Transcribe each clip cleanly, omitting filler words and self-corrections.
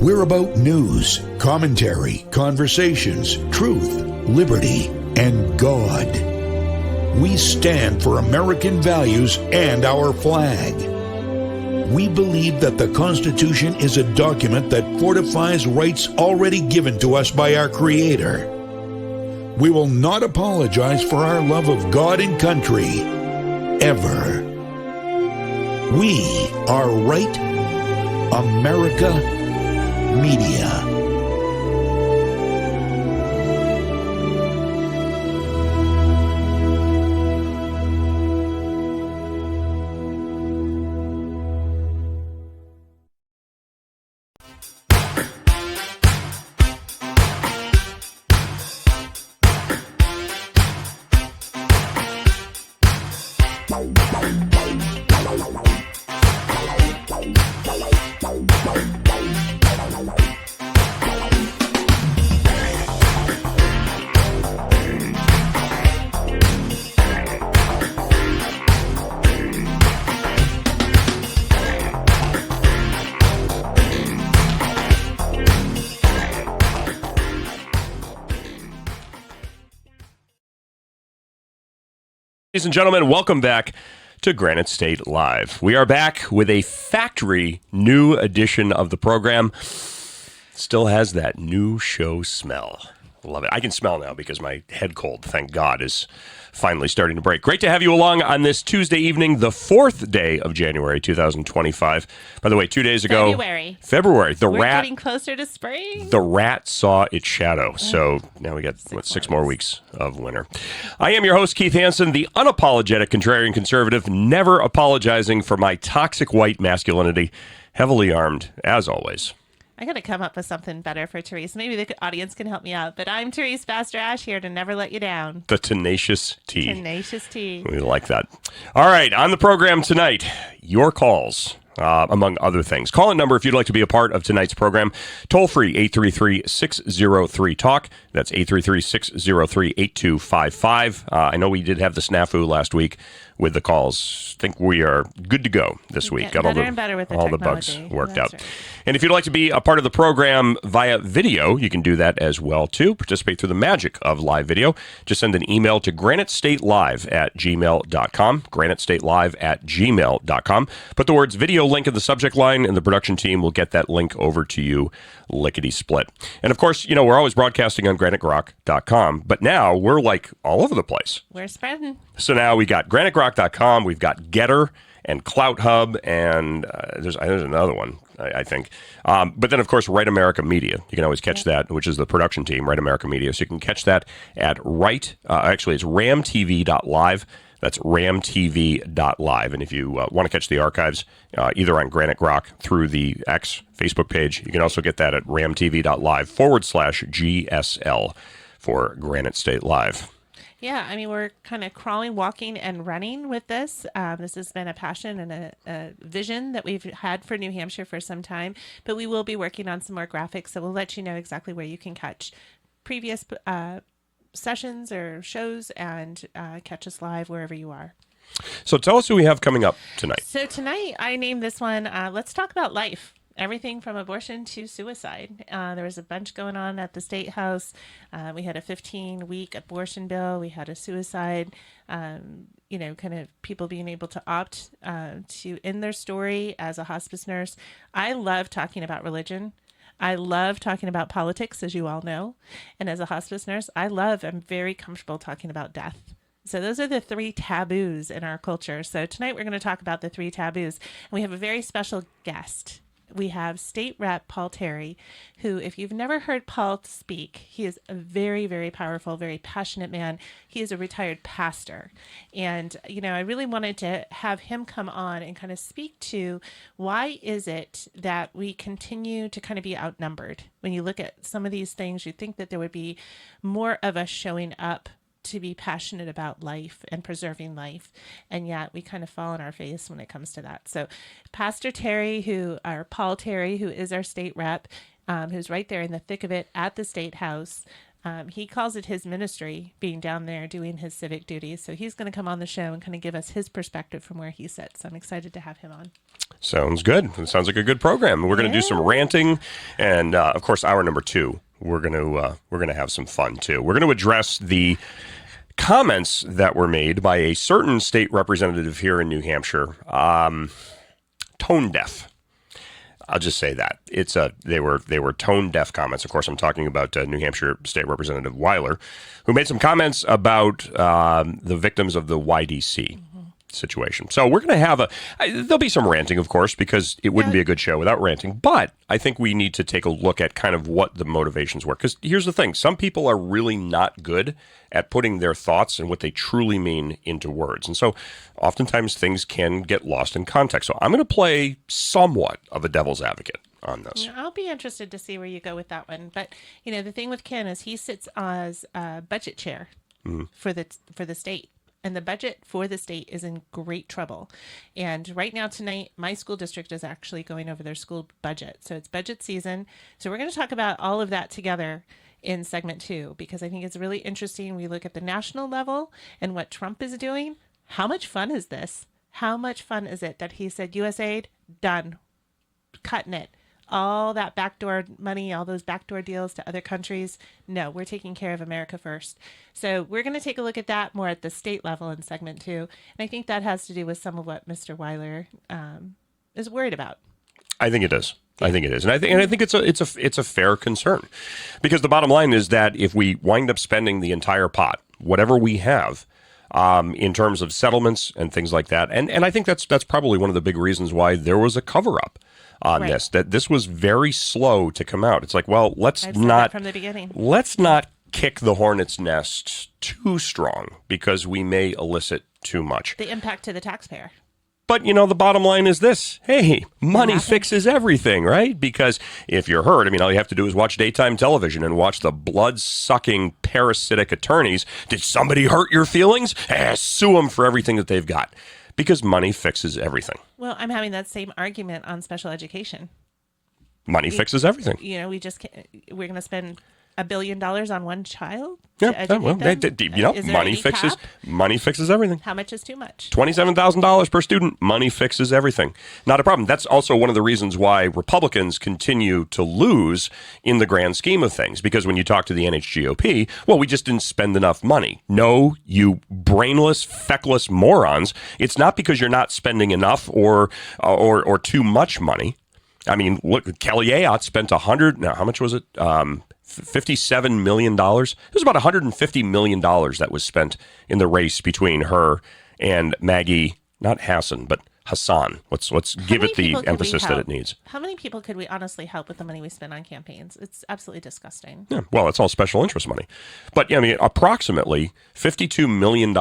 We're about news, commentary, conversations, truth, liberty, and God. We stand for American values and our flag. We believe that the Constitution is a document that fortifies rights already given to us by our Creator. We will not apologize for our love of God and country, ever. We are Right America Media. Ladies and gentlemen, welcome back to Granite State Live. We are back with a factory new edition of the program. Still has that new show smell. Love it. I can smell now because my head cold, thank God, is finally starting to break. Great to have you along on this Tuesday evening, the 4th day of January 2025. By the way, 2 days ago, February. We're getting closer to spring. The rat saw its shadow. So now we got, six more weeks of winter. I am your host, Keith Hansen, the unapologetic contrarian conservative, never apologizing for my toxic white masculinity, heavily armed, as always. I got to come up with something better for Therese. Maybe the audience can help me out. But I'm Therese Baster Ash, here to never let you down. The Tenacious T. Tenacious T. We like that. All right, on the program tonight, your calls, among other things. Call-in number if you'd like to be a part of tonight's program. Toll-free, 833-603-TALK. That's 833-603-8255. I know we did have the snafu last week with the calls. I think we are good to go this week. Got all the bugs worked out. Right. And if you'd like to be a part of the program via video, you can do that as well, too. Participate through the magic of live video. Just send an email to granitestatelive@gmail.com, granitestatelive@gmail.com. Put the words video link in the subject line, and the production team will get that link over to you lickety-split. And, of course, you know, we're always broadcasting on granitegrok.com, but now we're, like, all over the place. We're spreading. So now we got granitegrok.com, we've got Getter and Clout Hub, and there's another one, I think. But then, of course, Right America Media. You can always catch that, which is the production team, Right America Media. So you can catch that at actually, it's ramtv.live. That's ramtv.live. And if you want to catch the archives, either on Granite Grok through the X Facebook page, you can also get that at ramtv.live/GSL for Granite State Live. Yeah, I mean, we're kind of crawling, walking, and running with this. This has been a passion and a vision that we've had for New Hampshire for some time, but we will be working on some more graphics, so we'll let you know exactly where you can catch previous sessions or shows and catch us live wherever you are. So tell us who we have coming up tonight. So tonight, I named this one, Let's Talk About Life. Everything from abortion to suicide. There was a bunch going on at the State House. We had a 15-week abortion bill. We had a suicide, kind of people being able to opt to end their story as a hospice nurse. I love talking about religion. I love talking about politics, as you all know. And as a hospice nurse, I'm very comfortable talking about death. So those are the 3 taboos in our culture. So tonight we're going to talk about the 3 taboos. And we have a very special guest. We have State Rep Paul Terry, who, if you've never heard Paul speak, he is a very, very powerful, very passionate man. He is a retired pastor. And, I really wanted to have him come on and kind of speak to why is it that we continue to kind of be outnumbered. When you look at some of these things, you think that there would be more of us showing up to be passionate about life and preserving life, and yet we kind of fall on our face when it comes to that. So Pastor Terry, Paul Terry, who is our state rep, who's right there in the thick of it at the State House, He calls it his ministry, being down there doing his civic duties. So he's going to come on the show and kind of give us his perspective from where he sits. So I'm excited to have him on. Sounds good. It sounds like a good program. We're going to do some ranting, and of course, hour number 2, we're going to have some fun too. We're going to address the comments that were made by a certain state representative here in New Hampshire, tone deaf. I'll just say that they were tone deaf comments. Of course, I'm talking about New Hampshire State Representative Weiler, who made some comments about the victims of the YDC situation. So we're going to have there'll be some ranting, of course, because it wouldn't be a good show without ranting. But I think we need to take a look at kind of what the motivations were. Because here's the thing. Some people are really not good at putting their thoughts and what they truly mean into words. And so oftentimes things can get lost in context. So I'm going to play somewhat of a devil's advocate on this. I'll be interested to see where you go with that one. But, the thing with Ken is he sits as budget chair for the state. And the budget for the state is in great trouble. And right now tonight, my school district is actually going over their school budget. So it's budget season. So we're going to talk about all of that together in segment 2, because I think it's really interesting. We look at the national level and what Trump is doing. How much fun is this? How much fun is it that he said USAID, done, cutting it. All that backdoor money, all those backdoor deals to other countries. No, we're taking care of America first. So we're going to take a look at that more at the state level in segment 2. And I think that has to do with some of what Mr. Weiler is worried about. I think it is. I think it is. And I think it's a fair concern, because the bottom line is that if we wind up spending the entire pot, whatever we have, in terms of settlements and things like that, and I think that's probably one of the big reasons why there was a cover-up on this, that this was very slow to come out. It's like, well, I've said that from the beginning. Let's not kick the hornet's nest too strong, because we may elicit too much. The impact to the taxpayer. But, the bottom line is this. Hey, money fixes everything, right? Because if you're hurt, all you have to do is watch daytime television and watch the blood-sucking parasitic attorneys. Did somebody hurt your feelings? Sue them for everything that they've got. Because money fixes everything. Well, I'm having that same argument on special education. Money fixes everything. We're going to spend $1 billion on one child? Yeah, money fixes everything. How much is too much? $27,000 per student. Money fixes everything. Not a problem. That's also one of the reasons why Republicans continue to lose in the grand scheme of things. Because when you talk to the NHGOP, well, we just didn't spend enough money. No, you brainless, feckless morons. It's not because you're not spending enough or too much money. Look, Kelly Ayotte spent how much was it? $57 million. It was about $150 million that was spent in the race between her and Maggie, not Hassan, but Hassan. Let's give it the emphasis that it needs. How many people could we honestly help with the money we spend on campaigns? It's absolutely disgusting. Yeah, well, it's all special interest money. But approximately $52 million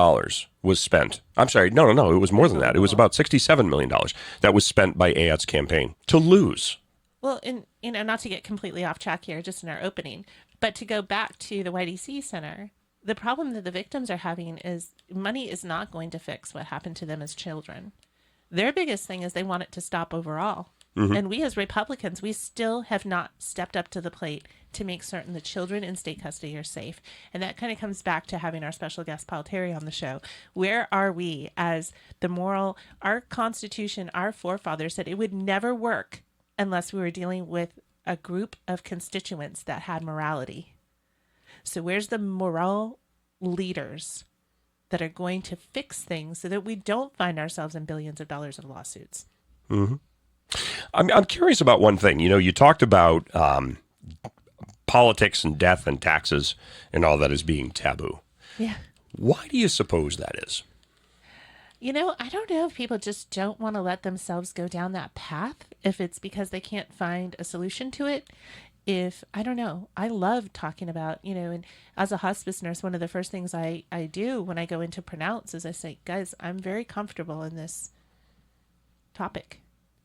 was spent. I'm sorry, no, it was more than that. It was about $67 million that was spent by Ayotte's campaign to lose. Well, and not to get completely off track here, just in our opening, but to go back to the YDC Center, the problem that the victims are having is money is not going to fix what happened to them as children. Their biggest thing is they want it to stop overall. Mm-hmm. And we as Republicans, we still have not stepped up to the plate to make certain the children in state custody are safe. And that kind of comes back to having our special guest, Paul Terry, on the show. Where are we as our Constitution, our forefathers said it would never work unless we were dealing with a group of constituents that had morality. So where's the moral leaders that are going to fix things so that we don't find ourselves in billions of dollars of lawsuits? Mm-hmm. I'm curious about one thing. You talked about politics and death and taxes and all that as being taboo. Yeah. Why do you suppose that is? I don't know if people just don't want to let themselves go down that path, if it's because they can't find a solution to it. I don't know. I love talking about, and as a hospice nurse, one of the first things I do when I go in to pronounce is I say, guys, I'm very comfortable in this topic.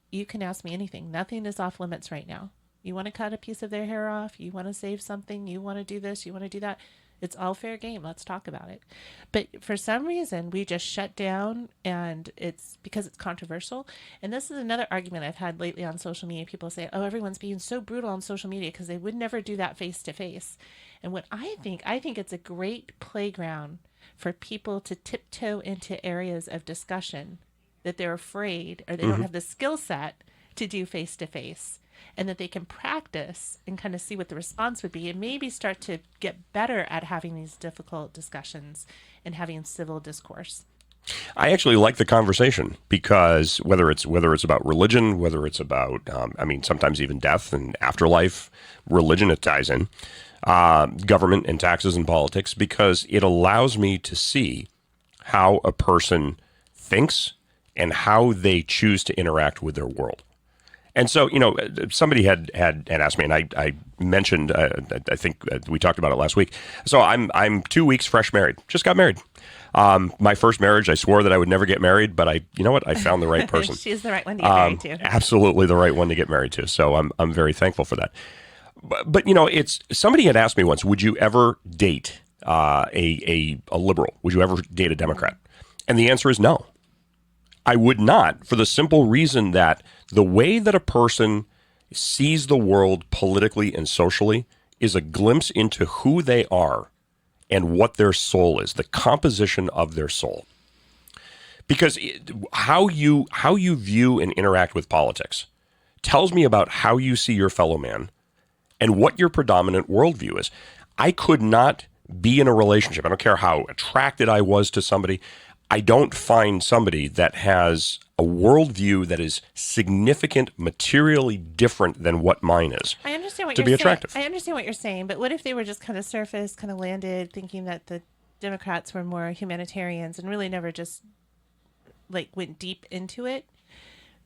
You can ask me anything. Nothing is off limits right now. You want to cut a piece of their hair off? You want to save something? You want to do this? You want to do that? It's all fair game. Let's talk about it. But for some reason, we just shut down, and it's because it's controversial. And this is another argument I've had lately on social media. People say, oh, everyone's being so brutal on social media because they would never do that face to face. And what I think it's a great playground for people to tiptoe into areas of discussion that they're afraid or they don't have the skill set to do face to face, and that they can practice and kind of see what the response would be and maybe start to get better at having these difficult discussions and having civil discourse. I actually like the conversation because whether it's about religion, whether it's about sometimes even death and afterlife, religion it ties in, government and taxes and politics, because it allows me to see how a person thinks and how they choose to interact with their world. And so, somebody had asked me, and I mentioned, I think we talked about it last week. So I'm 2 weeks fresh married, just got married. My first marriage, I swore that I would never get married, but I found the right person. She's the right one to get married to. Absolutely the right one to get married to. So I'm very thankful for that. But it's somebody had asked me once, would you ever date a liberal? Would you ever date a Democrat? And the answer is no. I would not, for the simple reason that the way that a person sees the world politically and socially is a glimpse into who they are and what their soul is, the composition of their soul. Because how you view and interact with politics tells me about how you see your fellow man and what your predominant worldview is. I could not be in a relationship. I don't care how attracted I was to somebody. I don't find somebody that has a worldview that is significant, materially different than what mine is. I understand what to you're be saying. attractive. I understand what you're saying, but what if they were just kind of surface, kind of landed, thinking that the Democrats were more humanitarians and really never just went deep into it?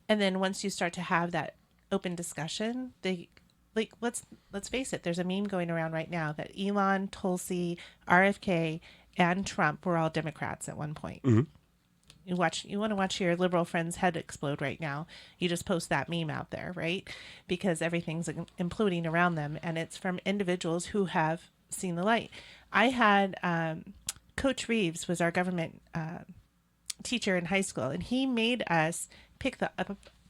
And then once you start to have that open discussion, they let's face it. There's a meme going around right now that Elon, Tulsi, RFK, and Trump were all Democrats at one point. Mm-hmm. You want to watch your liberal friend's head explode right now. You just post that meme out there, right? Because everything's imploding around them, and it's from individuals who have seen the light. I had Coach Reeves was our government teacher in high school, and he made us pick the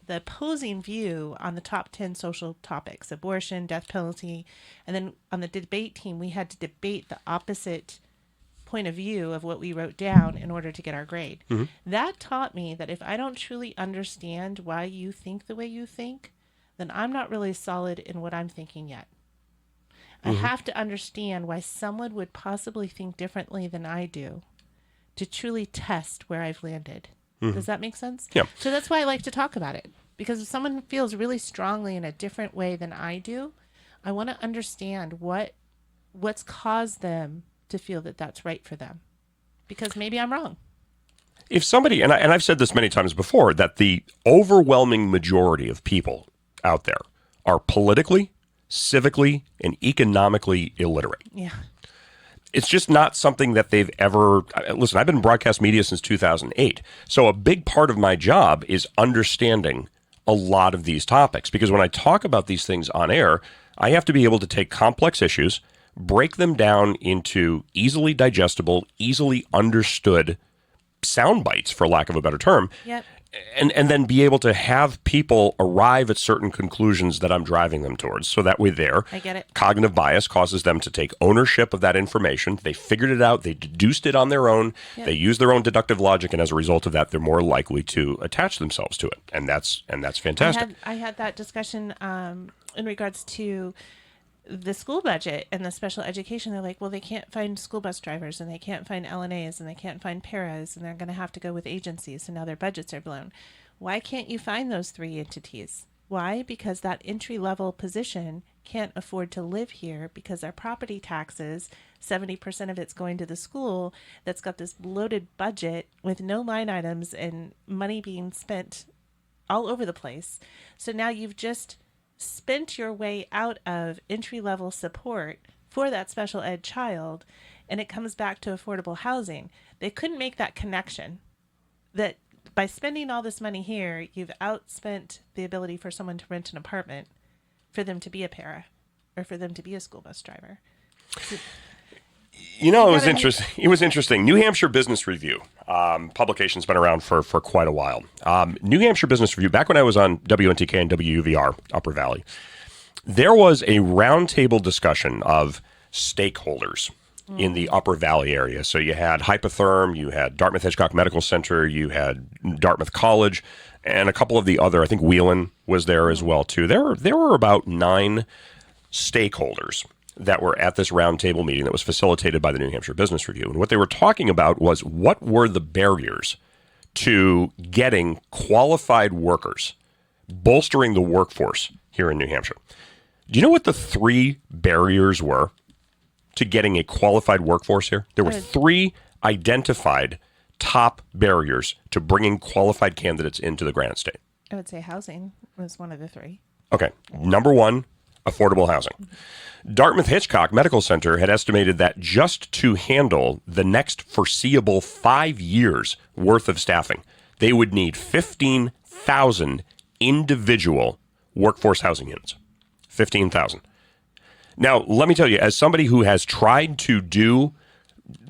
opposing view on the top 10 social topics: abortion, death penalty, and then on the debate team, we had to debate the opposite point of view of what we wrote down in order to get our grade. Mm-hmm. That taught me that if I don't truly understand why you think the way you think, then I'm not really solid in what I'm thinking yet. Mm-hmm. I have to understand why someone would possibly think differently than I do to truly test where I've landed. Mm-hmm. Does that make sense? Yeah. So that's why I like to talk about it, because if someone feels really strongly in a different way than I do, I want to understand what's caused them to feel that that's right for them, because maybe I'm wrong. If somebody, and I've said this many times before, that the overwhelming majority of people out there are politically, civically, and economically illiterate. Yeah. It's just not something that they've ever, listen, I've been in broadcast media since 2008. So a big part of my job is understanding a lot of these topics, because when I talk about these things on air, I have to be able to take complex issues, break them down into easily digestible, easily understood sound bites, for lack of a better term. Yep. And then be able to have people arrive at certain conclusions that I'm driving them towards. So that way I get it. Cognitive bias causes them to take ownership of that information. They figured it out. They deduced it on their own. Yep. They use their own deductive logic. And as a result of that, they're more likely to attach themselves to it. And that's fantastic. I had that discussion in regards to the school budget and the special education. They're like, well, they can't find school bus drivers, and they can't find LNAs, and they can't find paras, and they're going to have to go with agencies. So now their budgets are blown. Why can't you find those three entities? Why? Because that entry-level position can't afford to live here, because our property taxes, 70% of it's going to the school that's got this bloated budget with no line items and money being spent all over the place. So now you've just spent your way out of entry-level support for that special ed child, and it comes back to affordable housing. They couldn't make that connection that by spending all this money here, you've outspent the ability for someone to rent an apartment, for them to be a para, or for them to be a school bus driver. So, it was interesting. New Hampshire Business Review. Publication's been around for quite a while. New Hampshire Business Review, back when I was on WNTK and WUVR, Upper Valley, there was a roundtable discussion of stakeholders in the Upper Valley area. So you had Hypotherm, you had Dartmouth-Hitchcock Medical Center, you had Dartmouth College, and a couple of the other, I think Wheelan was there as well, too. There were about 9 stakeholders that were at this roundtable meeting that was facilitated by the New Hampshire Business Review. And what they were talking about was what were the barriers to getting qualified workers, bolstering the workforce here in New Hampshire. Do you know what the 3 barriers were to getting a qualified workforce here? There were 3 identified top barriers to bringing qualified candidates into the Granite State. I would say housing was one of the 3. Okay. Number 1, affordable housing. Dartmouth-Hitchcock Medical Center had estimated that just to handle the next foreseeable 5 years worth of staffing, they would need 15,000 individual workforce housing units. 15,000. Now, let me tell you, as somebody who has tried to do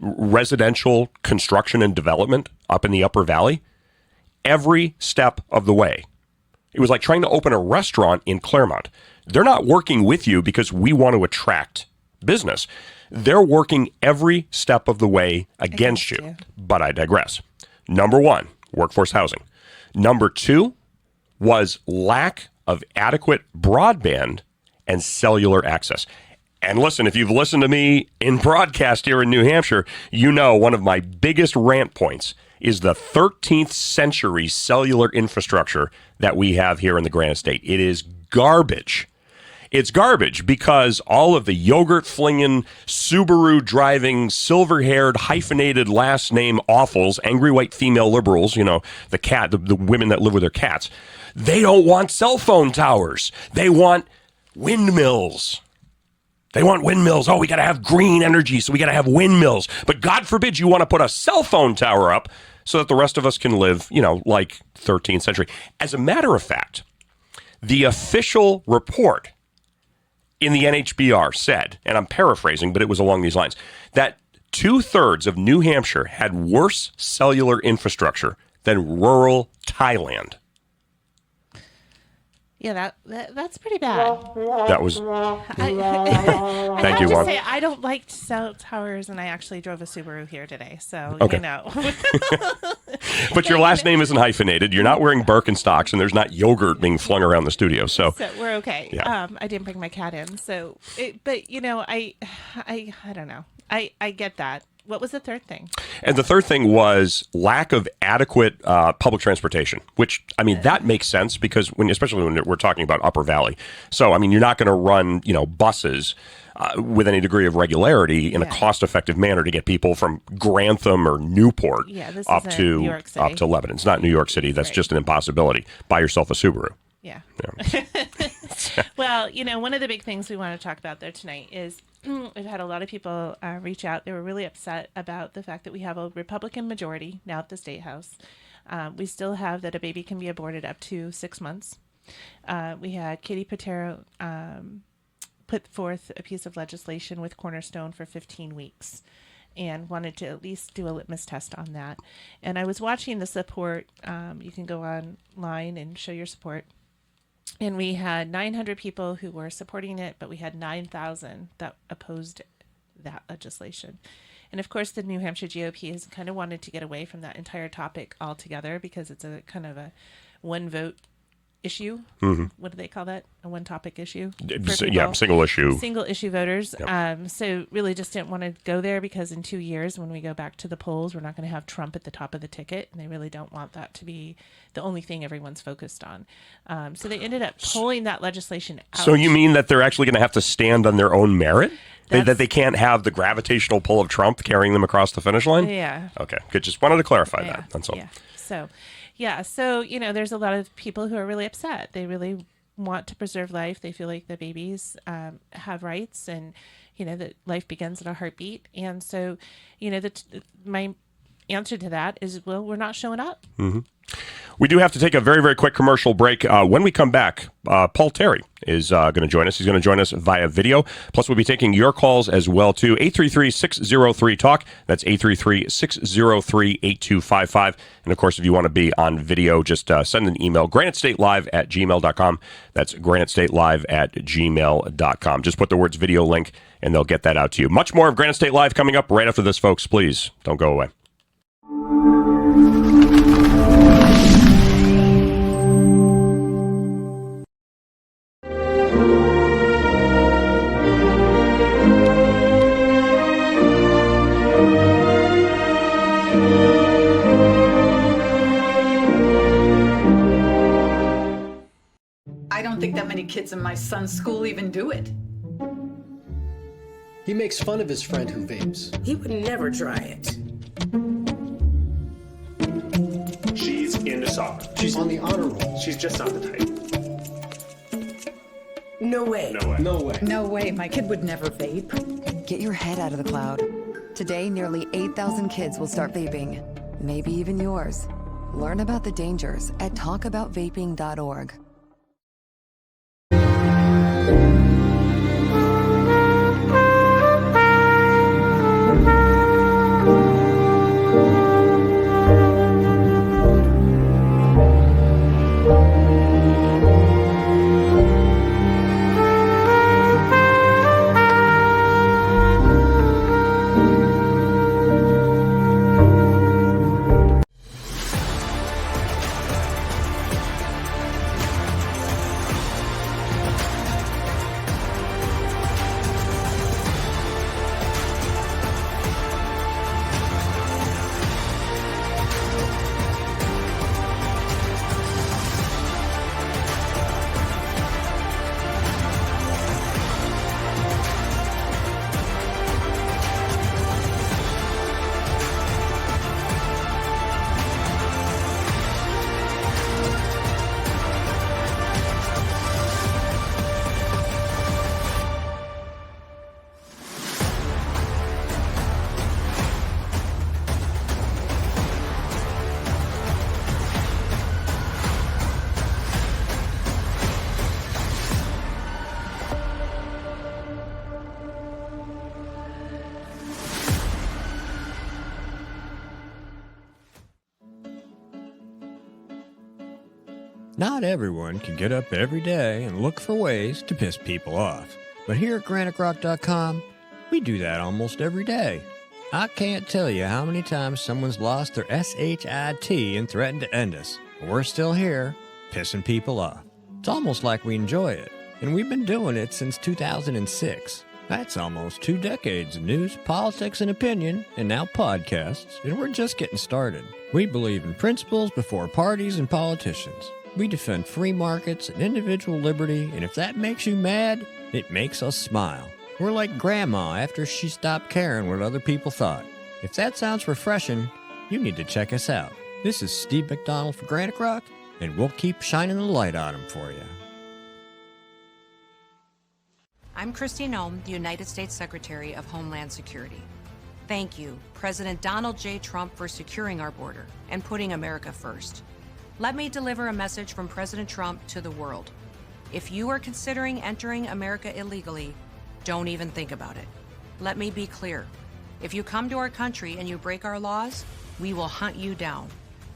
residential construction and development up in the Upper Valley, every step of the way, it was like trying to open a restaurant in Claremont. They're not working with you because we want to attract business. They're working every step of the way against you. But I digress. Number 1, workforce housing. Number 2 was lack of adequate broadband and cellular access. And listen, if you've listened to me in broadcast here in New Hampshire, you know one of my biggest rant points is the 13th century cellular infrastructure that we have here in the Granite State. It is garbage. It's garbage because all of the yogurt-flinging, Subaru-driving, silver-haired, hyphenated last name awfuls, angry white female liberals, you know, the women that live with their cats, they don't want cell phone towers. They want windmills. They want windmills. Oh, we got to have green energy, so we got to have windmills. But God forbid you want to put a cell phone tower up so that the rest of us can live, you know, like 13th century. As a matter of fact, the official report in the NHBR said, and I'm paraphrasing, but it was along these lines, that 2/3 of New Hampshire had worse cellular infrastructure than rural Thailand. Yeah, that's pretty bad. That was. Thank you, Juan. I don't like cell towers, and I actually drove a Subaru here today, so okay. You know. But your last name isn't hyphenated. You're not wearing Birkenstocks, and there's not yogurt being flung around the studio. So we're okay. Yeah. I didn't bring my cat in, but you know, I don't know. I get that. What was the third thing? And the third thing was lack of adequate public transportation, which, I mean, that makes sense because especially when we're talking about Upper Valley. So, I mean, you're not going to run, you know, buses with any degree of regularity in a cost-effective manner to get people from Grantham or Newport up to Lebanon. It's not New York City. That's just an impossibility. Buy yourself a Subaru. Yeah. Well, you know, one of the big things we want to talk about there tonight is we've had a lot of people reach out. They were really upset about the fact that we have a Republican majority now at the State House. We still have that a baby can be aborted up to 6 months. We had Katie Patero put forth a piece of legislation with Cornerstone for 15 weeks and wanted to at least do a litmus test on that. And I was watching the support. You can go online and show your support. And we had 900 people who were supporting it, but we had 9,000 that opposed that legislation. And of course, the New Hampshire GOP has kind of wanted to get away from that entire topic altogether because it's a kind of a one vote issue. Mm-hmm. What do they call that? A one topic issue? Yeah, single issue. Single issue voters. Yep. So really just didn't want to go there because in 2 years when we go back to the polls, we're not going to have Trump at the top of the ticket. And they really don't want that to be the only thing everyone's focused on. So they ended up pulling that legislation out. So you mean that they're actually going to have to stand on their own merit? That they can't have the gravitational pull of Trump carrying them across the finish line? Yeah. Okay. Good. Just wanted to clarify that. That's all. Yeah. So, you know, there's a lot of people who are really upset. They really want to preserve life. They feel like the babies have rights and, you know, that life begins at a heartbeat. And so, you know, my answer to that is, well, we're not showing up. Mm-hmm. We do have to take a very, very quick commercial break. When we come back, Paul Terry is going to join us. He's going to join us via video. Plus, we'll be taking your calls as well, too. 833-603-TALK. That's 833-603-8255. And, of course, if you want to be on video, just send an email, granitestatelive@gmail.com. That's granitestatelive@gmail.com. Just put the words video link, and they'll get that out to you. Much more of Granite State Live coming up right after this, folks. Please don't go away. I don't think that many kids in my son's school even do it. He makes fun of his friend who vapes. He would never try it. She's into soccer. She's on the honor roll. She's just not the type. No way. No way. No way. No way, my kid would never vape. Get your head out of the cloud. Today, nearly 8,000 kids will start vaping. Maybe even yours. Learn about the dangers at talkaboutvaping.org. Not everyone can get up every day and look for ways to piss people off. But here at GraniteRock.com, we do that almost every day. I can't tell you how many times someone's lost their SHIT and threatened to end us. But we're still here, pissing people off. It's almost like we enjoy it. And we've been doing it since 2006. That's almost 2 decades of news, politics, and opinion, and now podcasts, and we're just getting started. We believe in principles before parties and politicians. We defend free markets and individual liberty, and if that makes you mad, it makes us smile. We're like Grandma after she stopped caring what other people thought. If that sounds refreshing, you need to check us out. This is Steve McDonald for Granite Rock, and we'll keep shining the light on them for you. I'm Christine Ohm, the United States Secretary of Homeland Security. Thank you, President Donald J. Trump, for securing our border and putting America first. Let me deliver a message from President Trump to the world. If you are considering entering America illegally, don't even think about it. Let me be clear. If you come to our country and you break our laws, we will hunt you down.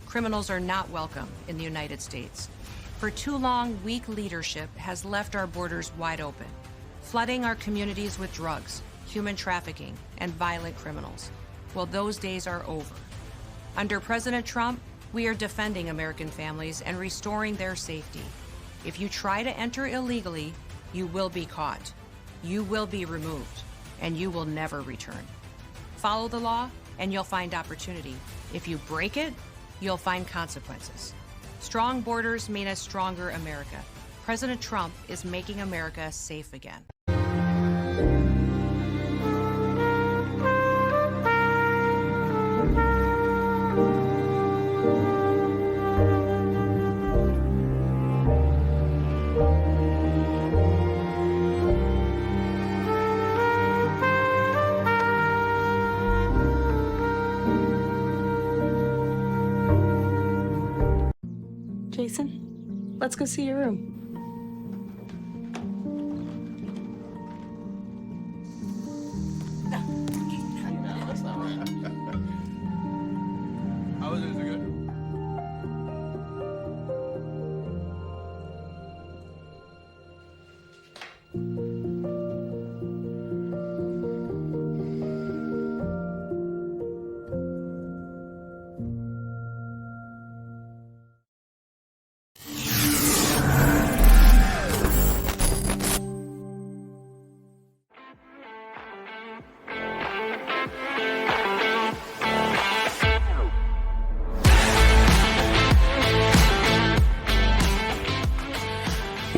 Criminals are not welcome in the United States. For too long, weak leadership has left our borders wide open, flooding our communities with drugs, human trafficking, and violent criminals. Well, those days are over. Under President Trump, we are defending American families and restoring their safety. If you try to enter illegally, you will be caught. You will be removed, and you will never return. Follow the law, and you'll find opportunity. If you break it, you'll find consequences. Strong borders mean a stronger America. President Trump is making America safe again. Let's go see your room. How is it? Is it good?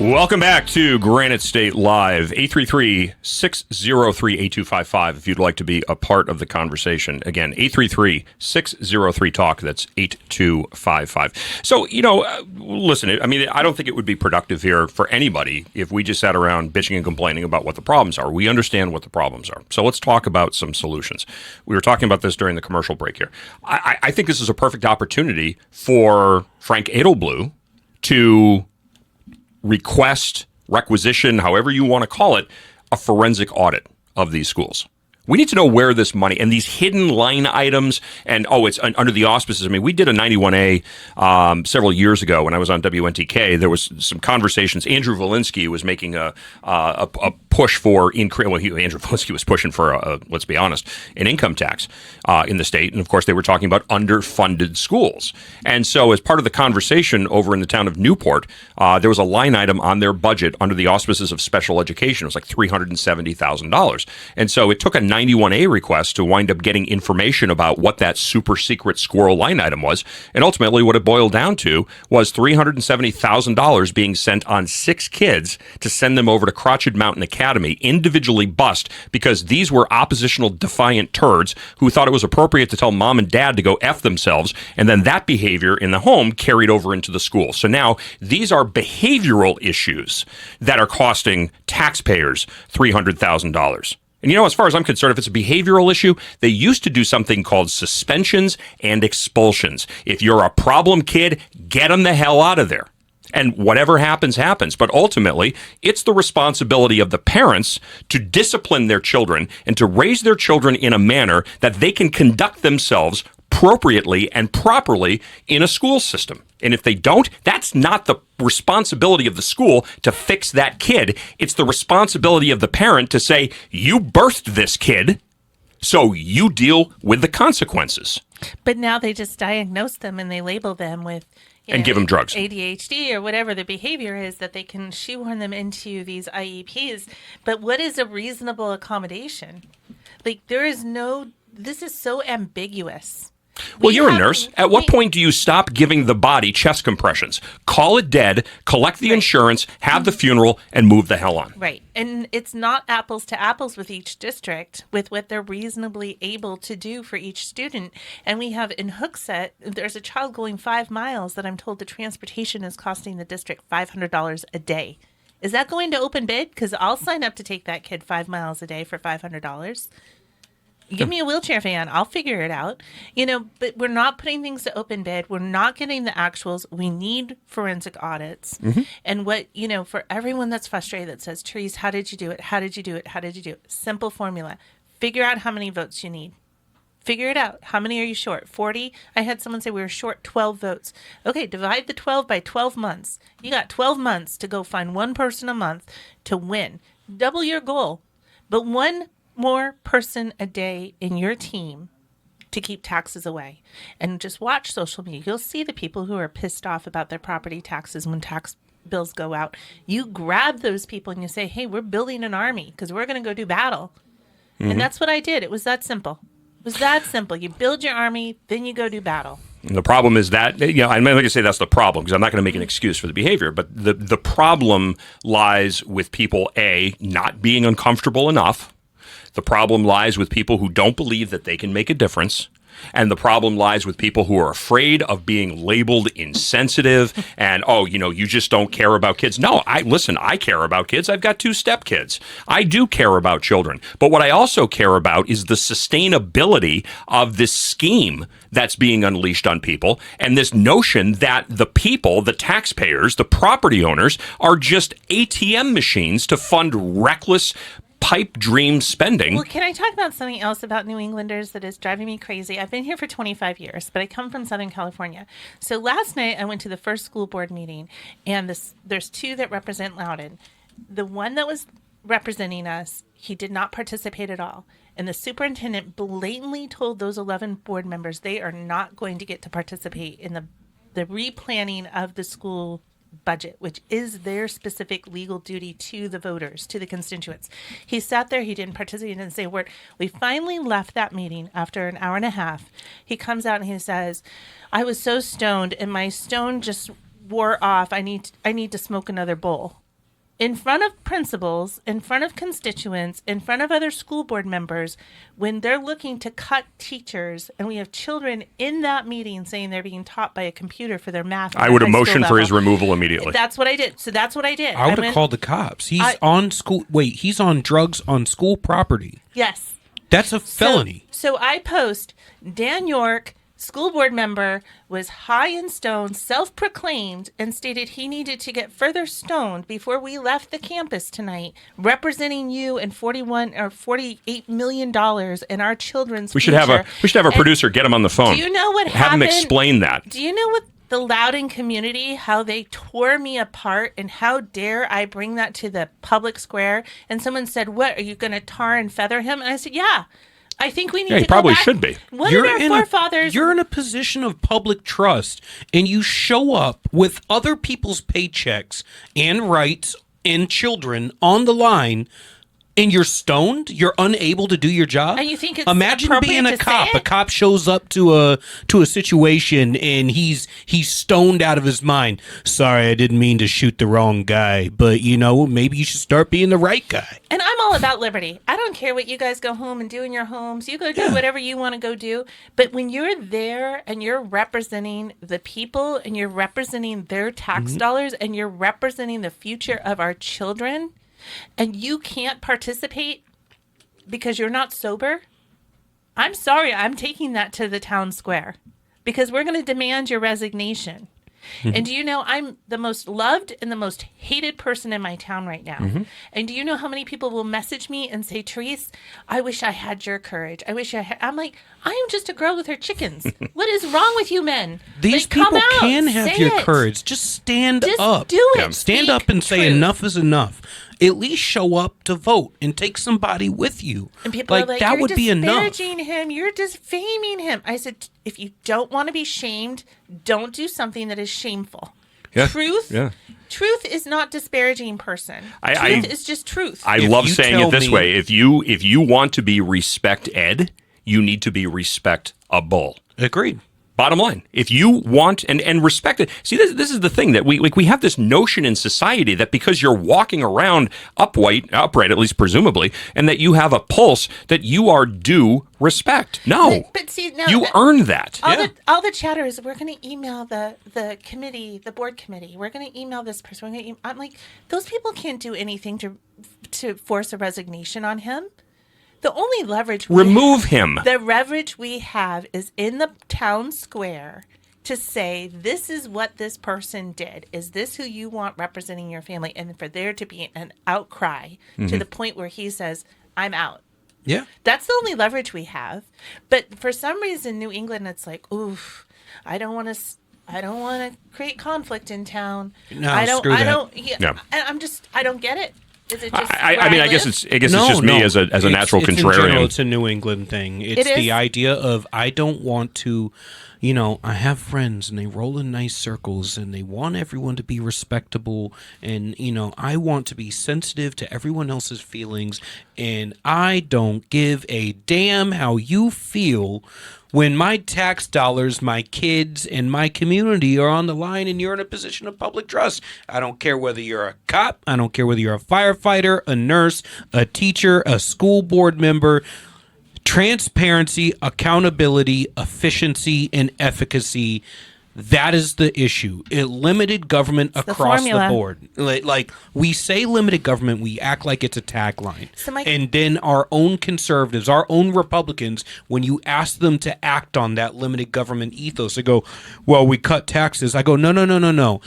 Welcome back to Granite State Live, 833-603-8255 if you'd like to be a part of the conversation. Again, 833-603-TALK, that's 8255. So, listen, I mean, I don't think it would be productive here for anybody if we just sat around bitching and complaining about what the problems are. We understand what the problems are. So let's talk about some solutions. We were talking about this during the commercial break here. I think this is a perfect opportunity for Frank Edelblue to requisition, however you want to call it, a forensic audit of these schools. We need to know where this money and these hidden line items and, it's under the auspices. I mean, we did a 91A several years ago when I was on WNTK. There was some conversations. Andrew Volinsky was making a push for Andrew Volinsky was pushing for, let's be honest, an income tax in the state. And of course, they were talking about underfunded schools. And so as part of the conversation over in the town of Newport, there was a line item on their budget under the auspices of special education. It was like $370,000. And so it took a 91A request to wind up getting information about what that super secret squirrel line item was. And ultimately what it boiled down to was $370,000 being sent on 6 kids to send them over to Crotched Mountain Academy, individually bussed, because these were oppositional defiant turds who thought it was appropriate to tell mom and dad to go F themselves. And then that behavior in the home carried over into the school. So now these are behavioral issues that are costing taxpayers $300,000. And as far as I'm concerned, if it's a behavioral issue, they used to do something called suspensions and expulsions. If you're a problem kid, get them the hell out of there. And whatever happens, happens. But ultimately, it's the responsibility of the parents to discipline their children and to raise their children in a manner that they can conduct themselves appropriately and properly in a school system. And if they don't, that's not the responsibility of the school to fix that kid. It's the responsibility of the parent to say, you birthed this kid, so you deal with the consequences. But now they just diagnose them and they label them with and give them drugs. ADHD or whatever the behavior is that they can shoehorn them into these IEPs. But what is a reasonable accommodation? Like, this is so ambiguous. Well, you're a nurse. At what point do you stop giving the body chest compressions? Call it dead, collect the insurance, have the funeral, and move the hell on. Right. And it's not apples to apples with each district with what they're reasonably able to do for each student. And we have in Hooksett, there's a child going 5 miles that I'm told the transportation is costing the district $500 a day. Is that going to open bid? Because I'll sign up to take that kid 5 miles a day for $500. Give me a wheelchair van. I'll figure it out. But we're not putting things to open bid. We're not getting the actuals. We need forensic audits. Mm-hmm. And for everyone that's frustrated that says, Therese, how did you do it? How did you do it? How did you do it? Simple formula. Figure out how many votes you need. Figure it out. How many are you short? 40? I had someone say we were short 12 votes. Okay, divide the 12 by 12 months. You got 12 months to go find one person a month to win. Double your goal. But one more person a day in your team to keep taxes away. And just watch social media. You'll see the people who are pissed off about their property taxes when tax bills go out. You grab those people and you say, hey, we're building an army because we're going to go do battle. Mm-hmm. And that's what I did. It was that simple. It was that simple. You build your army, then you go do battle. And the problem is that, I'm not going to say that's the problem because I'm not going to make an excuse for the behavior, but the problem lies with people, A, not being uncomfortable enough. The problem lies with people who don't believe that they can make a difference. And the problem lies with people who are afraid of being labeled insensitive and, oh, you just don't care about kids. No, I care about kids. I've got 2 stepkids. I do care about children. But what I also care about is the sustainability of this scheme that's being unleashed on people, and this notion that the people, the taxpayers, the property owners, are just ATM machines to fund reckless pipe dream spending. Well, can I talk about something else about New Englanders that is driving me crazy? I've been here for 25 years, but I come from Southern California. So last night I went to the first school board meeting, and there's 2 that represent Loudon. The one that was representing us, he did not participate at all. And the superintendent blatantly told those 11 board members they are not going to get to participate in the replanning of the school budget, which is their specific legal duty to the voters, to the constituents. He sat there, he didn't participate, he didn't say a word. We finally left that meeting after an hour and a half. He comes out and he says, I was so stoned and my stone just wore off. I need to smoke another bowl. In front of principals, in front of constituents, in front of other school board members, when they're looking to cut teachers, and we have children in that meeting saying they're being taught by a computer for their math. I would have motioned for his removal immediately. That's what I did. So that's what I did. I would have called the cops. He's on drugs on school property. Yes. That's a felony. So I post, Dan York, school board member, was high and stoned, self-proclaimed, and stated he needed to get further stoned before we left the campus tonight, representing you and $48 million in our children's we should future. have a producer get him on the phone. Do you know what have happened? Have him explain that. Do you know what the Loudon community, how they tore me apart, and how dare I bring that to the public square? And someone said, what, are you going to tar and feather him? And I said, yeah. I think we need to he probably go back. should be. What did our forefathers... You're in a position of public trust, and you show up with other people's paychecks and rights and children on the line, and you're stoned? You're unable to do your job? And you think it's Imagine being a appropriate to cop. say it? A cop shows up to a situation, and he's stoned out of his mind. Sorry, I didn't mean to shoot the wrong guy, but, maybe you should start being the right guy. And I'm all about liberty. I don't care what you guys go home and do in your homes. You go do whatever you want to go do. But when you're there and you're representing the people and you're representing their tax dollars and you're representing the future of our children, and you can't participate because you're not sober, I'm sorry, I'm taking that to the town square because we're going to demand your resignation. And do you know I'm the most loved and the most hated person in my town right now? And do you know how many people will message me and say, Therese, I wish I had your courage. I wish I had. I'm like, I am just a girl with her chickens. What is wrong with you men? These people can have your courage. Just stand up. Do it. Stand up and say enough is enough. At least show up to vote and take somebody with you. And people are like, that you're would be enough. disparaging him. You're defaming him. I said, if you don't want to be shamed, don't do something that is shameful. Yeah. Truth is not disparaging person. Truth is just truth. I love saying it this way. If you want to be respect-ed, you need to be respect-able. Agreed. Bottom line, if you want and respect it, see, this is the thing that we have this notion in society that because you're walking around upright, at least presumably, and that you have a pulse, that you are due respect. No, but see, now you earn that. All the chatter is we're going to email the committee, the board committee. We're going to email this person. I'm like, those people can't do anything to force a resignation on him. The only leverage remove him. The leverage we have is in the town square to say, this is what this person did. Is this who you want representing your family? And for there to be an outcry to the point where he says, I'm out. Yeah. That's the only leverage we have. But for some reason, New England, it's like, oof, I don't want to create conflict in town. No, I don't get it. Is it just I guess it's just me as a natural contrarian. In general, it's a New England thing. It's the idea of I don't want to, I have friends and they roll in nice circles and they want everyone to be respectable and I want to be sensitive to everyone else's feelings and I don't give a damn how you feel. When my tax dollars, my kids, and my community are on the line and you're in a position of public trust. I don't care whether you're a cop. I don't care whether you're a firefighter, a nurse, a teacher, a school board member. Transparency, accountability, efficiency, and efficacy. That is the issue. It limited government across the board. Like we say limited government, we act like it's a tagline. And then our own conservatives, our own Republicans, when you ask them to act on that limited government ethos, they go, well, we cut taxes. I go, no.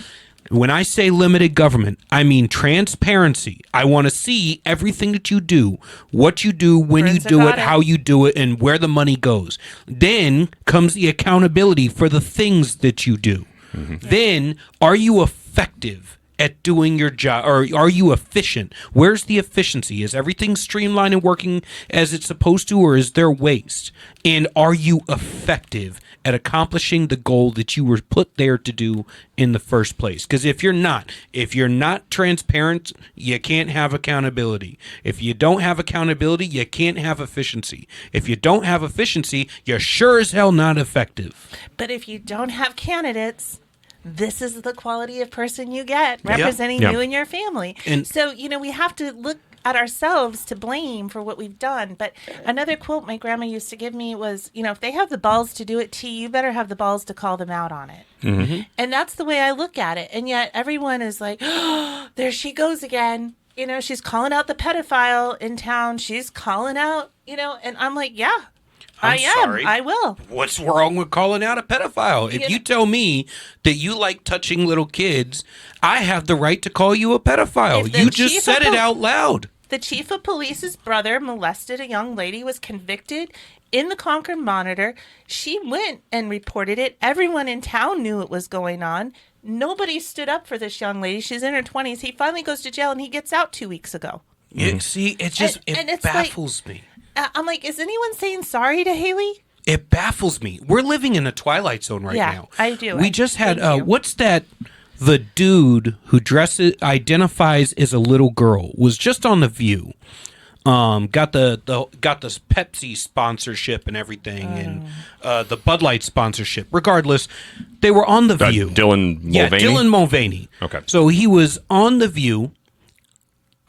When I say limited government, I mean transparency. I want to see everything that you do, what you do, when you do it, how you do it, and where the money goes. Then comes the accountability for the things that you do. Then, are you effective at doing your job, or are you efficient? Where's the efficiency? Is everything streamlined and working as it's supposed to, or is there waste? And are you effective at accomplishing the goal that you were put there to do in the first place? Because if you're not transparent, you can't have accountability. If you don't have accountability, you can't have efficiency. If you don't have efficiency, you're sure as hell not effective. But if you don't have candidates, this is the quality of person you get representing you and your family. And so, we have to look at ourselves to blame for what we've done. But another quote my grandma used to give me was, if they have the balls to do it to you, you better have the balls to call them out on it. And that's the way I look at it. And yet everyone is like, oh, there she goes again. She's calling out the pedophile in town. She's calling out, and I'm like, yeah. I am. Sorry. I will. What's wrong with calling out a pedophile? If you tell me that you like touching little kids, I have the right to call you a pedophile. You just said it out loud. The chief of police's brother molested a young lady, was convicted in the Concord Monitor. She went and reported it. Everyone in town knew it was going on. Nobody stood up for this young lady. She's in her 20s. He finally goes to jail, and he gets out 2 weeks ago. See, it baffles me. I'm like, is anyone saying sorry to Haley? It baffles me. We're living in a twilight zone right now. Yeah, I do. We just had, what's that? The dude who identifies as a little girl was just on The View. Got the Pepsi sponsorship and everything, and the Bud Light sponsorship. Regardless, they were on The View. Dylan Mulvaney? Yeah, Dylan Mulvaney. Okay. So he was on The View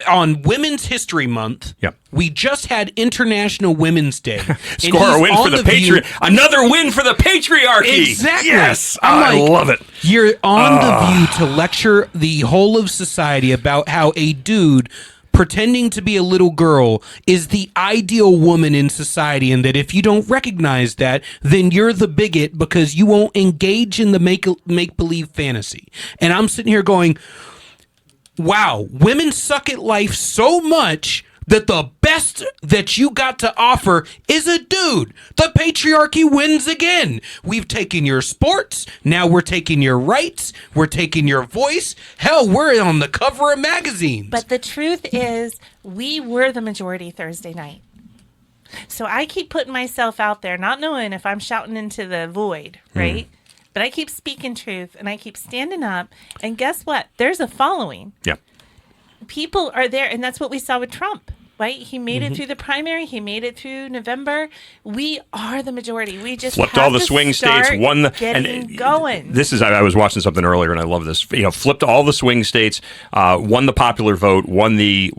on Women's History Month. Yep. We just had International Women's Day. Score a win for the patriarchy. Another win for the patriarchy. Exactly. Yes. I love it. You're on The View to lecture the whole of society about how a dude pretending to be a little girl is the ideal woman in society, and that if you don't recognize that, then you're the bigot because you won't engage in the make-believe fantasy. And I'm sitting here going, wow, women suck at life so much that the best that you got to offer is a dude. The patriarchy wins again. We've taken your sports. Now we're taking your rights. We're taking your voice. Hell, we're on the cover of magazines. But the truth is, we were the majority Thursday night. So I keep putting myself out there, not knowing if I'm shouting into the void, right? But I keep speaking truth, and I keep standing up. And guess what? There's a following. Yeah. People are there, and that's what we saw with Trump, right? He made it through the primary. He made it through November. We are the majority. We just flipped all the swing states, won going. This is, I was watching something earlier, and I love this. Flipped all the swing states, won the popular vote, won the.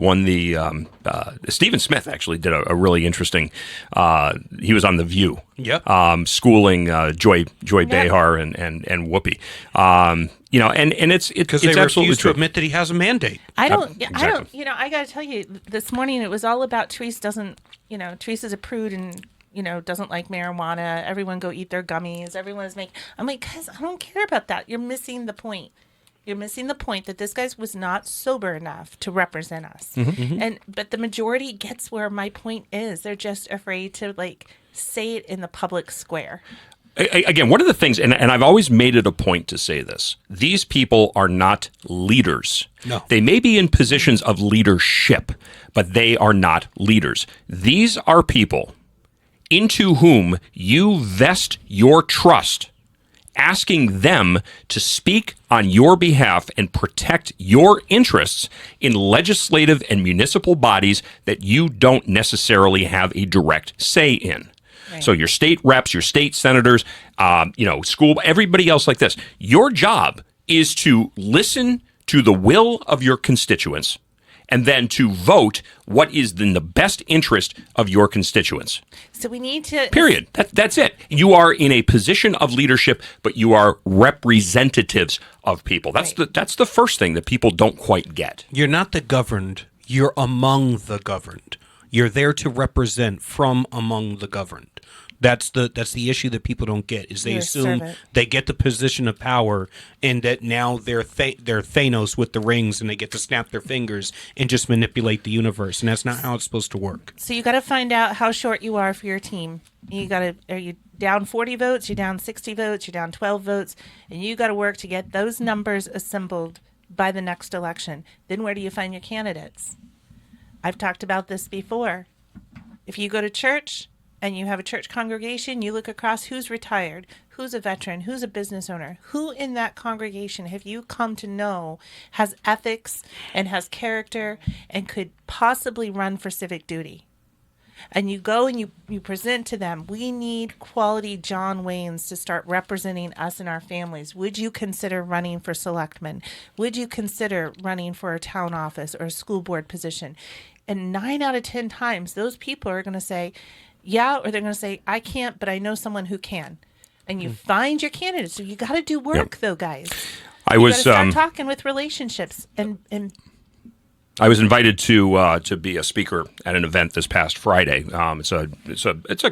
Stephen Smith actually did a really interesting. He was on The View. Yep. Schooling Joy Behar and Whoopi. And it's because they refuse to admit that he has a mandate. I don't. I got to tell you, this morning it was all about Therese doesn't. Therese is a prude and doesn't like marijuana. Everyone go eat their gummies. Everyone's I'm like, guys, I don't care about that. You're missing the point. You're missing the point that this guy was not sober enough to represent us. But the majority gets where my point is. They're just afraid to say it in the public square. Again, one of the things, and I've always made it a point to say this, these people are not leaders. No. They may be in positions of leadership, but they are not leaders. These are people into whom you vest your trust, asking them to speak on your behalf and protect your interests in legislative and municipal bodies that you don't necessarily have a direct say in. Right. So your state reps, your state senators, school, everybody else like this. Your job is to listen to the will of your constituents and then to vote what is in the best interest of your constituents. So we need to... Period. That's it. You are in a position of leadership, but you are representatives of people. That's the first thing that people don't quite get. You're not the governed. You're among the governed. You're there to represent from among the governed. That's the issue that people don't get, is they assume they get the position of power and that now they're Thanos with the rings and they get to snap their fingers and just manipulate the universe. And that's not how it's supposed to work. So you got to find out how short you are for your team. Are you down 40 votes? You're down 60 votes? You're down 12 votes? And you got to work to get those numbers assembled by the next election. Then where do you find your candidates? I've talked about this before. If you go to church and you have a church congregation, you look across who's retired, who's a veteran, who's a business owner, who in that congregation have you come to know has ethics and has character and could possibly run for civic duty. And you go and you present to them, we need quality John Waynes to start representing us and our families. Would you consider running for selectman? Would you consider running for a town office or a school board position? And 9 out of 10 times, those people are going to say, yeah, or they're going to say, I can't, but I know someone who can. And you find your candidates. So you got to do work, though, guys. I was start talking with relationships and I was invited to be a speaker at an event this past Friday. It's a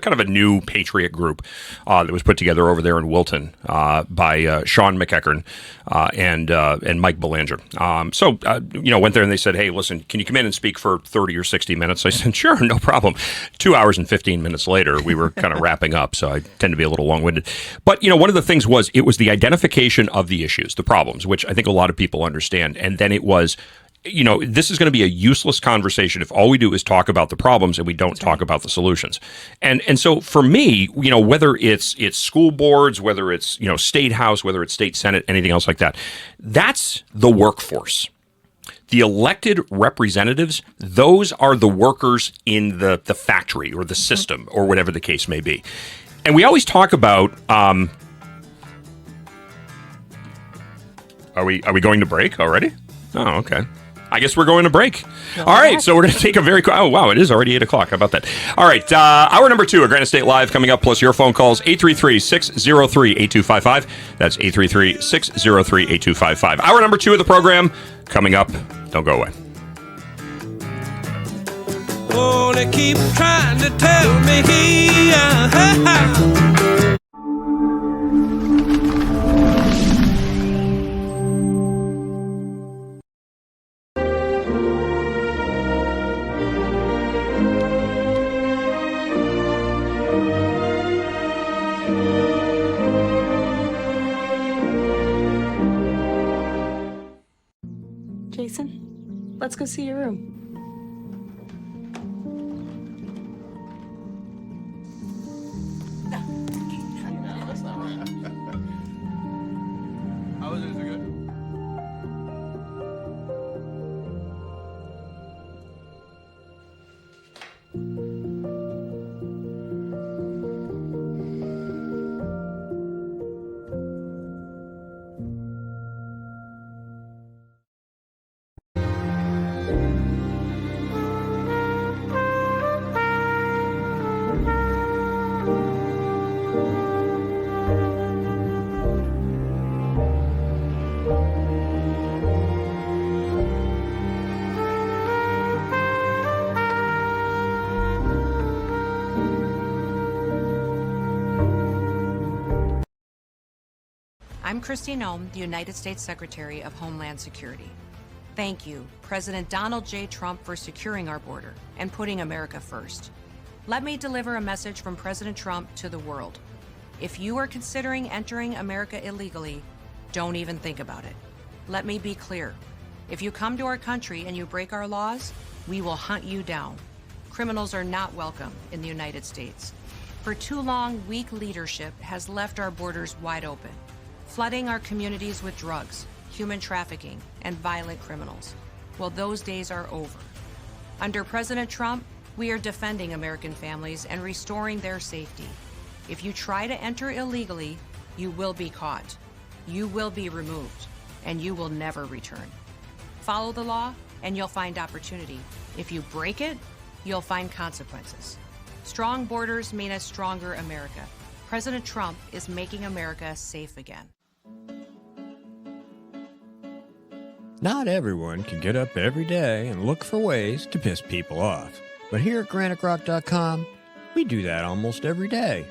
kind of a new patriot group that was put together over there in Wilton by Sean McEachern and Mike Belanger. Went there and they said, "Hey, listen, can you come in and speak for 30 or 60 minutes?" I said, "Sure, no problem." 2 hours and 15 minutes later, we were kind of wrapping up. So I tend to be a little long-winded. But one of the things was the identification of the issues, the problems, which I think a lot of people understand, and then it was. This is going to be a useless conversation if all we do is talk about the problems and we don't talk about the solutions. And so for me, whether it's school boards, whether it's, state house, whether it's state senate, anything else like that, that's the workforce. The elected representatives, those are the workers in the factory or the system or whatever the case may be. And we always talk about, are we going to break already? Oh, okay. I guess we're going to break. All right, so we're going to take a very quick... Oh, wow, it is already 8 o'clock. How about that? All right, hour number 2 of Granite State Live coming up, plus your phone calls, 833-603-8255. That's 833-603-8255. Hour number 2 of the program coming up. Don't go away. Oh, they keep trying to tell me Jason, let's go see your room. I'm Kristi Noem, the United States Secretary of Homeland Security. Thank you, President Donald J. Trump, for securing our border and putting America first. Let me deliver a message from President Trump to the world. If you are considering entering America illegally, don't even think about it. Let me be clear. If you come to our country and you break our laws, we will hunt you down. Criminals are not welcome in the United States. For too long, weak leadership has left our borders wide open, flooding our communities with drugs, human trafficking, and violent criminals. Well, those days are over. Under President Trump, we are defending American families and restoring their safety. If you try to enter illegally, you will be caught, you will be removed, and you will never return. Follow the law and you'll find opportunity. If you break it, you'll find consequences. Strong borders mean a stronger America. President Trump is making America safe again. Not everyone can get up every day and look for ways to piss people off. But here at GraniteRock.com, we do that almost every day.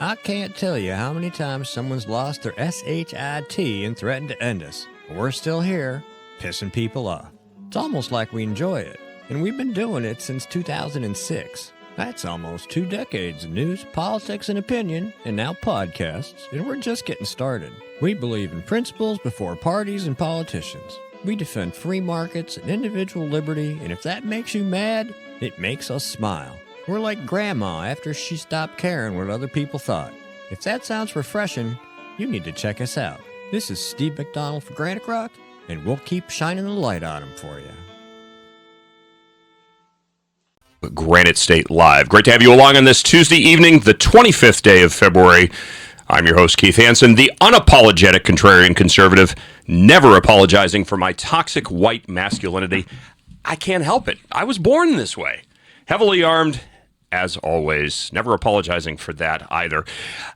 I can't tell you how many times someone's lost their SHIT and threatened to end us. But we're still here, pissing people off. It's almost like we enjoy it. And we've been doing it since 2006. That's almost 2 decades of news, politics, and opinion, and now podcasts, and we're just getting started. We believe in principles before parties and politicians. We defend free markets and individual liberty, and if that makes you mad, it makes us smile. We're like Grandma after she stopped caring what other people thought. If that sounds refreshing, you need to check us out. This is Steve McDonald for Granite Rock, and we'll keep shining the light on them for you. Granite State Live. Great to have you along on this Tuesday evening, the 25th day of February. I'm your host, Keith Hansen, the unapologetic contrarian conservative, never apologizing for my toxic white masculinity. I can't help it. I was born this way. Heavily armed, as always. Never apologizing for that either.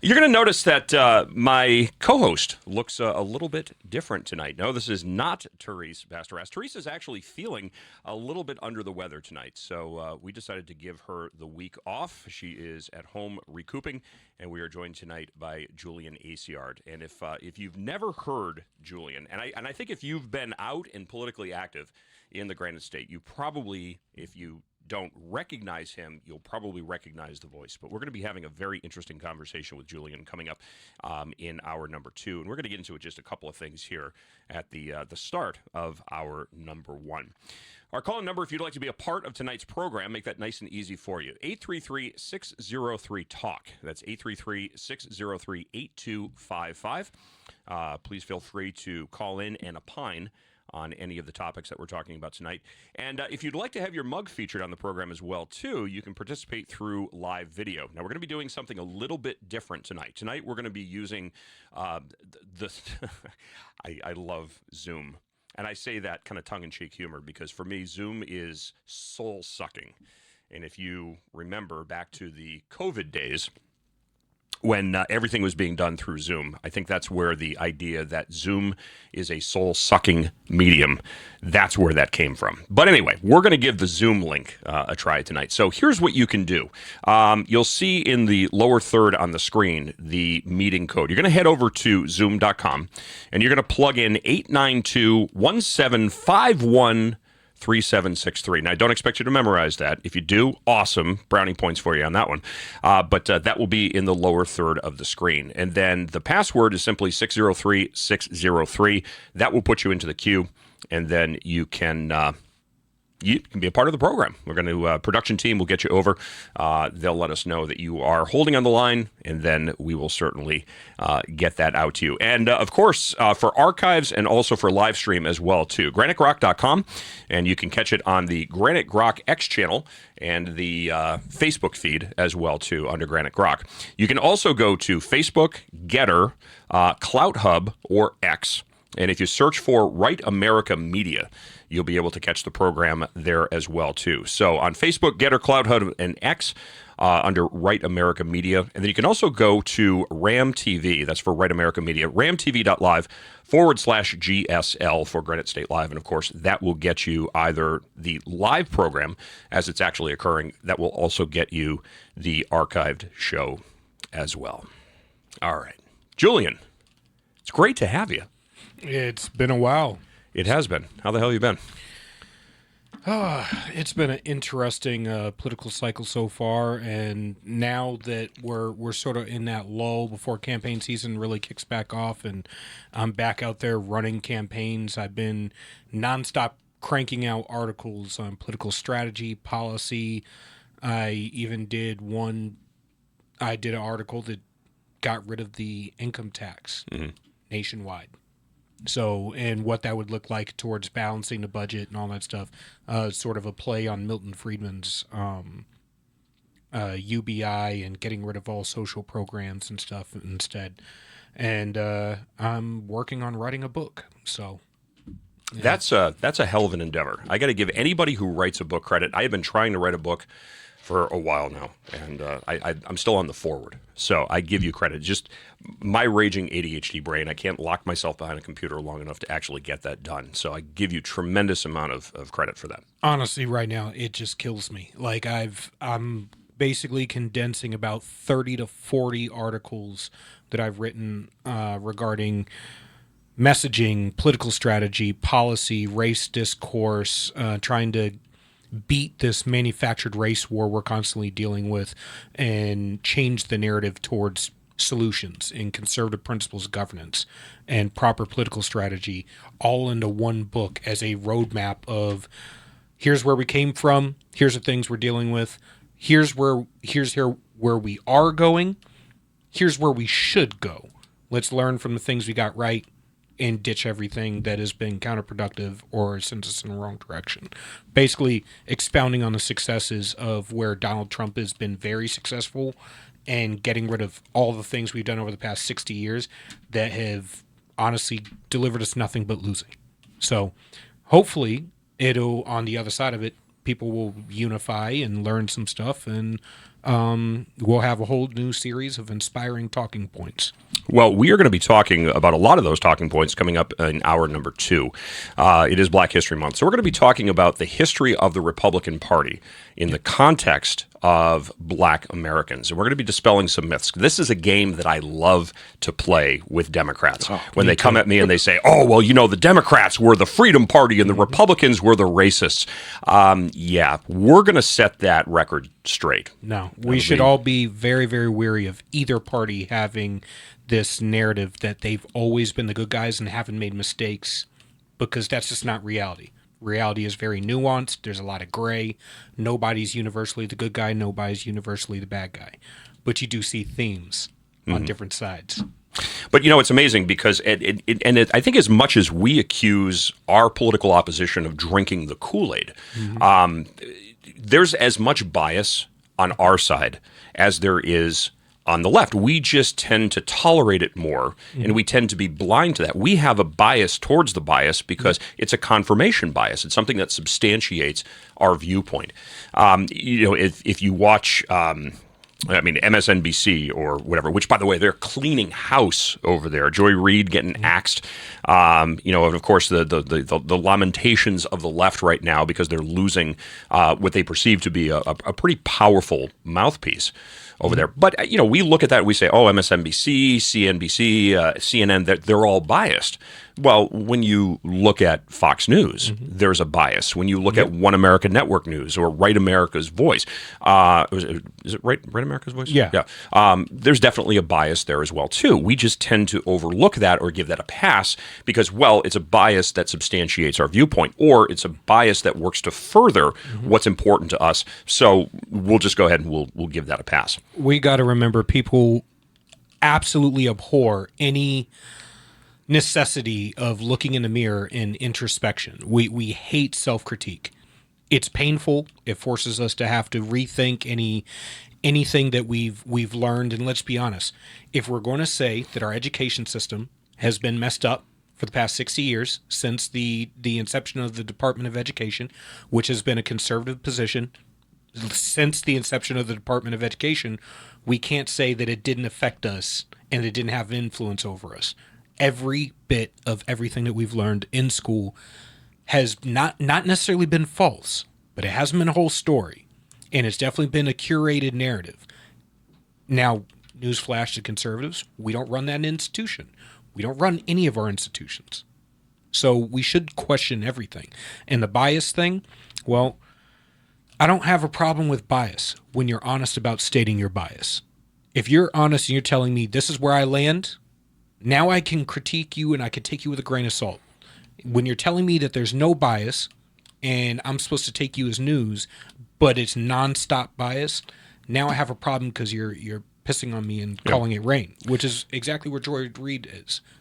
You're going to notice that my co-host looks a little bit different tonight. No, this is not Therese Basteras. Therese is actually feeling a little bit under the weather tonight, so we decided to give her the week off. She is at home recouping, and we are joined tonight by Julian Aciard. And if you've never heard Julian, and I think if you've been out and politically active in the Granite State, you probably, if you don't recognize him, you'll probably recognize the voice. But we're going to be having a very interesting conversation with Julian coming up in hour number 2. And we're going to get into just a couple of things here at the start of hour number 1. Our call-in number, if you'd like to be a part of tonight's program, make that nice and easy for you. 833-603-TALK. That's 833-603-8255. Please feel free to call in and opine on any of the topics that we're talking about tonight. And if you'd like to have your mug featured on the program as well, too, you can participate through live video. Now, we're going to be doing something a little bit different tonight. Tonight, we're going to be using I love Zoom. And I say that kind of tongue-in-cheek humor because, for me, Zoom is soul-sucking. And if you remember back to the COVID days, when everything was being done through Zoom. I think that's where the idea that Zoom is a soul-sucking medium, that's where that came from. But anyway, we're going to give the Zoom link a try tonight. So here's what you can do. You'll see in the lower third on the screen the meeting code. You're going to head over to Zoom.com, and you're going to plug in 892-1751 3763. Now, I don't expect you to memorize that. If you do, awesome. Brownie points for you on that one. But that will be in the lower third of the screen. And then the password is simply 603603. That will put you into the queue, and then you can be a part of the program. We're going to, production team will get you over. They'll let us know that you are holding on the line, and then we will certainly get that out to you. And, of course, for archives and also for live stream as well, too, GraniteGrock.com, and you can catch it on the Granite Grok X channel and the Facebook feed as well, too, under Granite Grok. You can also go to Facebook, Getter, Clout Hub, or X. And if you search for Right America Media, you'll be able to catch the program there as well, too. So on Facebook, Getter, Cloud Hub, and X under Right America Media. And then you can also go to RAM TV. That's for Right America Media. ramtv.live/GSL for Granite State Live. And, of course, that will get you either the live program as it's actually occurring. That will also get you the archived show as well. All right. Julian, it's great to have you. It's been a while. It has been. How the hell have you been? It's been an interesting political cycle so far, and now that we're sort of in that lull before campaign season really kicks back off, and I'm back out there running campaigns. I've been nonstop cranking out articles on political strategy, policy. I even did an article that got rid of the income tax nationwide. So, and what that would look like towards balancing the budget and all that stuff, sort of a play on Milton Friedman's UBI and getting rid of all social programs and stuff instead. And I'm working on writing a book, so. That's a hell of an endeavor. I got to give anybody who writes a book credit. I have been trying to write a book for a while now, and I'm still on the forward. So I give you credit. Just my raging ADHD brain, I can't lock myself behind a computer long enough to actually get that done. So I give you tremendous amount of credit for that. Honestly, right now, it just kills me. Like I'm basically condensing about 30 to 40 articles that I've written regarding messaging, political strategy, policy, race discourse, trying to beat this manufactured race war we're constantly dealing with and change the narrative towards solutions and conservative principles of governance and proper political strategy all into one book as a roadmap of here's where we came from, here's the things we're dealing with, here's where we are going, here's where we should go. Let's learn from the things we got right and ditch everything that has been counterproductive or sends us in the wrong direction. Basically, expounding on the successes of where Donald Trump has been very successful and getting rid of all the things we've done over the past 60 years that have honestly delivered us nothing but losing. So hopefully it'll, on the other side of it, people will unify and learn some stuff, and we'll have a whole new series of inspiring talking points. Well, we are going to be talking about a lot of those talking points coming up in hour number 2. It is Black History Month. So we're going to be talking about the history of the Republican Party in the context of Black Americans. And we're going to be dispelling some myths. This is a game that I love to play with Democrats. When they come at me and they say, oh, well, you know, the Democrats were the Freedom Party and the Republicans were the racists. Yeah, we're going to set that record straight. No, we should all be very, very weary of either party having this narrative that they've always been the good guys and haven't made mistakes, because that's just not reality. Reality is very nuanced. There's a lot of gray. Nobody's universally the good guy. Nobody's universally the bad guy. But you do see themes on different sides. But, you know, it's amazing because I think as much as we accuse our political opposition of drinking the Kool-Aid, there's as much bias on our side as there is on the left. We just tend to tolerate it more, and we tend to be blind to that. We have a bias towards the bias because it's a confirmation bias. It's something that substantiates our viewpoint. You know, if you watch MSNBC or whatever, which, by the way, they're cleaning house over there. Joy Reid getting axed. You know, and of course, the lamentations of the left right now because they're losing what they perceive to be a pretty powerful mouthpiece over there. But, you know, we look at that and we say, oh, MSNBC, CNBC, CNN, they're all biased. Well, when you look at Fox News, there's a bias. When you look at One America Network News or Right America's Voice, is it Right America's Voice? Yeah. There's definitely a bias there as well, too. We just tend to overlook that or give that a pass because, well, it's a bias that substantiates our viewpoint, or it's a bias that works to further what's important to us. So we'll just go ahead and we'll give that a pass. We got to remember people absolutely abhor any necessity of looking in the mirror in introspection. We hate self-critique. It's painful. It forces us to have to rethink anything that we've learned. And let's be honest, if we're going to say that our education system has been messed up for the past 60 years since the inception of the Department of Education, which has been a conservative position since the inception of the Department of Education, we can't say that it didn't affect us and it didn't have influence over us. Every bit of everything that we've learned in school has not necessarily been false, but it hasn't been a whole story. And it's definitely been a curated narrative. Now, newsflash to conservatives, we don't run that institution. We don't run any of our institutions. So we should question everything. And the bias thing, well, I don't have a problem with bias when you're honest about stating your bias. If you're honest and you're telling me this is where I land, now I can critique you and I can take you with a grain of salt. When you're telling me that there's no bias and I'm supposed to take you as news, but it's nonstop bias, now I have a problem because you're pissing on me and calling it rain, which is exactly where Joy Reid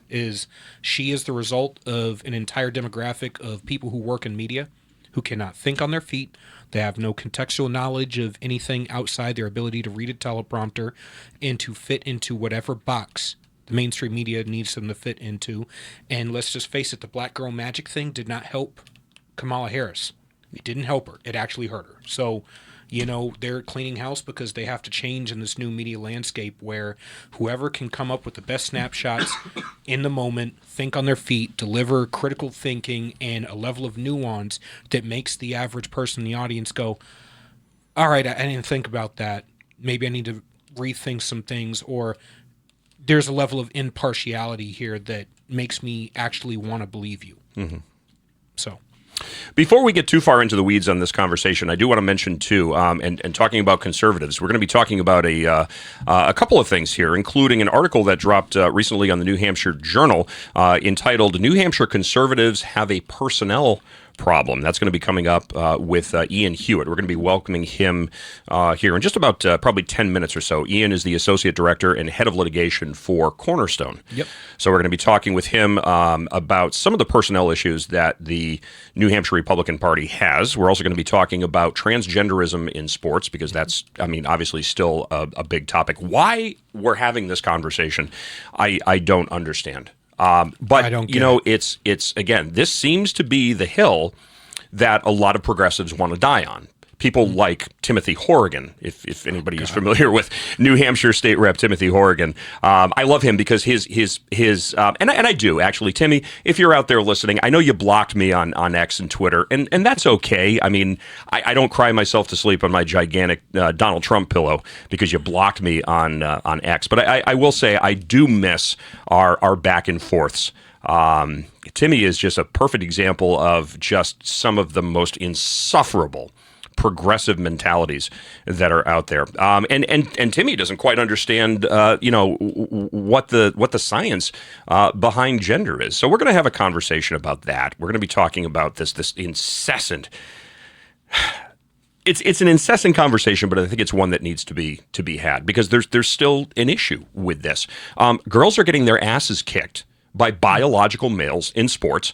is. She is the result of an entire demographic of people who work in media who cannot think on their feet. They have no contextual knowledge of anything outside their ability to read a teleprompter and to fit into whatever box the mainstream media needs them to fit into. And let's just face it, the black girl magic thing did not help Kamala Harris. It didn't help her. It actually hurt her. So, they're cleaning house because they have to change in this new media landscape where whoever can come up with the best snapshots in the moment, think on their feet, deliver critical thinking and a level of nuance that makes the average person in the audience go, all right, I didn't think about that. Maybe I need to rethink some things, or there's a level of impartiality here that makes me actually want to believe you. Mm-hmm. So. Before we get too far into the weeds on this conversation, I do want to mention, too, and talking about conservatives, we're going to be talking about a couple of things here, including an article that dropped recently on the New Hampshire Journal entitled, New Hampshire Conservatives Have a Personnel Problem. That's going to be coming up with Ian Hewitt. We're going to be welcoming him here in just about probably 10 minutes or so. Ian is the Associate Director and Head of Litigation for Cornerstone. Yep. So we're going to be talking with him about some of the personnel issues that the New Hampshire Republican Party has. We're also going to be talking about transgenderism in sports because that's, obviously still a big topic. Why we're having this conversation, I don't understand. But I don't it's again, this seems to be the hill that a lot of progressives want to die on. People like Timothy Horrigan, if anybody is familiar with New Hampshire State Rep Timothy Horrigan. I love him because his and I do actually, Timmy. If you're out there listening, I know you blocked me on X and Twitter, and that's okay. I don't cry myself to sleep on my gigantic Donald Trump pillow because you blocked me on X. But I will say I do miss our back and forths. Timmy is just a perfect example of just some of the most insufferable progressive mentalities that are out there, and Timmy doesn't quite understand, what the science behind gender is. So we're going to have a conversation about that. We're going to be talking about this incessant. It's an incessant conversation, but I think it's one that needs to be had because there's still an issue with this. Girls are getting their asses kicked by biological males in sports,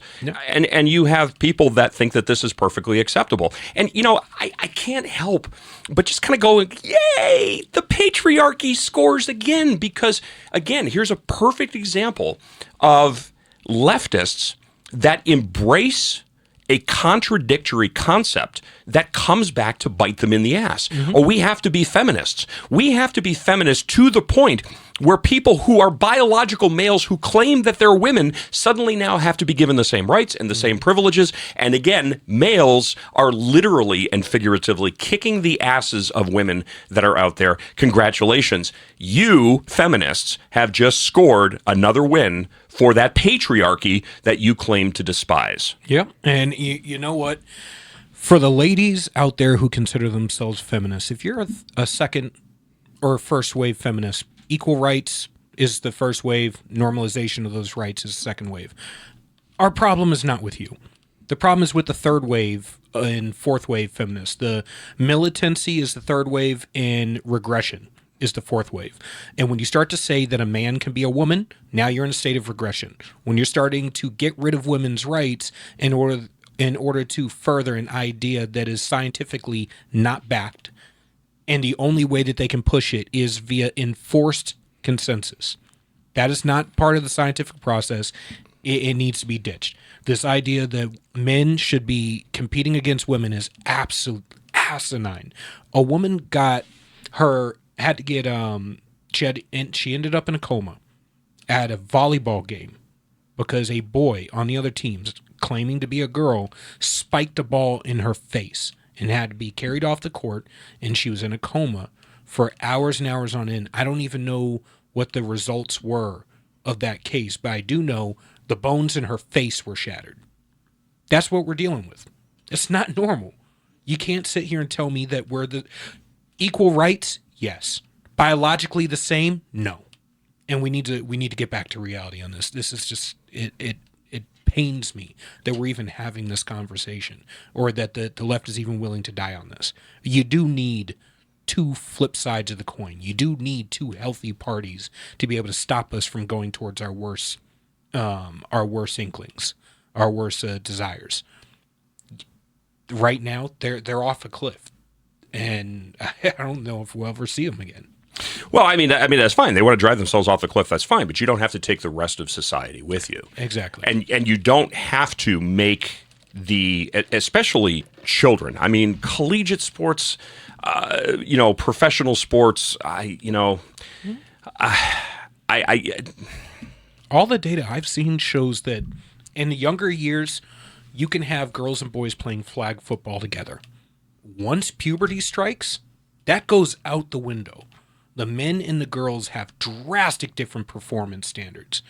and you have people that think that this is perfectly acceptable. And, I can't help but just kind of go, yay, the patriarchy scores again, because, again, here's a perfect example of leftists that embrace a contradictory concept that comes back to bite them in the ass. Mm-hmm. We have to be feminists. We have to be feminists to the point where people who are biological males who claim that they're women suddenly now have to be given the same rights and the same privileges. And again, males are literally and figuratively kicking the asses of women that are out there. Congratulations. You, feminists, have just scored another win for that patriarchy that you claim to despise. Yeah, and you know what? For the ladies out there who consider themselves feminists, if you're a second or first wave feminist, equal rights is the first wave, normalization of those rights is the second wave. Our problem is not with you. The problem is with the third wave and fourth wave feminists. The militancy is the third wave and regression is the fourth wave. And when you start to say that a man can be a woman, now you're in a state of regression. When you're starting to get rid of women's rights in order to further an idea that is scientifically not backed, and the only way that they can push it is via enforced consensus. That is not part of the scientific process. It needs to be ditched. This idea that men should be competing against women is absolute asinine. A woman she ended up in a coma at a volleyball game because a boy on the other team, claiming to be a girl, spiked a ball in her face and had to be carried off the court, and she was in a coma for hours and hours on end. I don't even know what the results were of that case, but I do know the bones in her face were shattered. That's what we're dealing with. It's not normal. You can't sit here and tell me that we're the equal rights. Yes. Biologically the same? No. And we need to get back to reality on this. This is just it pains me that we're even having this conversation, or that the left is even willing to die on this. You do need two flip sides of the coin. You do need two healthy parties to be able to stop us from going towards our worst inklings, our worst desires. Right now, they're off a cliff, and I don't know if we'll ever see them again. Well, I mean that's fine. They want to drive themselves off the cliff. That's fine, but you don't have to take the rest of society with you. Exactly. And you don't have to make especially children. I mean, collegiate sports, professional sports. All the data I've seen shows that in the younger years, you can have girls and boys playing flag football together. Once puberty strikes, that goes out the window. The men and the girls have drastic different performance standards.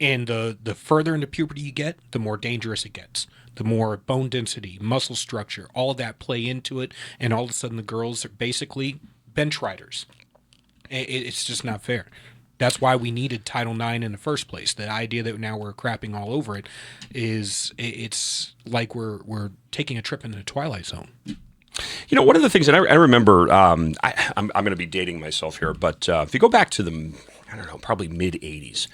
And the further into puberty you get, the more dangerous it gets. The more bone density, muscle structure, all of that play into it. And all of a sudden the girls are basically bench riders. It's just not fair. That's why we needed Title IX in the first place. The idea that now we're crapping all over it it's like we're taking a trip into the Twilight Zone. You know, one of the things that I remember, I'm going to be dating myself here, but if you go back to probably mid-'80s,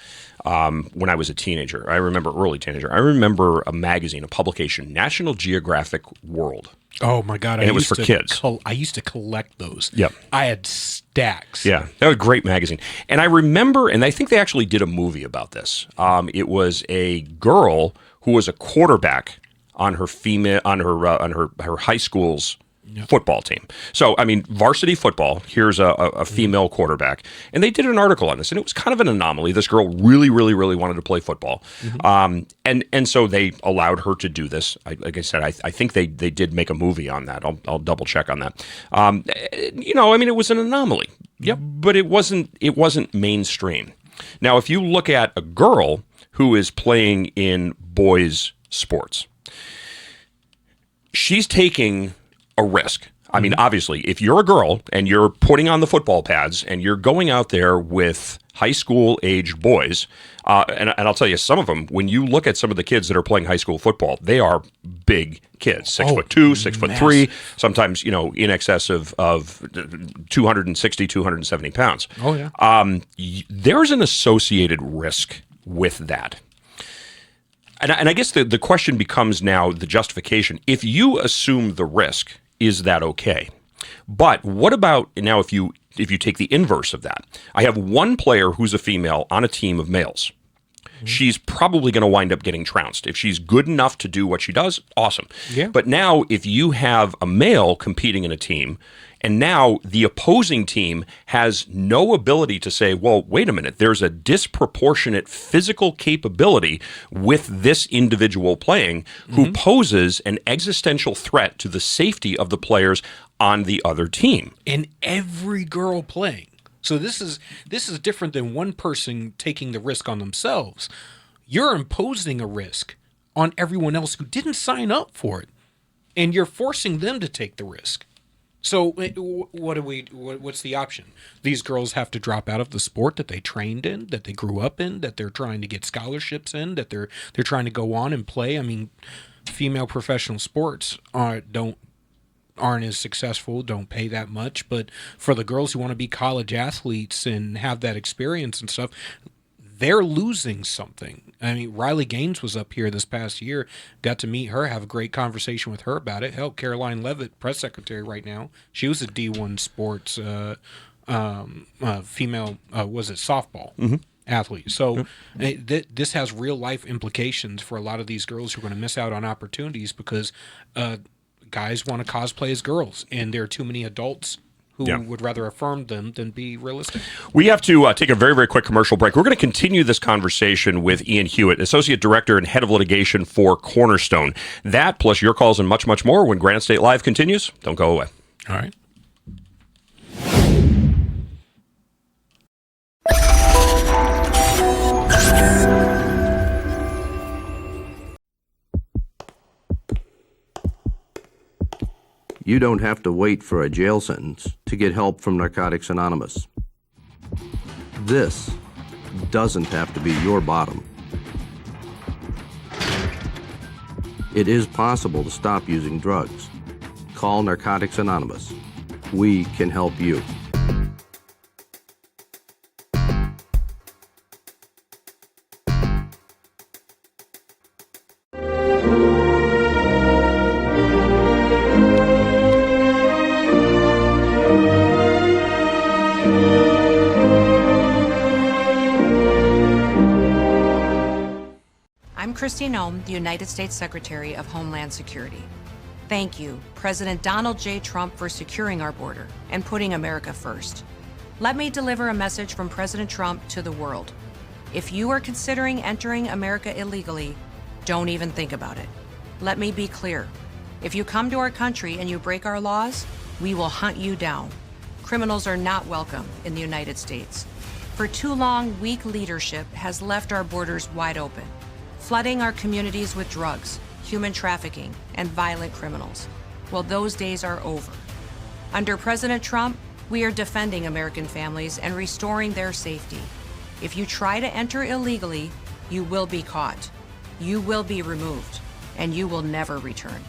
when I was a teenager, early teenager, I remember a magazine, a publication, National Geographic World. Oh, my God. And it was for kids. I used to collect those. Yep. I had stacks. Yeah, that was a great magazine. And I remember, and I think they actually did a movie about this. It was a girl who was a quarterback on her high school's football team. So, I mean, varsity football, here's a female quarterback. And they did an article on this, and it was kind of an anomaly. This girl really, really, really wanted to play football. And so they allowed her to do this. Like I said, I think they did make a movie on that. I'll double check on that. It was an anomaly. Yep. But it wasn't mainstream. Now, if you look at a girl who is playing in boys' sports, she's taking a risk. I mean, obviously, if you're a girl and you're putting on the football pads and you're going out there with high school age boys, and I'll tell you, some of them, when you look at some of the kids that are playing high school football, they are big kids, 6'2", 6'3", sometimes, in excess of 260, 270 pounds. Oh, yeah. There's an associated risk with that. And I guess the question becomes now the justification. If you assume the risk, is that okay? But what about now if you take the inverse of that? I have one player who's a female on a team of males. She's probably going to wind up getting trounced. If she's good enough to do what she does, awesome. Yeah. But now if you have a male competing in a team, and now the opposing team has no ability to say, well, wait a minute, there's a disproportionate physical capability with this individual playing who poses an existential threat to the safety of the players on the other team. And every girl playing. So this is different than one person taking the risk on themselves. You're imposing a risk on everyone else who didn't sign up for it, and you're forcing them to take the risk. So what's the option? These girls have to drop out of the sport that they trained in, that they grew up in, that they're trying to get scholarships in, that they're trying to go on and play. I mean, female professional sports aren't as successful, don't pay that much, but for the girls who want to be college athletes and have that experience and stuff, they're losing something. I mean, Riley Gaines was up here this past year, got to meet her, have a great conversation with her about it. Hell, Caroline Leavitt, press secretary right now, she was a D1 sports female, softball athlete. So this has real life implications for a lot of these girls who are going to miss out on opportunities because guys want to cosplay as girls, and there are too many adults who would rather affirm them than be realistic. We have to take a very, very quick commercial break. We're going to continue this conversation with Ian Hewitt, Associate Director and Head of Litigation for Cornerstone. That, plus your calls and much, much more when Granite State Live continues. Don't go away. All right. You don't have to wait for a jail sentence to get help from Narcotics Anonymous. This doesn't have to be your bottom. It is possible to stop using drugs. Call Narcotics Anonymous. We can help you. Kristi Noem, the United States Secretary of Homeland Security. Thank you, President Donald J. Trump, for securing our border and putting America first. Let me deliver a message from President Trump to the world. If you are considering entering America illegally, don't even think about it. Let me be clear. If you come to our country and you break our laws, we will hunt you down. Criminals are not welcome in the United States. For too long, weak leadership has left our borders wide open, flooding our communities with drugs, human trafficking, and violent criminals. Well, those days are over. Under President Trump, we are defending American families and restoring their safety. If you try to enter illegally, you will be caught, you will be removed, and you will never return.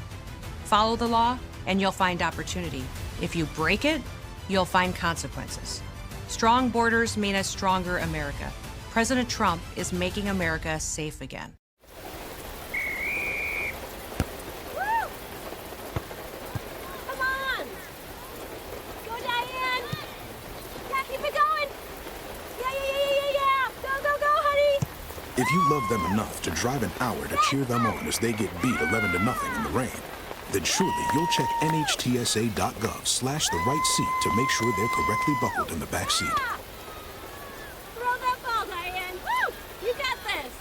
Follow the law, and you'll find opportunity. If you break it, you'll find consequences. Strong borders mean a stronger America. President Trump is making America safe again. If you love them enough to drive an hour to cheer them on as they get beat 11-0 in the rain, then surely you'll check nhtsa.gov/the right seat to make sure they're correctly buckled in the back seat. Throw that ball, Diane. Woo! You got this.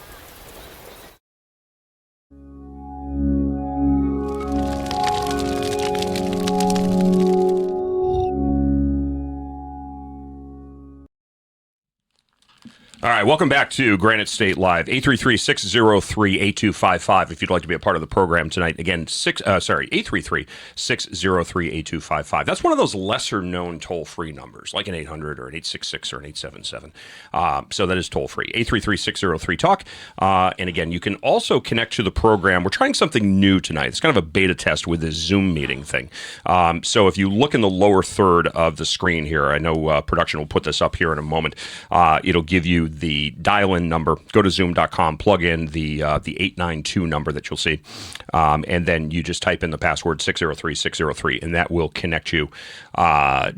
All right, welcome back to Granite State Live, 833-603-8255 if you'd like to be a part of the program tonight. Again, 833-603-8255. That's one of those lesser-known toll-free numbers, like an 800 or an 866 or an 877. So that is toll-free, 833-603-TALK. And again, you can also connect to the program. We're trying something new tonight. It's kind of a beta test with this Zoom meeting thing. So if you look in the lower third of the screen here, I know production will put this up here in a moment. It'll give you the dial-in number. Go to Zoom.com, plug in the 892 number that you'll see, and then you just type in the password 603-603, and that will connect you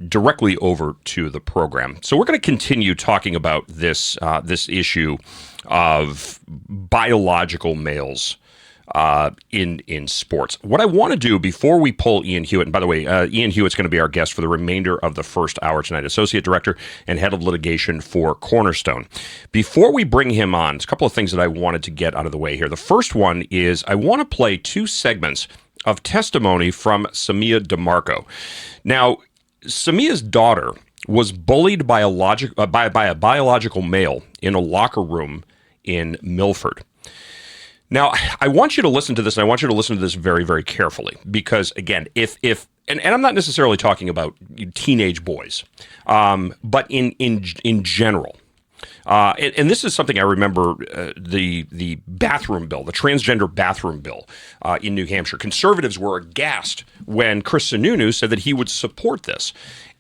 directly over to the program. So we're going to continue talking about this issue of biological males in sports. What I want to do before we pull Ian Hewitt, and by the way, Ian Hewitt's going to be our guest for the remainder of the first hour tonight, Associate Director and Head of Litigation for Cornerstone. Before we bring him on, there's a couple of things that I wanted to get out of the way here. The first one is I want to play two segments of testimony from Samia DeMarco. Now, Samia's daughter was bullied by a biological male in a locker room in Milford. Now, I want you to listen to this, and I want you to listen to this very, very carefully, because, again, if and I'm not necessarily talking about teenage boys, but in general, and this is something I remember, the bathroom bill, the transgender bathroom bill in New Hampshire. Conservatives were aghast when Chris Sununu said that he would support this.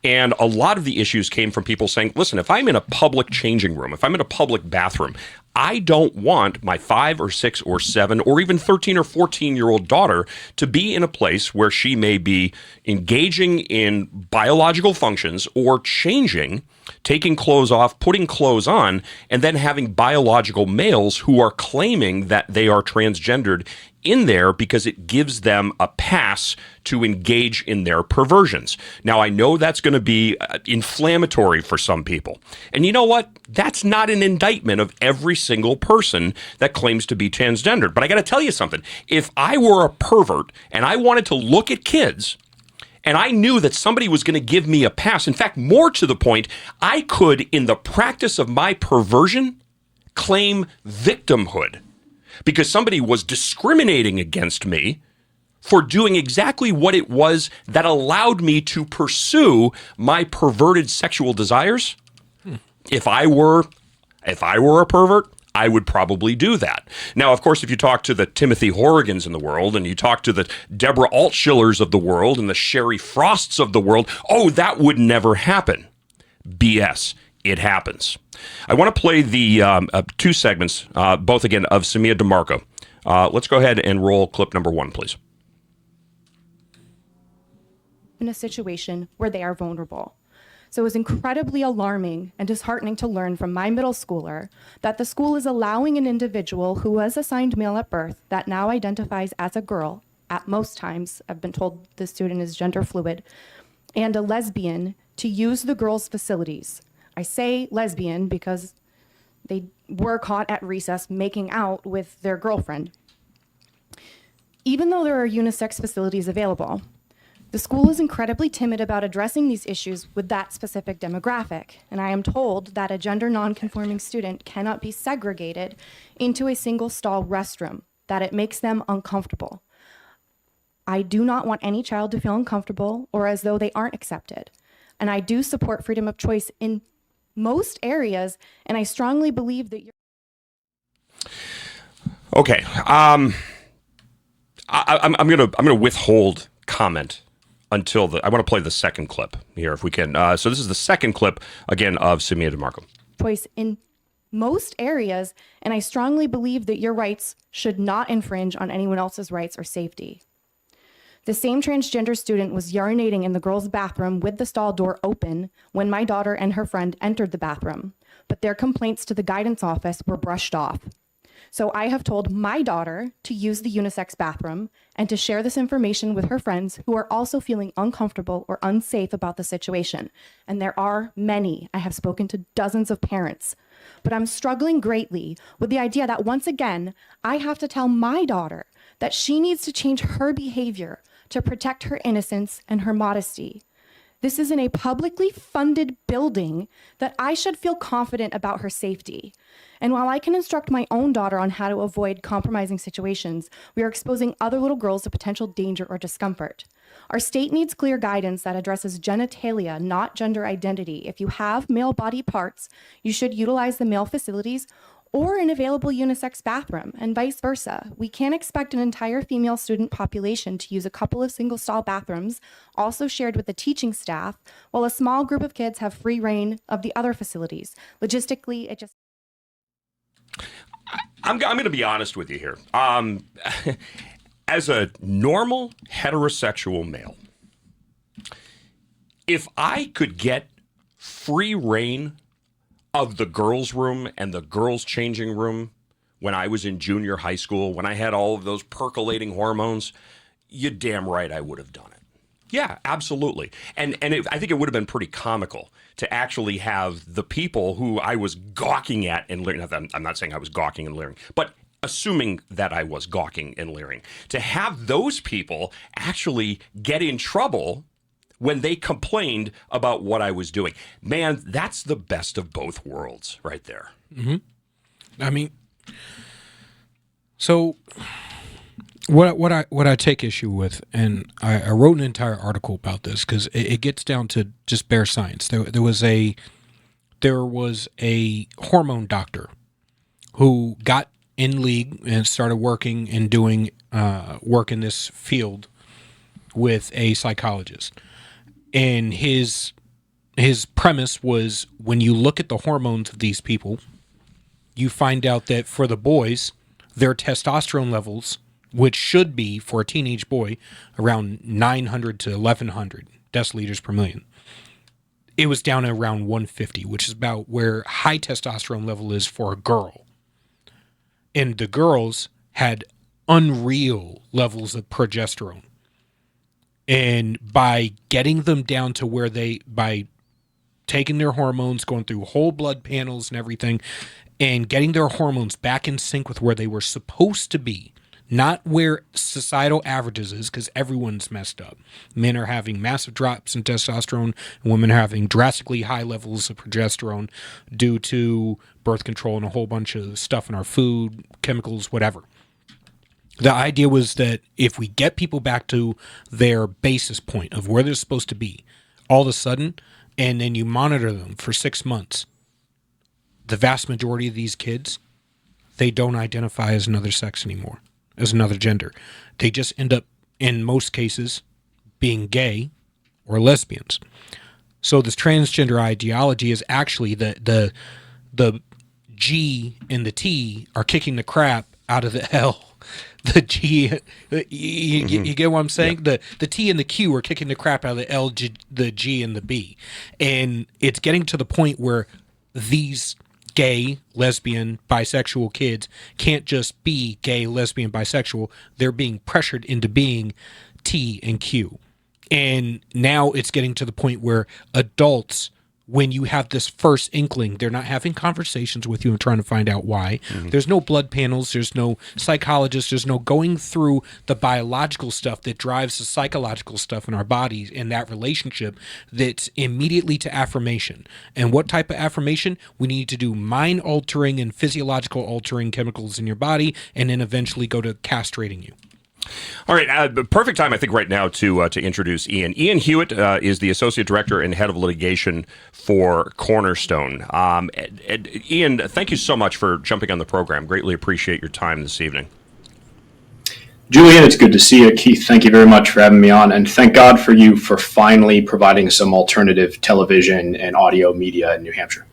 And a lot of the issues came from people saying, listen, if I'm in a public changing room, if I'm in a public bathroom, I don't want my 5 or 6 or 7 or even 13 or 14-year-old daughter to be in a place where she may be engaging in biological functions or changing, taking clothes off, putting clothes on, and then having biological males who are claiming that they are transgendered in there because it gives them a pass to engage in their perversions. Now, I know that's going to be inflammatory for some people. And you know what? That's not an indictment of every single person that claims to be transgendered. But I got to tell you something. If I were a pervert and I wanted to look at kids and I knew that somebody was going to give me a pass, in fact, more to the point, I could, in the practice of my perversion, claim victimhood because somebody was discriminating against me for doing exactly what it was that allowed me to pursue my perverted sexual desires. If I were a pervert, I would probably do that. Now, of course, if you talk to the Timothy Horrigans in the world and you talk to the Deborah Altschillers of the world and the Sherry Frosts of the world, oh, that would never happen. BS. It happens. I want to play the two segments, both again of Samia DeMarco. Let's go ahead and roll clip number 1, please. In a situation where they are vulnerable. So it was incredibly alarming and disheartening to learn from my middle schooler that the school is allowing an individual who was assigned male at birth that now identifies as a girl, at most times, I've been told the student is gender fluid, and a lesbian to use the girls' facilities. I say lesbian because they were caught at recess making out with their girlfriend. Even though there are unisex facilities available, the school is incredibly timid about addressing these issues with that specific demographic, and I am told that a gender nonconforming student cannot be segregated into a single stall restroom, that it makes them uncomfortable. I do not want any child to feel uncomfortable or as though they aren't accepted, and I do support freedom of choice in most areas, and I strongly believe that you're... Okay, I'm gonna withhold comment until I want to play the second clip here if we can. So this is the second clip again of Samia DeMarco. Choice in most areas, and I strongly believe that your rights should not infringe on anyone else's rights or safety. The same transgender student was urinating in the girls' bathroom with the stall door open when my daughter and her friend entered the bathroom, but their complaints to the guidance office were brushed off. So I have told my daughter to use the unisex bathroom and to share this information with her friends who are also feeling uncomfortable or unsafe about the situation. And there are many. I have spoken to dozens of parents. But I'm struggling greatly with the idea that once again, I have to tell my daughter that she needs to change her behavior to protect her innocence and her modesty. This is in a publicly funded building that I should feel confident about her safety. And while I can instruct my own daughter on how to avoid compromising situations, we are exposing other little girls to potential danger or discomfort. Our state needs clear guidance that addresses genitalia, not gender identity. If you have male body parts, you should utilize the male facilities or an available unisex bathroom, and vice versa. We can't expect an entire female student population to use a couple of single-stall bathrooms, also shared with the teaching staff, while a small group of kids have free reign of the other facilities. Logistically, it just... I'm going to be honest with you here. As a normal heterosexual male, if I could get free reign of the girls' room and the girls' changing room when I was in junior high school, when I had all of those percolating hormones, you're damn right I would have done it. Yeah, absolutely. And I think it would have been pretty comical to actually have the people who I was gawking at and leering. I'm not saying I was gawking and leering, but assuming that I was gawking and leering, to have those people actually get in trouble when they complained about what I was doing. Man, that's the best of both worlds right there. Mm-hmm. I mean, so what I take issue with, and I wrote an entire article about this because it gets down to just bare science. There was a hormone doctor who got in league and started working and doing work in this field with a psychologist. And his premise was, when you look at the hormones of these people, you find out that for the boys, their testosterone levels, which should be for a teenage boy around 900 to 1100 deciliters per million, it was down at around 150, which is about where high testosterone level is for a girl. And the girls had unreal levels of progesterone. And by getting them down to where by taking their hormones, going through whole blood panels and everything, and getting their hormones back in sync with where they were supposed to be, not where societal averages is, because everyone's messed up. Men are having massive drops in testosterone, and women are having drastically high levels of progesterone due to birth control and a whole bunch of stuff in our food, chemicals, whatever. The idea was that if we get people back to their basis point of where they're supposed to be, all of a sudden, and then you monitor them for 6 months, the vast majority of these kids, they don't identify as another sex anymore, as another gender. They just end up, in most cases, being gay or lesbians. So this transgender ideology is actually the G and the T are kicking the crap out of the L the G, you get what I'm saying? Yeah. The T and the Q are kicking the crap out of the L, the G, and the B. And it's getting to the point where these gay, lesbian, bisexual kids can't just be gay, lesbian, bisexual. They're being pressured into being T and Q. And now it's getting to the point where adults, when you have this first inkling, they're not having conversations with you and trying to find out why. Mm-hmm. There's no blood panels. There's no psychologist. There's no going through the biological stuff that drives the psychological stuff in our bodies and that relationship that's immediately to affirmation. And what type of affirmation? We need to do mind-altering and physiological altering chemicals in your body and then eventually go to castrating you. All right, perfect time, I think, right now to introduce Ian. Ian Hewitt is the Associate Director and Head of Litigation for Cornerstone. Ian, thank you so much for jumping on the program. Greatly appreciate your time this evening. Julian, it's good to see you. Keith, thank you very much for having me on, and thank God for you for finally providing some alternative television and audio media in New Hampshire.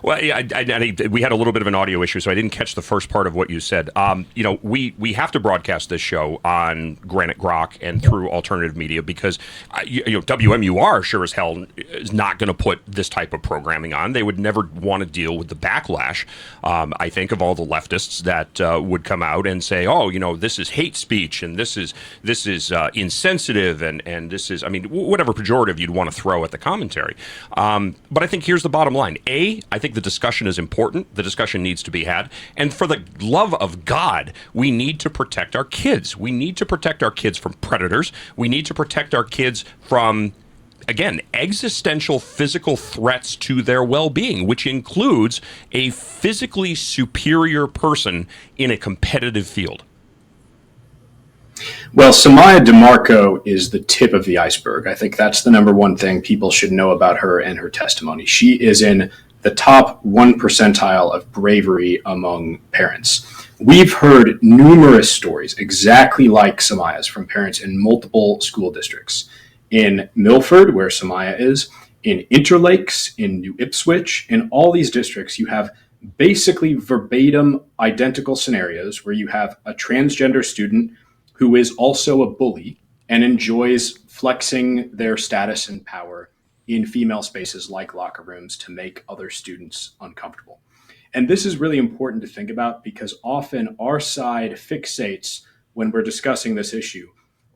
Well, we had a little bit of an audio issue, so I didn't catch the first part of what you said. We have to broadcast this show on Granite Grok and through alternative media because, WMUR sure as hell is not going to put this type of programming on. They would never want to deal with the backlash, I think, of all the leftists that would come out and say, this is hate speech and this is insensitive and this is, whatever pejorative you'd want to throw at the commentary. But I think here's the bottom line. I think the discussion is important. The discussion needs to be had. And for the love of God, we need to protect our kids. We need to protect our kids from predators. We need to protect our kids from, again, existential physical threats to their well-being, which includes a physically superior person in a competitive field. Well, Samaya DeMarco is the tip of the iceberg. I think that's the number one thing people should know about her and her testimony. She is in the top 1 percentile of bravery among parents. We've heard numerous stories exactly like Samaya's from parents in multiple school districts. In Milford, where Samaya is, in Interlakes, in New Ipswich, in all these districts, you have basically verbatim identical scenarios where you have a transgender student who is also a bully and enjoys flexing their status and power in female spaces like locker rooms to make other students uncomfortable. And this is really important to think about because often our side fixates when we're discussing this issue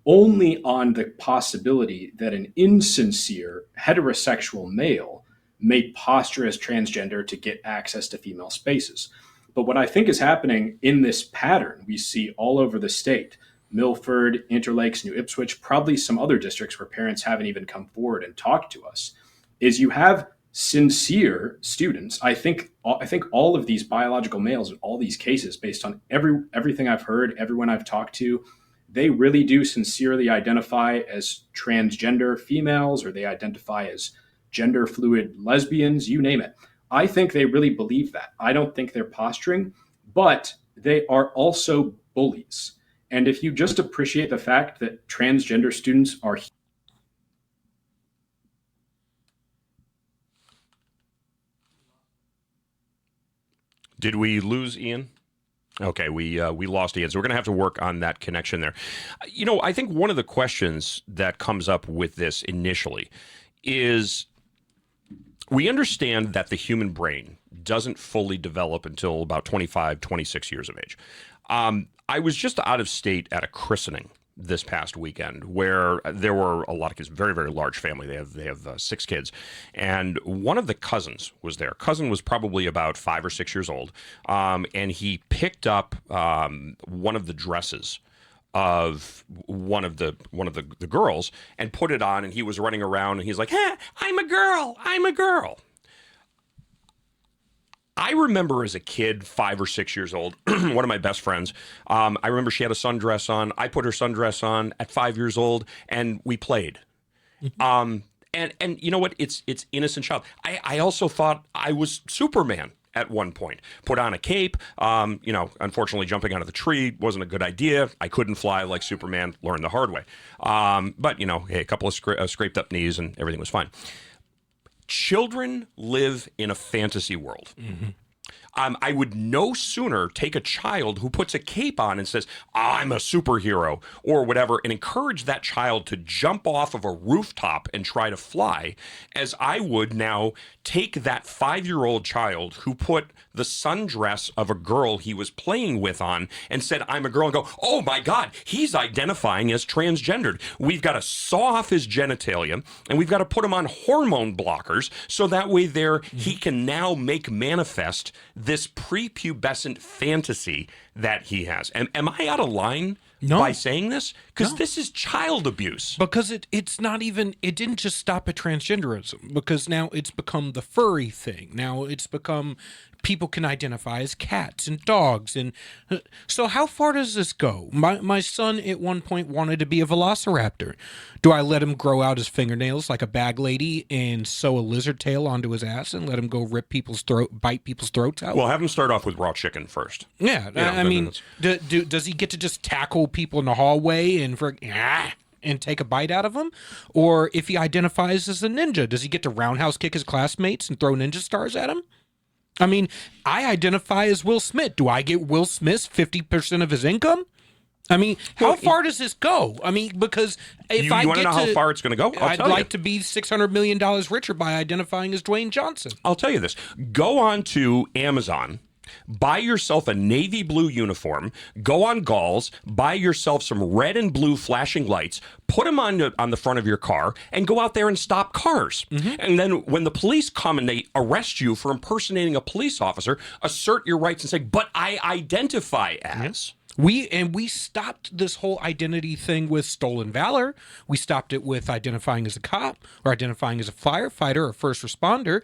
only on the possibility that an insincere heterosexual male may posture as transgender to get access to female spaces. But what I think is happening in this pattern we see all over the state, Milford, Interlakes, New Ipswich, probably some other districts where parents haven't even come forward and talked to us, is you have sincere students. I think all of these biological males in all these cases, based on everything I've heard, everyone I've talked to, they really do sincerely identify as transgender females or they identify as gender fluid lesbians, you name it. I think they really believe that. I don't think they're posturing, but they are also bullies. And if you just appreciate the fact that transgender students are... Did we lose Ian? Okay, we lost Ian, so we're going to have to work on that connection there. I think one of the questions that comes up with this initially is we understand that the human brain doesn't fully develop until about 25, 26 years of age. I was just out of state at a christening this past weekend where there were a lot of kids, very, very large family. They have 6 kids. And one of the cousins was there. Cousin was probably about 5 or 6 years old. And he picked up one of the dresses of one of the girls and put it on, and he was running around and he's like, "Hey, I'm a girl. I remember as a kid, 5 or 6 years old, one of my best friends, I remember she had a sundress on. I put her sundress on at 5 years old, and we played. And you know what? It's innocent child. I also thought I was Superman at one point. Put on a cape. Unfortunately, jumping out of the tree wasn't a good idea. I couldn't fly like Superman. Learned the hard way. But hey, a couple of scraped up knees, and everything was fine. Children live in a fantasy world. Mm-hmm. I would no sooner take a child who puts a cape on and says, I'm a superhero or whatever, and encourage that child to jump off of a rooftop and try to fly, as I would now take that 5-year-old child who put the sundress of a girl he was playing with on and said, I'm a girl, and go, oh my God, he's identifying as transgendered. We've got to saw off his genitalia and we've got to put him on hormone blockers so that way he can now make manifest this prepubescent fantasy that he has. Am I out of line by saying this? Because this is child abuse. Because it's not even, it didn't just stop at transgenderism, because now it's become the furry thing. Now it's become people can identify as cats and dogs. And so how far does this go? My son at one point wanted to be a velociraptor. Do I let him grow out his fingernails like a bag lady and sew a lizard tail onto his ass and let him go bite people's throats out? Well, have him start off with raw chicken first. Yeah, I mean, does he get to just tackle people in the hallway and take a bite out of them? Or if he identifies as a ninja, does he get to roundhouse kick his classmates and throw ninja stars at him? I mean, I identify as Will Smith. Do I get Will Smith's 50% of his income? I mean, how far does this go? I mean, because if you want to know how far it's going to go? I'd like to be $600 million richer by identifying as Dwayne Johnson. I'll tell you this. Go on to Amazon, buy yourself a navy blue uniform, go on Galls, buy yourself some red and blue flashing lights, put them on the front of your car, and go out there and stop cars. And then when the police come and they arrest you for impersonating a police officer, assert your rights and say, but I identify as... We stopped this whole identity thing with stolen valor. We stopped it with identifying as a cop or identifying as a firefighter or first responder.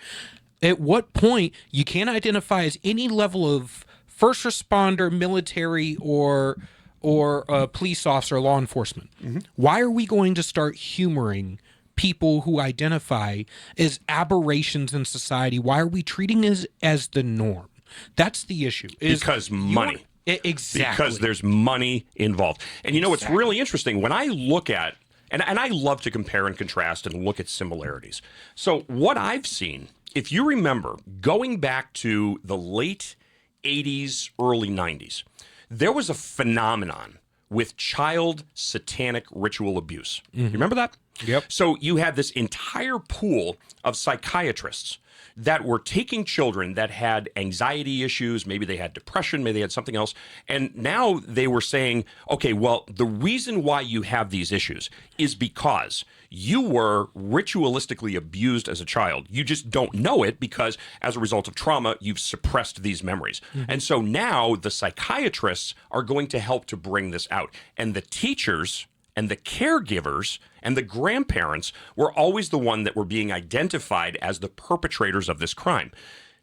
At what point you can't identify as any level of first responder, military, or a police officer, law enforcement? Why are we going to start humoring people who identify as aberrations in society? Why are we treating it as the norm? That's the issue. Because money. Exactly. Because there's money involved. And you know what's really interesting? When I look at, and I love to compare and contrast and look at similarities. So what I've seen, if you remember, going back to the late 80s, early 90s, there was a phenomenon with child satanic ritual abuse. You remember that? Yep. So you had this entire pool of psychiatrists that were taking children that had anxiety issues, maybe they had depression, maybe they had something else, and now they were saying, okay, well, the reason why you have these issues is because you were ritualistically abused as a child. You just don't know it because as a result of trauma, you've suppressed these memories. And so now the psychiatrists are going to help to bring this out. And the teachers and the caregivers and the grandparents were always the one that were being identified as the perpetrators of this crime.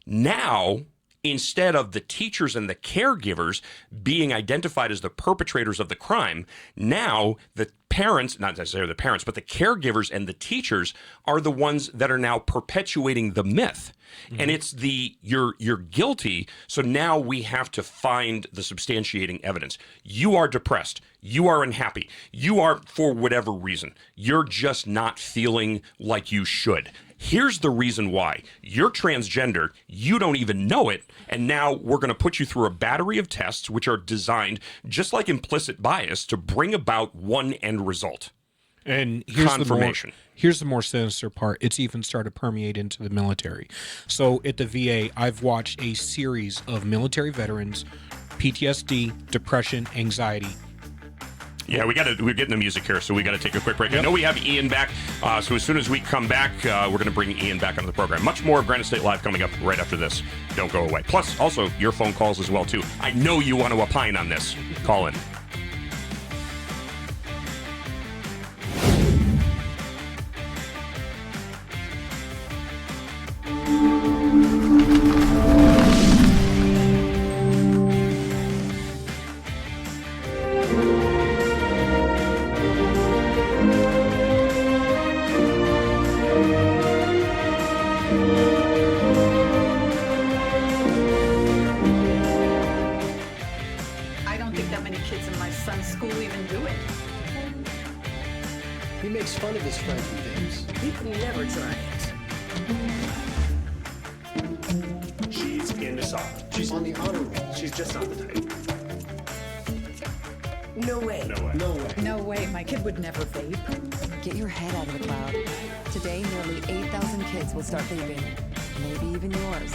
Now, instead of the teachers and the caregivers being identified as the perpetrators of the crime, now the parents, not necessarily the parents, but the caregivers and the teachers are the ones that are now perpetuating the myth. And it's you're guilty, so now we have to find the substantiating evidence. You are depressed. You are unhappy. You are, for whatever reason, you're just not feeling like you should. Here's the reason why. You're transgender, you don't even know it, and now we're going to put you through a battery of tests which are designed, just like implicit bias, to bring about one end result. And here's confirmation. Here's the more sinister part. It's even started to permeate into the military. So at the VA, I've watched a series of military veterans, PTSD, depression, anxiety. Yeah, we're getting the music here, so we got to take a quick break. I know we have Ian back, so as soon as we come back, we're going to bring Ian back onto the program. Much more of Granite State Live coming up right after this. Don't go away. Plus, also, your phone calls as well, too. I know you want to opine on this. Call in. I don't think that many kids in my son's school even do it. He makes fun of his friend who vapes. You can never try it. She's into soccer. She's On the honor roll, She's just not the type. No way. No way. no way. No way, my kid would never vape. Get your head out of the cloud. Today, nearly 8,000 kids will start vaping. Maybe even yours.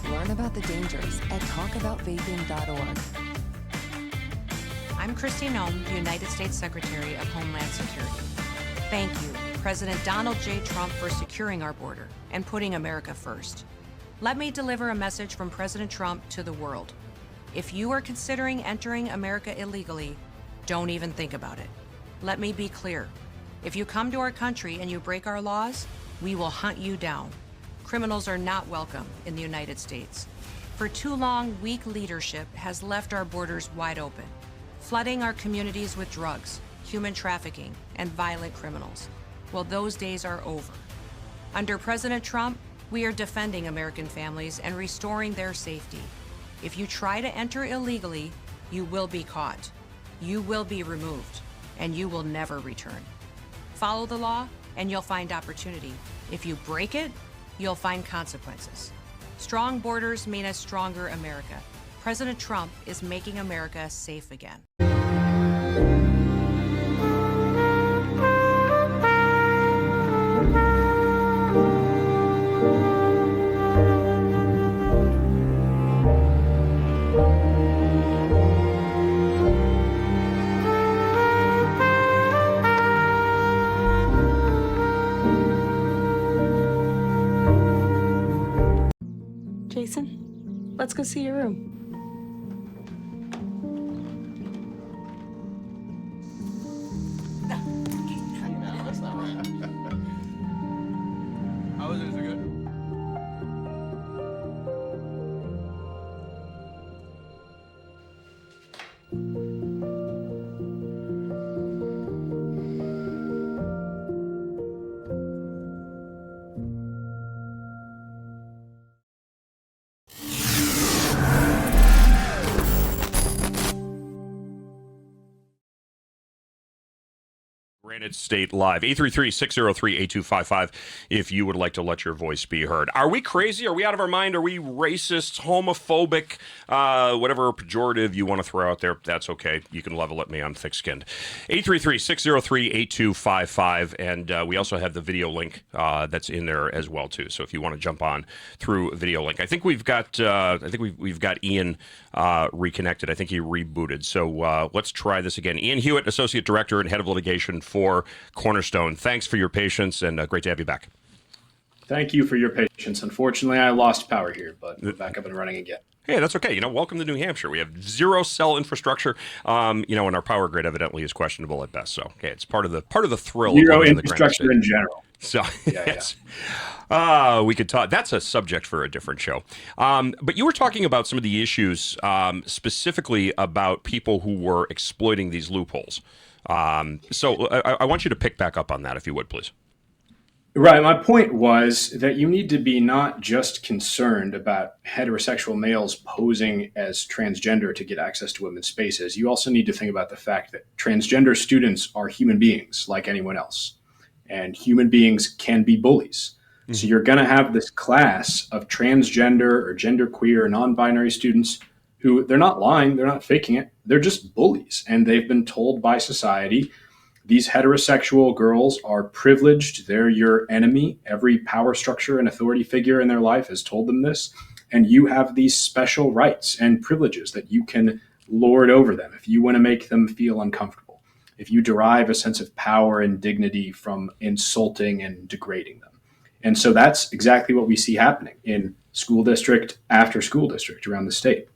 Learn about the dangers at talkaboutvaping.org. I'm Christy Nome, the United States Secretary of Homeland Security. Thank you, President Donald J. Trump, for securing our border and putting America first. Let me deliver a message from President Trump to the world. If you are considering entering America illegally, don't even think about it. Let me be clear. If you come to our country and you break our laws, we will hunt you down. Criminals are not welcome in the United States. For too long, weak leadership has left our borders wide open, flooding our communities with drugs, human trafficking, and violent criminals. Well, those days are over. Under President Trump, we are defending American families and restoring their safety. If you try to enter illegally, you will be caught. You will be removed, and you will never return. Follow the law, and you'll find opportunity. If you break it, you'll find consequences. Strong borders mean a stronger America. President Trump is making America safe again. Jason, let's go see your room. How was it? Is it good? Granite State Live, 833-603-8255, if you would like to let your voice be heard. Are we crazy? Are we out of our mind? Are we racist, homophobic, whatever pejorative you want to throw out there? That's okay. You can level at me. I'm thick-skinned. 833-603-8255, and we also have the video link that's in there as well, too. So if you want to jump on through video link. I think we've got we've got Ian reconnected. I think he rebooted. So let's try this again. Ian Hewitt, Associate Director and Head of Litigation for Cornerstone. Thanks for your patience, and great to have you back. Thank you for your patience. Unfortunately, I lost power here, but we're back up and running again. Hey, that's okay. Welcome to New Hampshire. We have zero cell infrastructure, and our power grid evidently is questionable at best. So, okay, it's part of the thrill. Zero of infrastructure in general. So, yes. We could talk. That's a subject for a different show. But you were talking about some of the issues, specifically about people who were exploiting these loopholes. So I want you to pick back up on that, if you would, please. Right. My point was that you need to be not just concerned about heterosexual males posing as transgender to get access to women's spaces. You also need to think about the fact that transgender students are human beings like anyone else. And human beings can be bullies. Mm-hmm. So you're going to have this class of transgender or genderqueer or non-binary students who, they're not lying, they're not faking it, they're just bullies. And they've been told by society, these heterosexual girls are privileged, they're your enemy. Every power structure and authority figure in their life has told them this. And you have these special rights and privileges that you can lord over them if you want to make them feel uncomfortable, if you derive a sense of power and dignity from insulting and degrading them. And so that's exactly what we see happening in school district after school district around the state.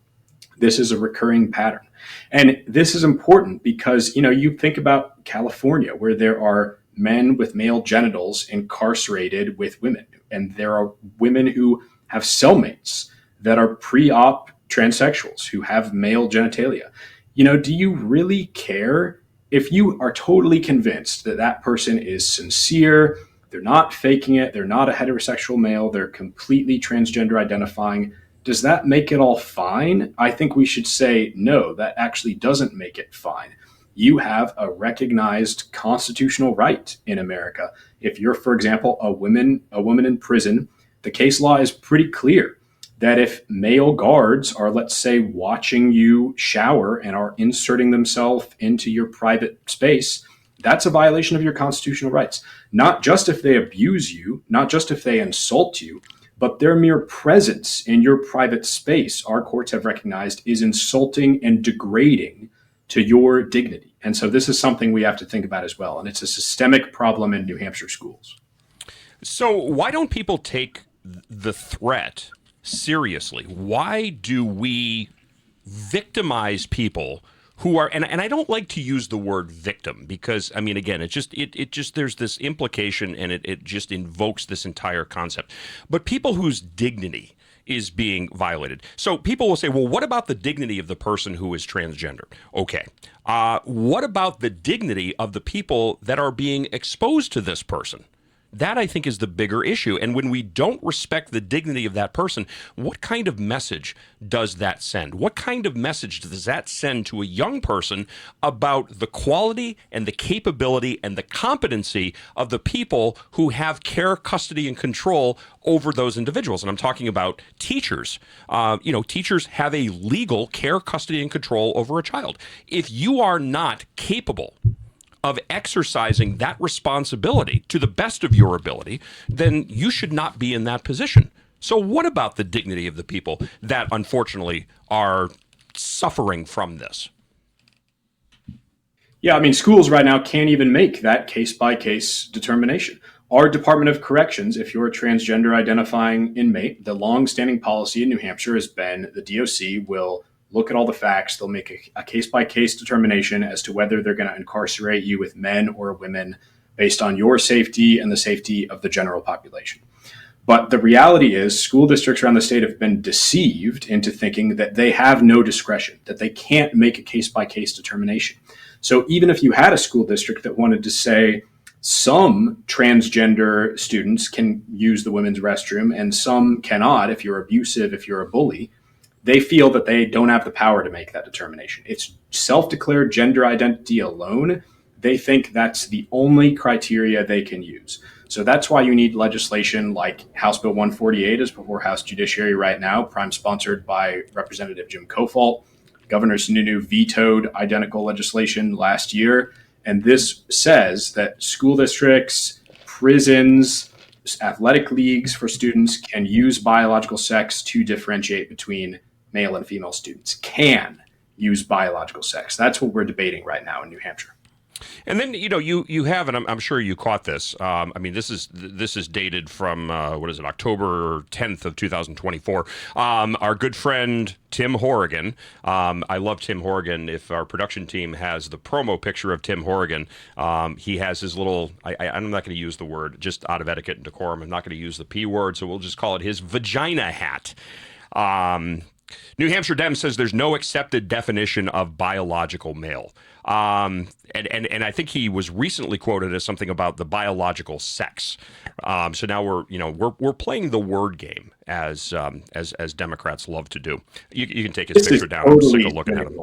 This is a recurring pattern. And this is important because, you think about California, where there are men with male genitals incarcerated with women. And there are women who have cellmates that are pre-op transsexuals who have male genitalia. Do you really care if you are totally convinced that that person is sincere, they're not faking it, they're not a heterosexual male, they're completely transgender identifying? Does that make it all fine? I think we should say, no, that actually doesn't make it fine. You have a recognized constitutional right in America. If you're, for example, a woman in prison, the case law is pretty clear that if male guards are, let's say, watching you shower and are inserting themselves into your private space, that's a violation of your constitutional rights. Not just if they abuse you, not just if they insult you, but their mere presence in your private space, our courts have recognized, is insulting and degrading to your dignity. And so this is something we have to think about as well. And it's a systemic problem in New Hampshire schools. So why don't people take the threat seriously? Why do we victimize people who are, and I don't like to use the word victim because, I mean, again, it just there's this implication and it just invokes this entire concept. But people whose dignity is being violated. So people will say, well, what about the dignity of the person who is transgender? Okay. What about the dignity of the people that are being exposed to this person? That, I think, is the bigger issue. And when we don't respect the dignity of that person, what kind of message does that send? What kind of message does that send to a young person about the quality and the capability and the competency of the people who have care, custody, and control over those individuals? And I'm talking about teachers. Teachers have a legal care, custody, and control over a child. If you are not capable of exercising that responsibility to the best of your ability, then you should not be in that position. So what about the dignity of the people that unfortunately are suffering from this? Yeah, I mean, schools right now can't even make that case-by-case determination. Our Department of Corrections, if you're a transgender identifying inmate, the long-standing policy in New Hampshire has been the DOC will look at all the facts. They'll make a case-by-case determination as to whether they're going to incarcerate you with men or women based on your safety and the safety of the general population. But the reality is school districts around the state have been deceived into thinking that they have no discretion, that they can't make a case-by-case determination. So even if you had a school district that wanted to say some transgender students can use the women's restroom and some cannot, if you're abusive, if you're a bully, they feel that they don't have the power to make that determination. It's self-declared gender identity alone. They think that's the only criteria they can use. So that's why you need legislation like House Bill 148 is before House Judiciary right now, prime sponsored by Representative Jim Cofault. Governor Sununu vetoed identical legislation last year. And this says that school districts, prisons, athletic leagues for students can use biological sex to differentiate between male and female students, can use biological sex. That's what we're debating right now in New Hampshire. And then, you have, and I'm sure you caught this. I mean, this is dated from, October 10th of 2024. Our good friend, Tim Horrigan. I love Tim Horrigan. If our production team has the promo picture of Tim Horrigan, he has his little, I'm not going to use the word, just out of etiquette and decorum. I'm not going to use the P word, so we'll just call it his vagina hat. New Hampshire Dem says there's no accepted definition of biological male. And I think he was recently quoted as something about the biological sex. So now we're playing the word game as Democrats love to do. You can take his picture down. I'm sick of looking at him.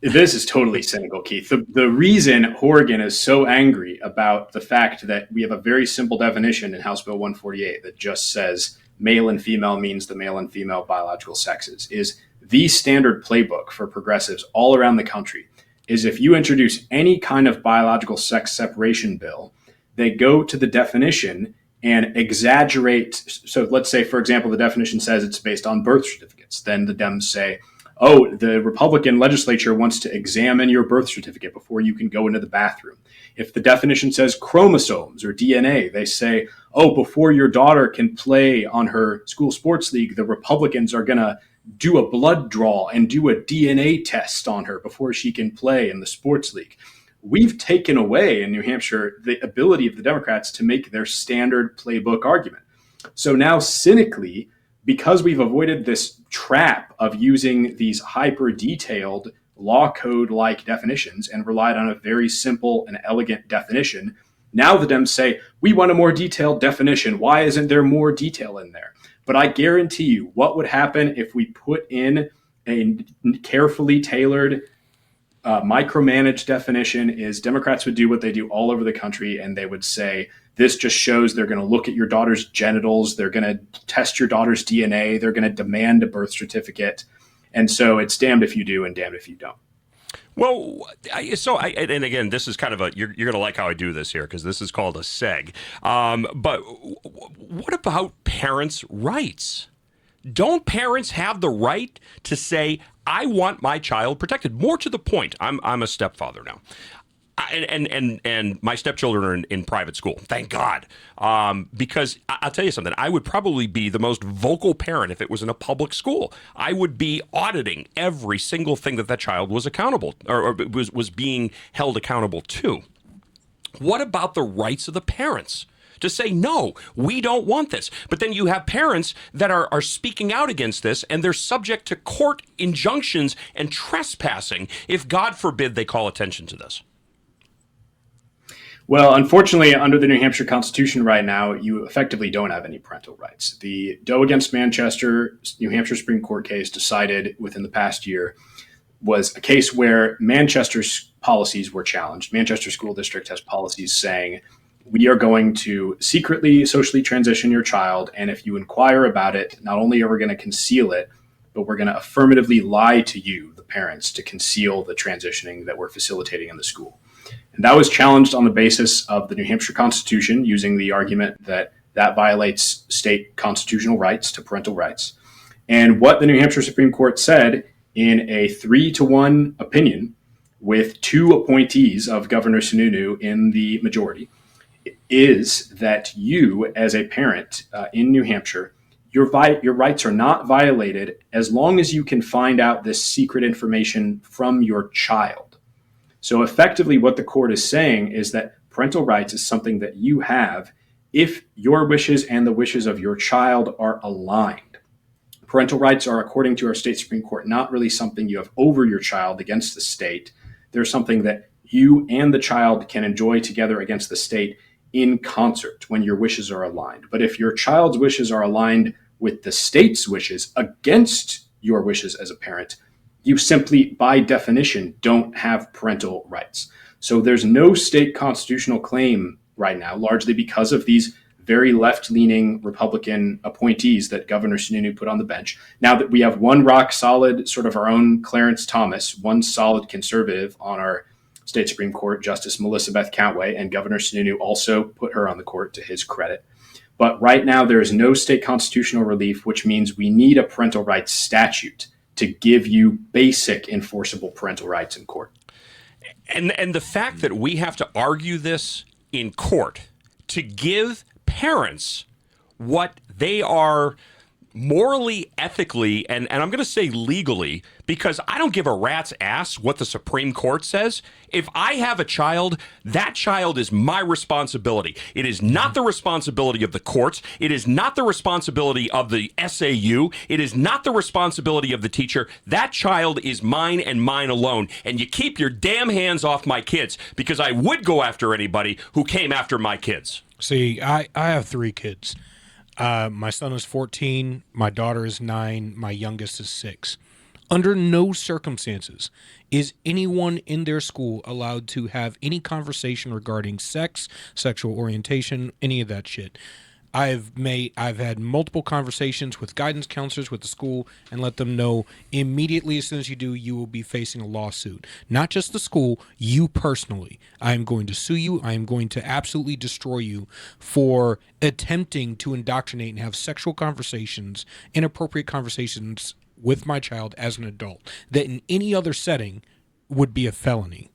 This is totally cynical, Keith. The reason Horrigan is so angry about the fact that we have a very simple definition in House Bill 148 that just says male and female means the male and female biological sexes is the standard playbook for progressives all around the country is if you introduce any kind of biological sex separation bill, they go to the definition and exaggerate. So let's say, for example, the definition says it's based on birth certificates. Then the Dems say, oh, the Republican legislature wants to examine your birth certificate before you can go into the bathroom. If the definition says chromosomes or DNA, they say, oh, before your daughter can play on her school sports league, the Republicans are going to do a blood draw and do a DNA test on her before she can play in the sports league. We've taken away in New Hampshire the ability of the Democrats to make their standard playbook argument. So now cynically, because we've avoided this trap of using these hyper-detailed law code-like definitions and relied on a very simple and elegant definition, now the Dems say, we want a more detailed definition. Why isn't there more detail in there? But I guarantee you what would happen if we put in a carefully tailored, micromanaged definition is Democrats would do what they do all over the country, and they would say This just shows they're going to look at your daughter's genitals. They're going to test your daughter's DNA. They're going to demand a birth certificate. And so it's damned if you do and damned if you don't. Well, and again, this is kind of you're going to like how I do this here because this is called a seg. But what about parents' rights? Don't parents have the right to say, I want my child protected? More to the point, I'm a stepfather now. And my stepchildren are in private school. Thank God. Because I'll tell you something. I would probably be the most vocal parent if it was in a public school. I would be auditing every single thing that child was accountable or was being held accountable to. What about the rights of the parents to say, no, we don't want this? But then you have parents that are speaking out against this, and they're subject to court injunctions and trespassing if, God forbid, they call attention to this. Well, unfortunately, under the New Hampshire Constitution right now, you effectively don't have any parental rights. The Doe against Manchester, New Hampshire Supreme Court case decided within the past year was a case where Manchester's policies were challenged. Manchester School District has policies saying, we are going to secretly socially transition your child, and if you inquire about it, not only are we going to conceal it, but we're going to affirmatively lie to you, the parents, to conceal the transitioning that we're facilitating in the school. And that was challenged on the basis of the New Hampshire Constitution, using the argument that violates state constitutional rights to parental rights. And what the New Hampshire Supreme Court said in a 3-1 opinion with 2 appointees of Governor Sununu in the majority is that you, as a parent in New Hampshire, your rights are not violated as long as you can find out this secret information from your child. So effectively, what the court is saying is that parental rights is something that you have if your wishes and the wishes of your child are aligned. Parental rights are, according to our state Supreme Court, not really something you have over your child against the state. They're something that you and the child can enjoy together against the state in concert when your wishes are aligned. But if your child's wishes are aligned with the state's wishes against your wishes as a parent, you simply, by definition, don't have parental rights. So there's no state constitutional claim right now, largely because of these very left-leaning Republican appointees that Governor Sununu put on the bench. Now that we have one rock solid, sort of our own Clarence Thomas, one solid conservative on our state Supreme Court, Justice Melissa Beth Countway, and Governor Sununu also put her on the court, to his credit. But right now there is no state constitutional relief, which means we need a parental rights statute to give you basic enforceable parental rights in court. And the fact that we have to argue this in court to give parents what they are morally, ethically, and I'm going to say legally, because I don't give a rat's ass what the Supreme Court says. If I have a child, that child is my responsibility. It is not the responsibility of the courts. It is not the responsibility of the SAU. It is not the responsibility of the teacher. That child is mine and mine alone. And you keep your damn hands off my kids, because I would go after anybody who came after my kids. See, I have 3 kids. My son is 14, my daughter is 9, my youngest is 6. Under no circumstances is anyone in their school allowed to have any conversation regarding sex, sexual orientation, any of that shit. I've had multiple conversations with guidance counselors with the school and let them know immediately, as soon as you do, you will be facing a lawsuit. Not just the school, you personally. I am going to sue you. I am going to absolutely destroy you for attempting to indoctrinate and have sexual conversations, inappropriate conversations with my child as an adult, that in any other setting would be a felony.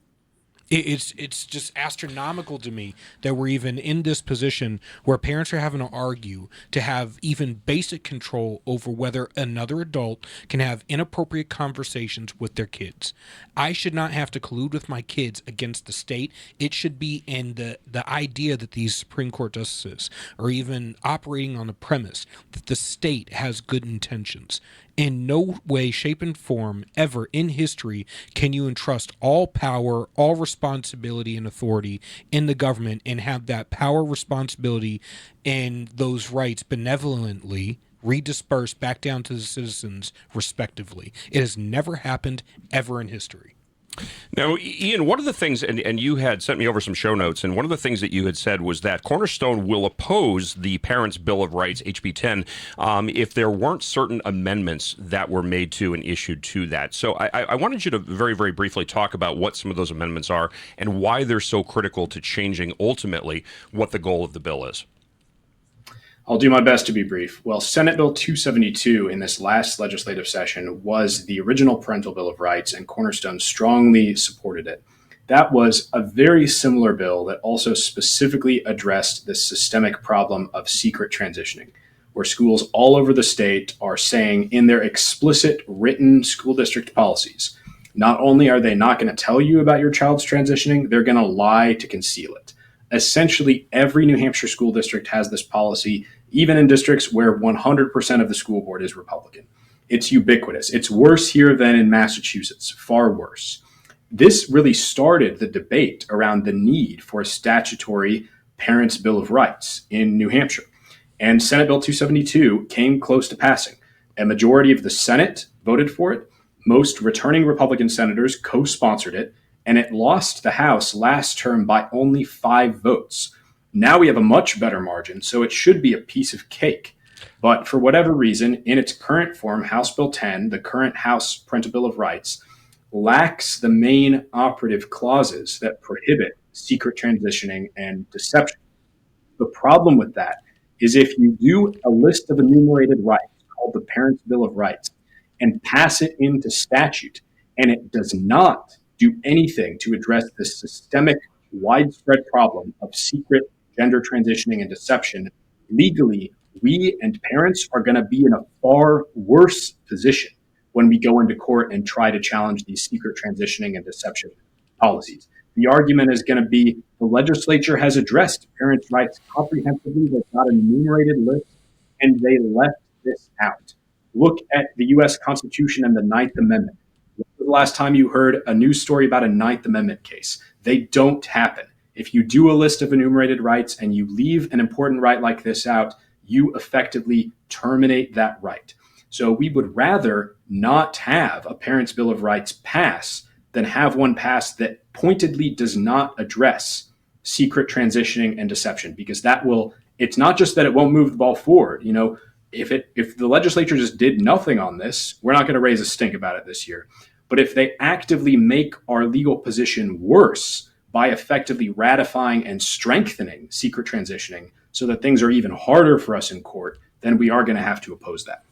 It's just astronomical to me that we're even in this position where parents are having to argue to have even basic control over whether another adult can have inappropriate conversations with their kids. I should not have to collude with my kids against the state. It should be in the idea that these Supreme Court justices are even operating on the premise that the state has good intentions. In no way, shape, and form ever in history can you entrust all power, all responsibility, and authority in the government and have that power, responsibility, and those rights benevolently redispersed back down to the citizens respectively. It has never happened ever in history. Now, Ian, one of the things, and you had sent me over some show notes, and one of the things that you had said was that Cornerstone will oppose the Parents' Bill of Rights, HB 10, if there weren't certain amendments that were made to and issued to that. So I wanted you to very, very briefly talk about what some of those amendments are and why they're so critical to changing ultimately what the goal of the bill is. I'll do my best to be brief. Well, Senate Bill 272 in this last legislative session was the original Parental Bill of Rights, and Cornerstone strongly supported it. That was a very similar bill that also specifically addressed the systemic problem of secret transitioning, where schools all over the state are saying in their explicit written school district policies, not only are they not going to tell you about your child's transitioning, they're going to lie to conceal it. Essentially, every New Hampshire school district has this policy, even in districts where 100% of the school board is Republican. It's ubiquitous. It's worse here than in Massachusetts, far worse. This really started the debate around the need for a statutory Parents' Bill of Rights in New Hampshire. And Senate Bill 272 came close to passing. A majority of the Senate voted for it. Most returning Republican senators co-sponsored it, and it lost the House last term by only 5 votes. Now we have a much better margin, so it should be a piece of cake. But for whatever reason, in its current form, House Bill 10, the current House Parental Bill of Rights, lacks the main operative clauses that prohibit secret transitioning and deception. The problem with that is if you do a list of enumerated rights called the Parents' Bill of Rights and pass it into statute, and it does not do anything to address the systemic, widespread problem of secret gender transitioning and deception, legally, we and parents are going to be in a far worse position when we go into court and try to challenge these secret transitioning and deception policies. The argument is going to be the legislature has addressed parents' rights comprehensively. They've got an enumerated list, and they left this out. Look at the U.S. Constitution and the Ninth Amendment. When was the last time you heard a news story about a Ninth Amendment case? They don't happen. If you do a list of enumerated rights and you leave an important right like this out, you effectively terminate that right. So we would rather not have a Parents' Bill of Rights pass than have one pass that pointedly does not address secret transitioning and deception, because that will, it's not just that it won't move the ball forward. You know, if the legislature just did nothing on this, we're not going to raise a stink about it this year. But if they actively make our legal position worse by effectively ratifying and strengthening secret transitioning so that things are even harder for us in court, then we are going to have to oppose that.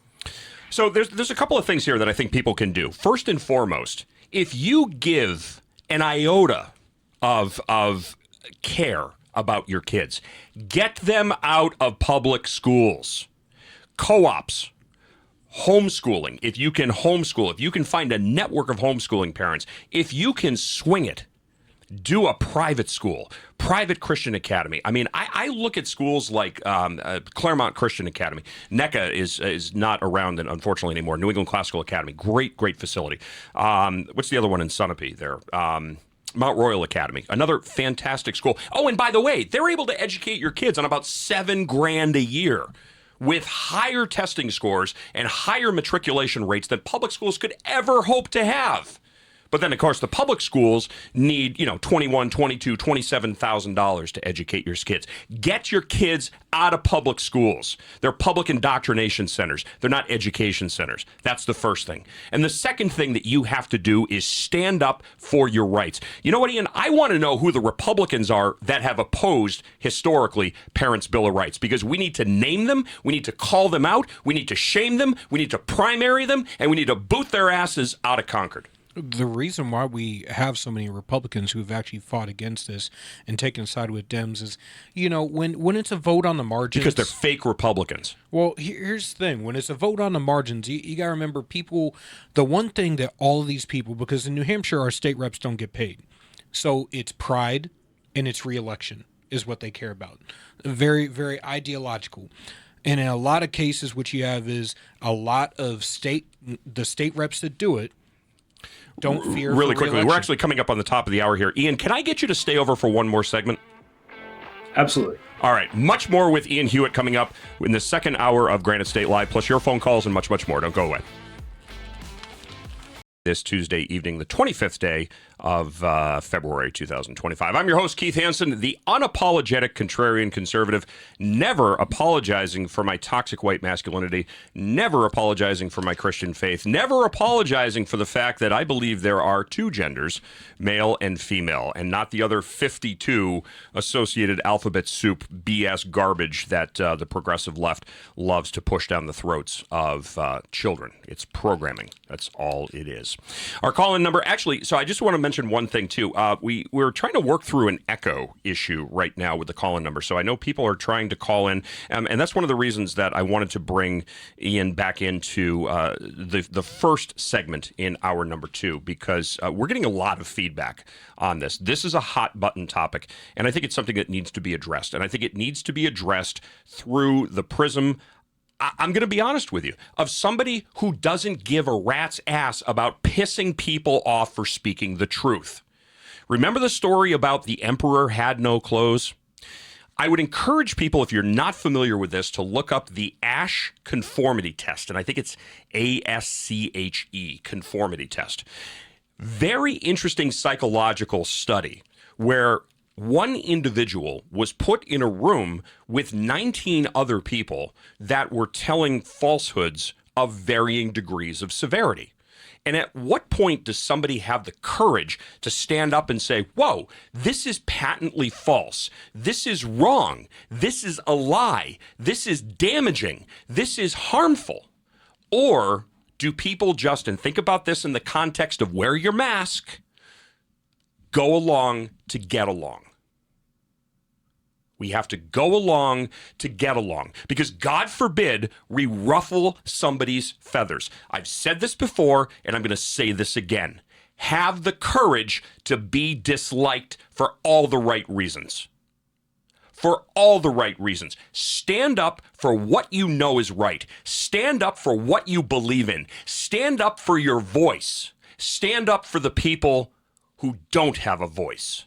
So there's a couple of things here that I think people can do. First and foremost, if you give an iota of care about your kids, get them out of public schools, co-ops, homeschooling. If you can homeschool, if you can find a network of homeschooling parents, if you can swing it, do a private school, private Christian academy. I mean, I look at schools like Claremont Christian Academy. NECA is not around, unfortunately, anymore. New England Classical Academy, great facility. What's the other one in Sunapee there? Mount Royal Academy, another fantastic school. Oh, and by the way, they're able to educate your kids on about $7,000 a year with higher testing scores and higher matriculation rates than public schools could ever hope to have. But then, of course, the public schools need, $21,000, $22,000, $27,000 to educate your kids. Get your kids out of public schools. They're public indoctrination centers. They're not education centers. That's the first thing. And the second thing that you have to do is stand up for your rights. You know what, Ian? I want to know who the Republicans are that have opposed, historically, Parents' Bill of Rights, because we need to name them, we need to call them out, we need to shame them, we need to primary them, and we need to boot their asses out of Concord. The reason why we have so many Republicans who have actually fought against this and taken a side with Dems is, when it's a vote on the margins... Because they're fake Republicans. Well, here's the thing. When it's a vote on the margins, you got to remember people... The one thing that all of these people... Because in New Hampshire, our state reps don't get paid. So it's pride and it's reelection is what they care about. Very, very ideological. And in a lot of cases, what you have is a lot of the state reps that do it don't fear. Really quickly, re-election. We're actually coming up on the top of the hour here. Ian, can I get you to stay over for one more segment? Absolutely. All right. Much more with Ian Hewitt coming up in the second hour of Granite State Live, plus your phone calls and much, much more. Don't go away. this Tuesday evening, the 25th day of February 2025. I'm your host, Keith Hansen, the unapologetic contrarian conservative, never apologizing for my toxic white masculinity, never apologizing for my Christian faith, never apologizing for the fact that I believe there are two genders, male and female, and not the other 52 associated alphabet soup BS garbage that the progressive left loves to push down the throats of children. It's programming. That's all it is. Our call-in number, actually, so I just want to mention one thing, too. We're trying to work through an echo issue right now with the call-in number. So I know people are trying to call in, and that's one of the reasons that I wanted to bring Ian back into the first segment in hour number 2, because we're getting a lot of feedback on this. This is a hot-button topic, and I think it's something that needs to be addressed. And I think it needs to be addressed through the prism, I'm going to be honest with you, of somebody who doesn't give a rat's ass about pissing people off for speaking the truth. Remember the story about the emperor had no clothes? I would encourage people, if you're not familiar with this, to look up the Asch conformity test, and I think it's ASCHE, conformity test. Very interesting psychological study where one individual was put in a room with 19 other people that were telling falsehoods of varying degrees of severity. And at what point does somebody have the courage to stand up and say, whoa, this is patently false. This is wrong. This is a lie. This is damaging. This is harmful. Or do people just, and think about this in the context of wear your mask, go along to get along? We have to go along to get along, because God forbid we ruffle somebody's feathers. I've said this before, and I'm going to say this again. Have the courage to be disliked for all the right reasons. For all the right reasons. Stand up for what you know is right. Stand up for what you believe in. Stand up for your voice. Stand up for the people who don't have a voice.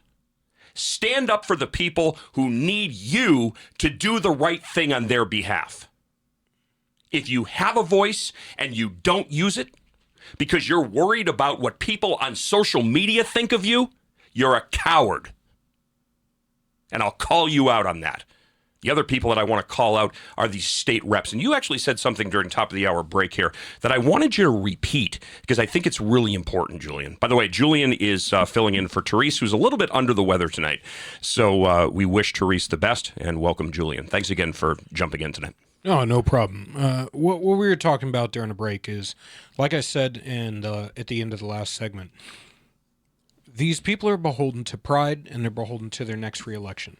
Stand up for the people who need you to do the right thing on their behalf. If you have a voice and you don't use it because you're worried about what people on social media think of you, you're a coward. And I'll call you out on that. The other people that I want to call out are these state reps. And you actually said something during top of the hour break here that I wanted you to repeat, because I think it's really important, Julian. By the way, Julian is filling in for Therese, who's a little bit under the weather tonight. So we wish Therese the best and welcome Julian. Thanks again for jumping in tonight. Oh, no problem. What we were talking about during the break is, like I said at the end of the last segment, these people are beholden to pride and they're beholden to their next reelection.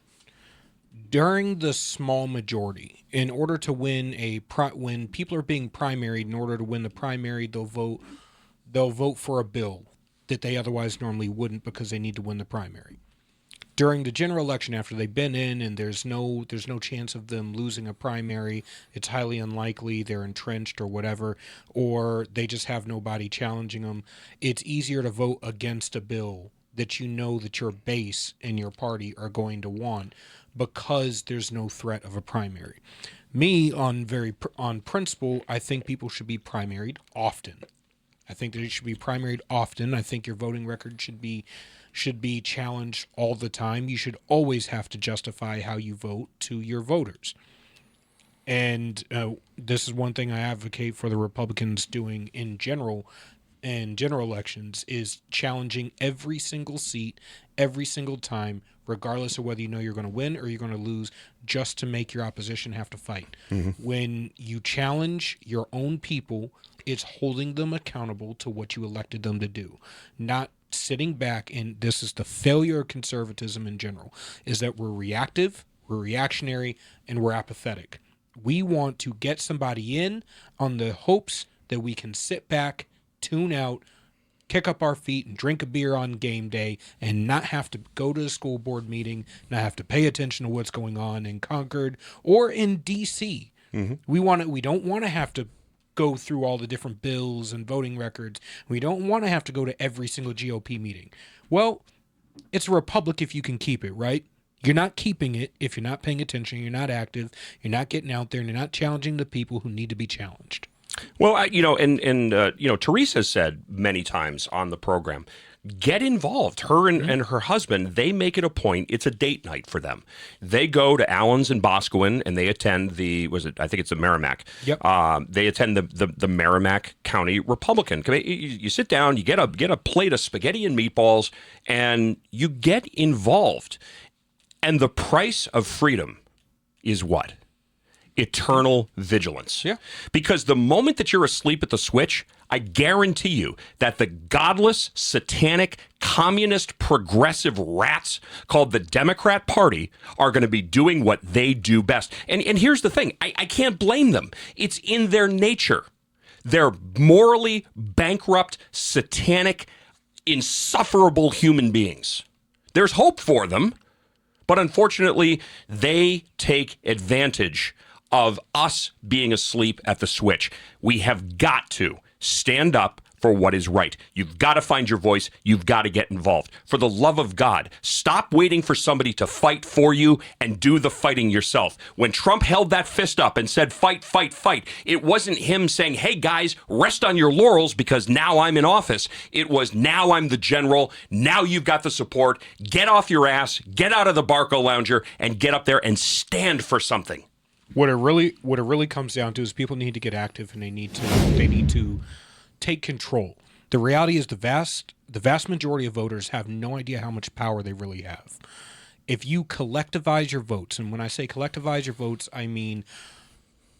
During the small majority, in order to win when people are being primaried, in order to win the primary, they'll vote for a bill that they otherwise normally wouldn't because they need to win the primary. During the general election, after they've been in and there's no chance of them losing a primary, it's highly unlikely, they're entrenched or whatever, or they just have nobody challenging them, it's easier to vote against a bill that you know that your base and your party are going to want, because there's no threat of a primary. Me, on principle, I think people should be primaried often. I think that it should be primaried often. I think your voting record should be challenged all the time. You should always have to justify how you vote to your voters. And this is one thing I advocate for the Republicans doing in general elections, is challenging every single seat, every single time, regardless of whether you know you're going to win or you're going to lose, just to make your opposition have to fight. Mm-hmm. When you challenge your own people, it's holding them accountable to what you elected them to do, not sitting back. And this is the failure of conservatism in general, is that we're reactive, we're reactionary, and we're apathetic. We want to get somebody in on the hopes that we can sit back, tune out, kick up our feet and drink a beer on game day and not have to go to a school board meeting, not have to pay attention to what's going on in Concord or in D.C. Mm-hmm. We don't want to have to go through all the different bills and voting records. We don't want to have to go to every single GOP meeting. Well, it's a republic if you can keep it, right? You're not keeping it if you're not paying attention, you're not active, you're not getting out there, and you're not challenging the people who need to be challenged. Well, Teresa said many times on the program, get involved. Her and her husband, they make it a point. It's a date night for them. They go to Allen's and Boscawen, and they attend I think it's the Merrimack. Yep. They attend the Merrimack County Republican. You sit down, you get a plate of spaghetti and meatballs, and you get involved. And the price of freedom is what? Eternal vigilance. Yeah. Because the moment that you're asleep at the switch, I guarantee you that the godless, satanic, communist, progressive rats called the Democrat Party are going to be doing what they do best. And here's the thing. I can't blame them. It's in their nature. They're morally bankrupt, satanic, insufferable human beings. There's hope for them, but unfortunately, they take advantage of us being asleep at the switch. We have got to stand up for what is right. You've got to find your voice. You've got to get involved. For the love of God, stop waiting for somebody to fight for you and do the fighting yourself. When Trump held that fist up and said, fight, fight, fight, it wasn't him saying, hey guys, rest on your laurels because now I'm in office. It was, now I'm the general. Now you've got the support. Get off your ass, get out of the Barco Lounger, and get up there and stand for something. What it really comes down to is people need to get active, and they need to take control. The reality is the vast majority of voters have no idea how much power they really have. If you collectivize your votes, and when I say collectivize your votes, I mean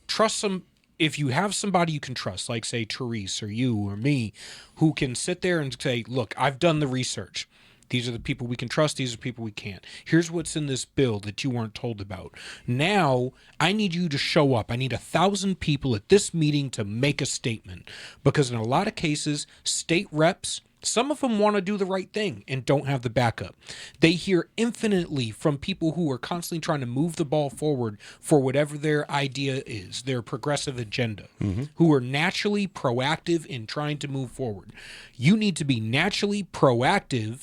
trust some. If you have somebody you can trust, like say Therese or you or me, who can sit there and say, look, I've done the research. These are the people we can trust. These are the people we can't. Here's what's in this bill that you weren't told about. Now, I need you to show up. I need 1,000 people at this meeting to make a statement. Because in a lot of cases, state reps, some of them want to do the right thing and don't have the backup. They hear infinitely from people who are constantly trying to move the ball forward for whatever their idea is, their progressive agenda, who are naturally proactive in trying to move forward. You need to be naturally proactive,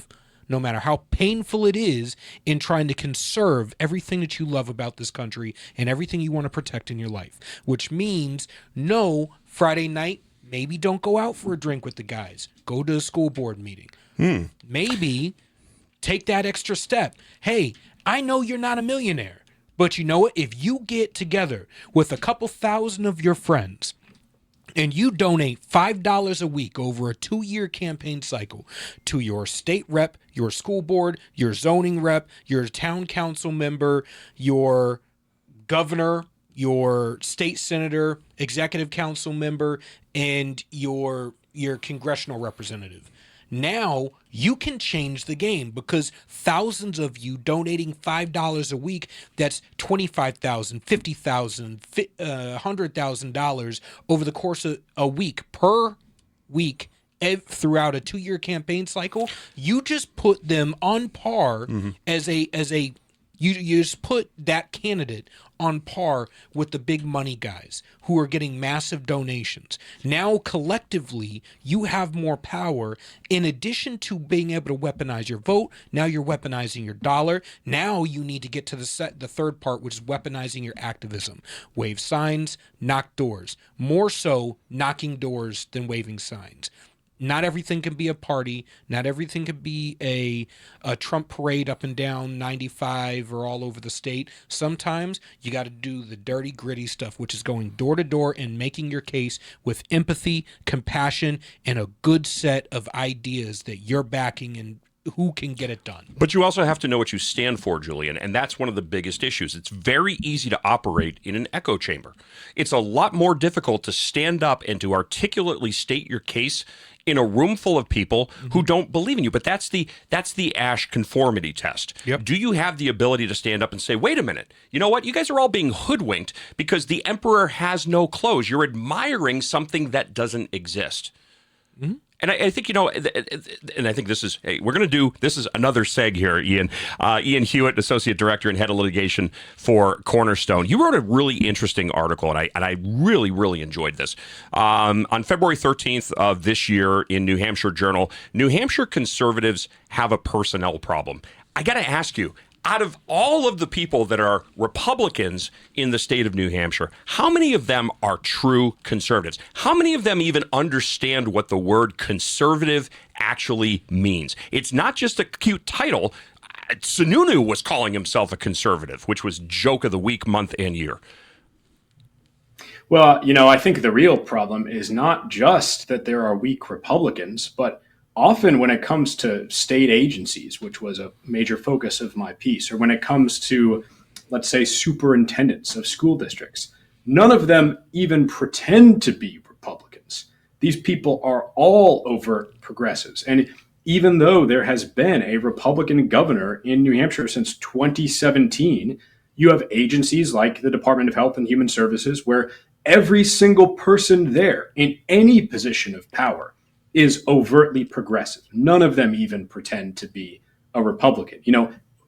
no matter how painful it is, in trying to conserve everything that you love about this country and everything you want to protect in your life. Which means, no, Friday night, maybe don't go out for a drink with the guys. Go to a school board meeting. Maybe take that extra step. Hey, I know you're not a millionaire, but you know what? If you get together with a couple thousand of your friends and you donate $5 a week over a 2-year campaign cycle to your state rep, your school board, your zoning rep, your town council member, your governor, your state senator, executive council member, and your congressional representative. Now you can change the game because thousands of you donating $5 a week, that's $25,000, $50,000, $100,000 over the course of a week per week throughout a 2-year campaign cycle. You just put them on par as a you just put that candidate on par with the big money guys who are getting massive donations. Now, collectively, you have more power. In addition to being able to weaponize your vote, now you're weaponizing your dollar. Now you need to get to the third part, which is weaponizing your activism. Wave signs, knock doors. More so knocking doors than waving signs. Not everything can be a party. Not everything can be a Trump parade up and down 95 or all over the state. Sometimes you got to do the dirty, gritty stuff, which is going door to door and making your case with empathy, compassion, and a good set of ideas that you're backing and who can get it done. But you also have to know what you stand for, Julian, and that's one of the biggest issues. It's very easy to operate in an echo chamber. It's a lot more difficult to stand up and to articulately state your case in a room full of people who don't believe in you. But that's the Ash conformity test. Yep. Do you have the ability to stand up and say, wait a minute, you know what? You guys are all being hoodwinked because the emperor has no clothes. You're admiring something that doesn't exist. And I think, and I think this is, this is another seg here, Ian. Ian Hewitt, Associate Director and Head of Litigation for Cornerstone. You wrote a really interesting article, and I really, really enjoyed this. On February 13th of this year in New Hampshire Journal, New Hampshire conservatives have a personnel problem. I got to ask you, out of all of the people that are Republicans in the state of New Hampshire, how many of them are true conservatives? How many of them even understand what the word conservative actually means? It's not just a cute title. Sununu was calling himself a conservative, which was joke of the week, month, and year. Well, I think the real problem is not just that there are weak Republicans, but often when it comes to state agencies, which was a major focus of my piece, or when it comes to, let's say, superintendents of school districts, none of them even pretend to be Republicans. These people are all overt progressives. And even though there has been a Republican governor in New Hampshire since 2017, you have agencies like the Department of Health and Human Services where every single person there in any position of power is overtly progressive. None of them even pretend to be a Republican.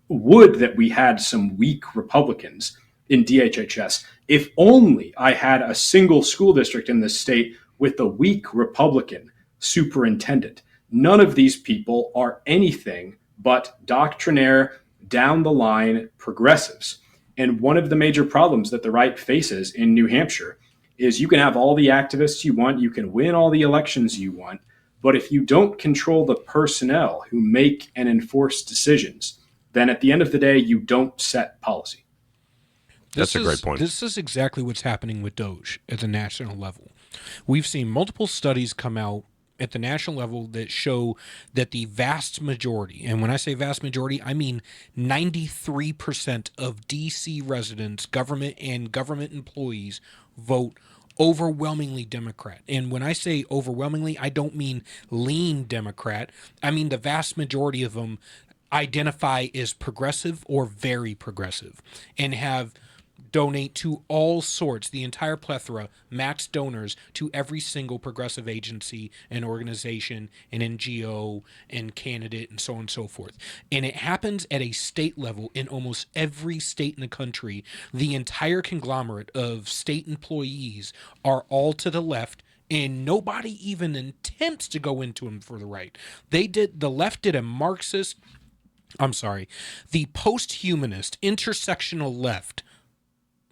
Would that we had some weak Republicans in DHHS. If only I had a single school district in this state with a weak Republican superintendent. None of these people are anything but doctrinaire, down the line progressives. And one of the major problems that the right faces in New Hampshire is you can have all the activists you want, you can win all the elections you want, but if you don't control the personnel who make and enforce decisions, then at the end of the day, you don't set policy. That's a great point. This is exactly what's happening with Doge at the national level. We've seen multiple studies come out at the national level that show that the vast majority, and when I say vast majority, I mean 93% of DC residents, government and government employees vote overwhelmingly Democrat. And when I say overwhelmingly, I don't mean lean Democrat. I mean the vast majority of them identify as progressive or very progressive and have donate to all sorts, the entire plethora, max donors to every single progressive agency and organization and NGO and candidate and so on and so forth. And it happens at a state level in almost every state in the country. The entire conglomerate of state employees are all to the left, and nobody even attempts to go into them for the right. The left did a Marxist, the post-humanist, intersectional left,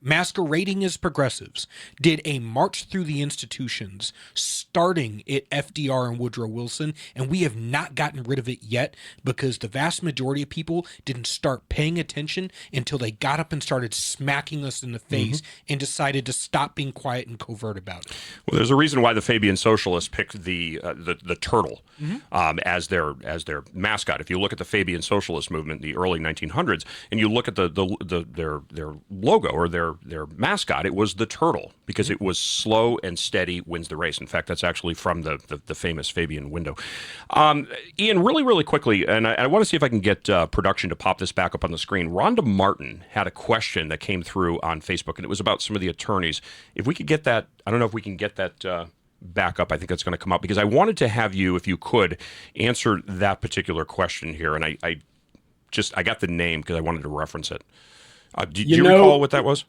masquerading as progressives, did a march through the institutions, starting at FDR and Woodrow Wilson, and we have not gotten rid of it yet because the vast majority of people didn't start paying attention until they got up and started smacking us in the face and decided to stop being quiet and covert about it. Well, there's a reason why the Fabian Socialists picked the turtle as their mascot. If you look at the Fabian Socialist movement in the early 1900s, and you look at their logo or their mascot, it was the turtle because it was slow and steady wins the race. In fact, that's actually from the famous Fabian window. Ian, really quickly, and I want to see if I can get production to pop this back up on the screen. Rhonda Martin had a question that came through on Facebook, and it was about some of the attorneys. If we could get that, I don't know if we can get that back up. I think that's going to come up because I wanted to have you, if you could, answer that particular question here. And I got the name because I wanted to reference it. Do you recall what that was?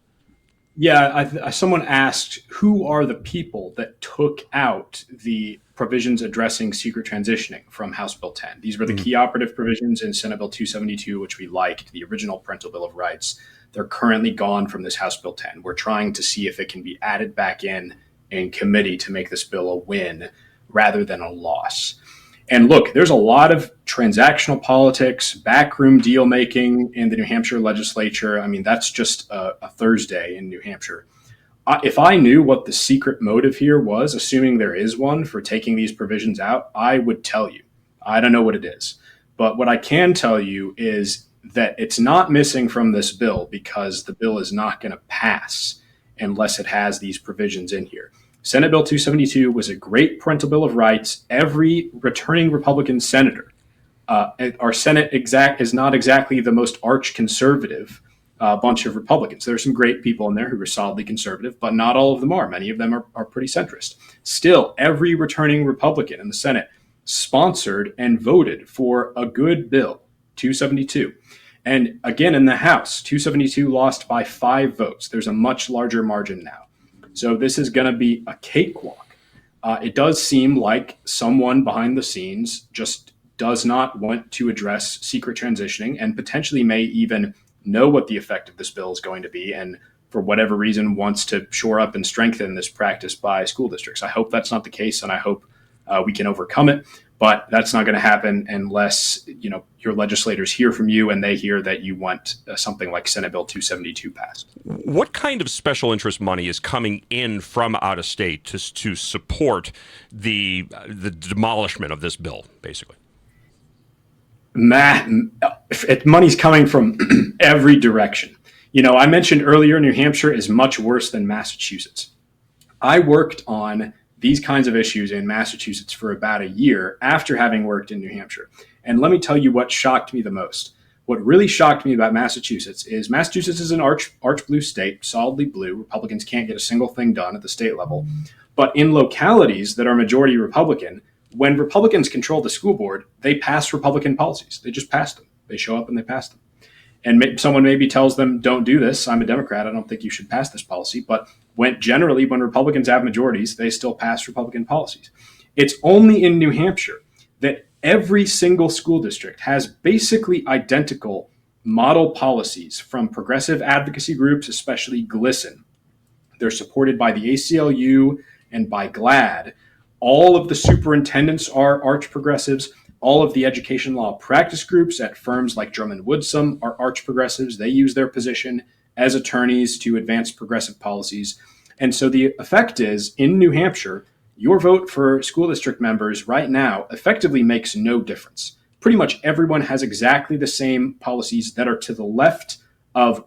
Yeah, someone asked, who are the people that took out the provisions addressing secret transitioning from House Bill 10? These were the key operative provisions in Senate Bill 272, which we liked, the original Parental Bill of Rights. They're currently gone from this House Bill 10. We're trying to see if it can be added back in committee to make this bill a win rather than a loss. And look, there's a lot of transactional politics, backroom deal making in the New Hampshire legislature. I mean, that's just a Thursday in New Hampshire. If I knew what the secret motive here was, assuming there is one for taking these provisions out, I would tell you. I don't know what it is. But what I can tell you is that it's not missing from this bill because the bill is not going to pass unless it has these provisions in here. Senate Bill 272 was a great parental bill of rights. Every returning Republican senator, our Senate is not exactly the most arch conservative bunch of Republicans. There are some great people in there who are solidly conservative, but not all of them are. Many of them are pretty centrist. Still, every returning Republican in the Senate sponsored and voted for a good bill, 272. And again, in the House, 272 lost by 5 votes. There's a much larger margin now. So this is going to be a cakewalk. It does seem like someone behind the scenes just does not want to address secret transitioning and potentially may even know what the effect of this bill is going to be, and for whatever reason wants to shore up and strengthen this practice by school districts. I hope that's not the case, and I hope we can overcome it. But that's not going to happen unless your legislators hear from you and they hear that you want something like Senate Bill 272 passed. What kind of special interest money is coming in from out of state to support the demolishment of this bill, basically? Money's coming from every direction. I mentioned earlier New Hampshire is much worse than Massachusetts. I worked on these kinds of issues in Massachusetts for about a year after having worked in New Hampshire. And let me tell you what shocked me the most. What really shocked me about Massachusetts is an arch blue state, solidly blue. Republicans can't get a single thing done at the state level. But in localities that are majority Republican, when Republicans control the school board, they pass Republican policies. They just pass them. They show up and they pass them. And someone maybe tells them, don't do this. I'm a Democrat. I don't think you should pass this policy. But when Republicans have majorities, they still pass Republican policies. It's only in New Hampshire that every single school district has basically identical model policies from progressive advocacy groups, especially GLSEN. They're supported by the ACLU and by GLAAD. All of the superintendents are arch progressives. All of the education law practice groups at firms like Drummond Woodsum are arch progressives. They use their position as attorneys to advance progressive policies. And so the effect is, in New Hampshire, your vote for school district members right now effectively makes no difference. Pretty much everyone has exactly the same policies that are to the left of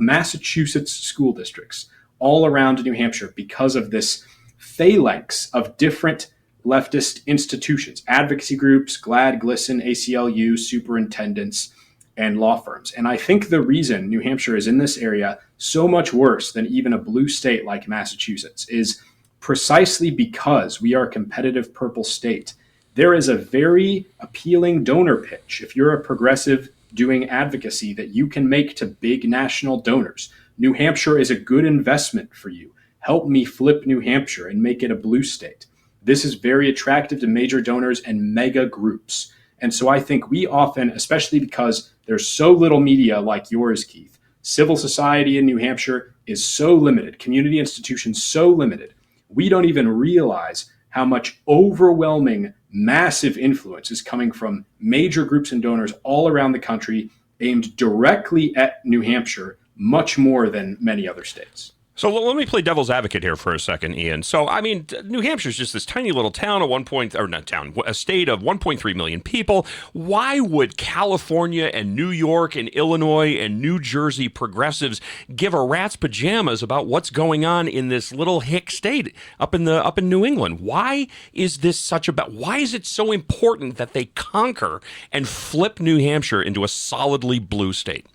Massachusetts school districts all around New Hampshire because of this phalanx of different leftist institutions, advocacy groups, GLAAD, GLSEN, ACLU, superintendents, and law firms. And I think the reason New Hampshire is in this area so much worse than even a blue state like Massachusetts is precisely because we are a competitive purple state. There is a very appealing donor pitch, if you're a progressive doing advocacy, that you can make to big national donors. New Hampshire is a good investment for you. Help me flip New Hampshire and make it a blue state. This is very attractive to major donors and mega groups. And so I think we often, especially because there's so little media like yours, Keith, civil society in New Hampshire is so limited, community institutions so limited, we don't even realize how much overwhelming, massive influence is coming from major groups and donors all around the country aimed directly at New Hampshire, much more than many other states. So let me play devil's advocate here for a second, Ian. So, I mean, New Hampshire is just this tiny little town, a state of 1.3 million people. Why would California and New York and Illinois and New Jersey progressives give a rat's pajamas about what's going on in this little hick state up in New England? Why is this why is it so important that they conquer and flip New Hampshire into a solidly blue state?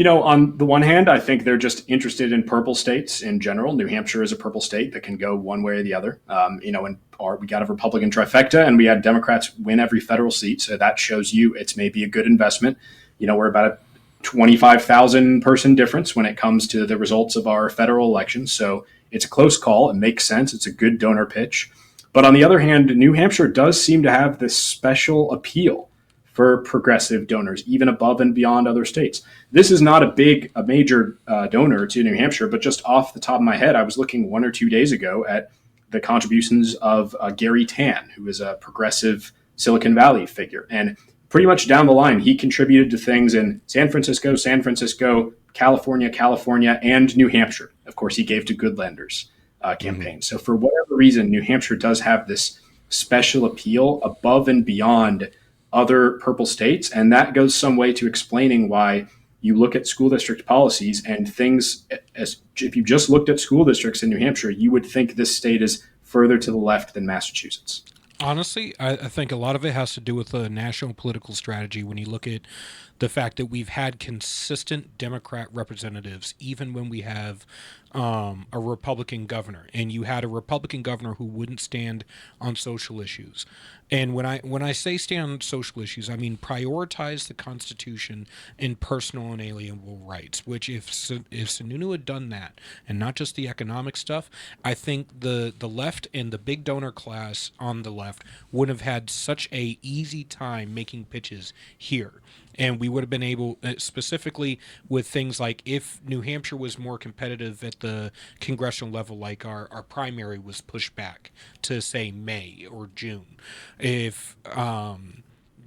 On the one hand, I think they're just interested in purple states in general. New Hampshire is a purple state that can go one way or the other. We got a Republican trifecta and we had Democrats win every federal seat. So that shows you it's maybe a good investment. We're about a 25,000 person difference when it comes to the results of our federal elections. So it's a close call. It makes sense. It's a good donor pitch. But on the other hand, New Hampshire does seem to have this special appeal for progressive donors, even above and beyond other states. This is not a major donor to New Hampshire, but just off the top of my head, I was looking 1 or 2 days ago at the contributions of Gary Tan, who is a progressive Silicon Valley figure. And pretty much down the line, he contributed to things in San Francisco, California, and New Hampshire. Of course, he gave to Good Lenders campaign. So for whatever reason, New Hampshire does have this special appeal above and beyond other purple states. And that goes some way to explaining why you look at school district policies and things, as if you just looked at school districts in New Hampshire, you would think this state is further to the left than Massachusetts. Honestly, I think a lot of it has to do with the national political strategy. When you look at the fact that we've had consistent Democrat representatives, even when we have a Republican governor, and you had a Republican governor who wouldn't stand on social issues. And when I say stay on social issues, I mean prioritize the Constitution and personal inalienable rights. Which, if Sununu had done that and not just the economic stuff, I think the left and the big donor class on the left would have had such a easy time making pitches here. And we would have been able, specifically with things like if New Hampshire was more competitive at the congressional level, like our primary was pushed back to, say, May or June. If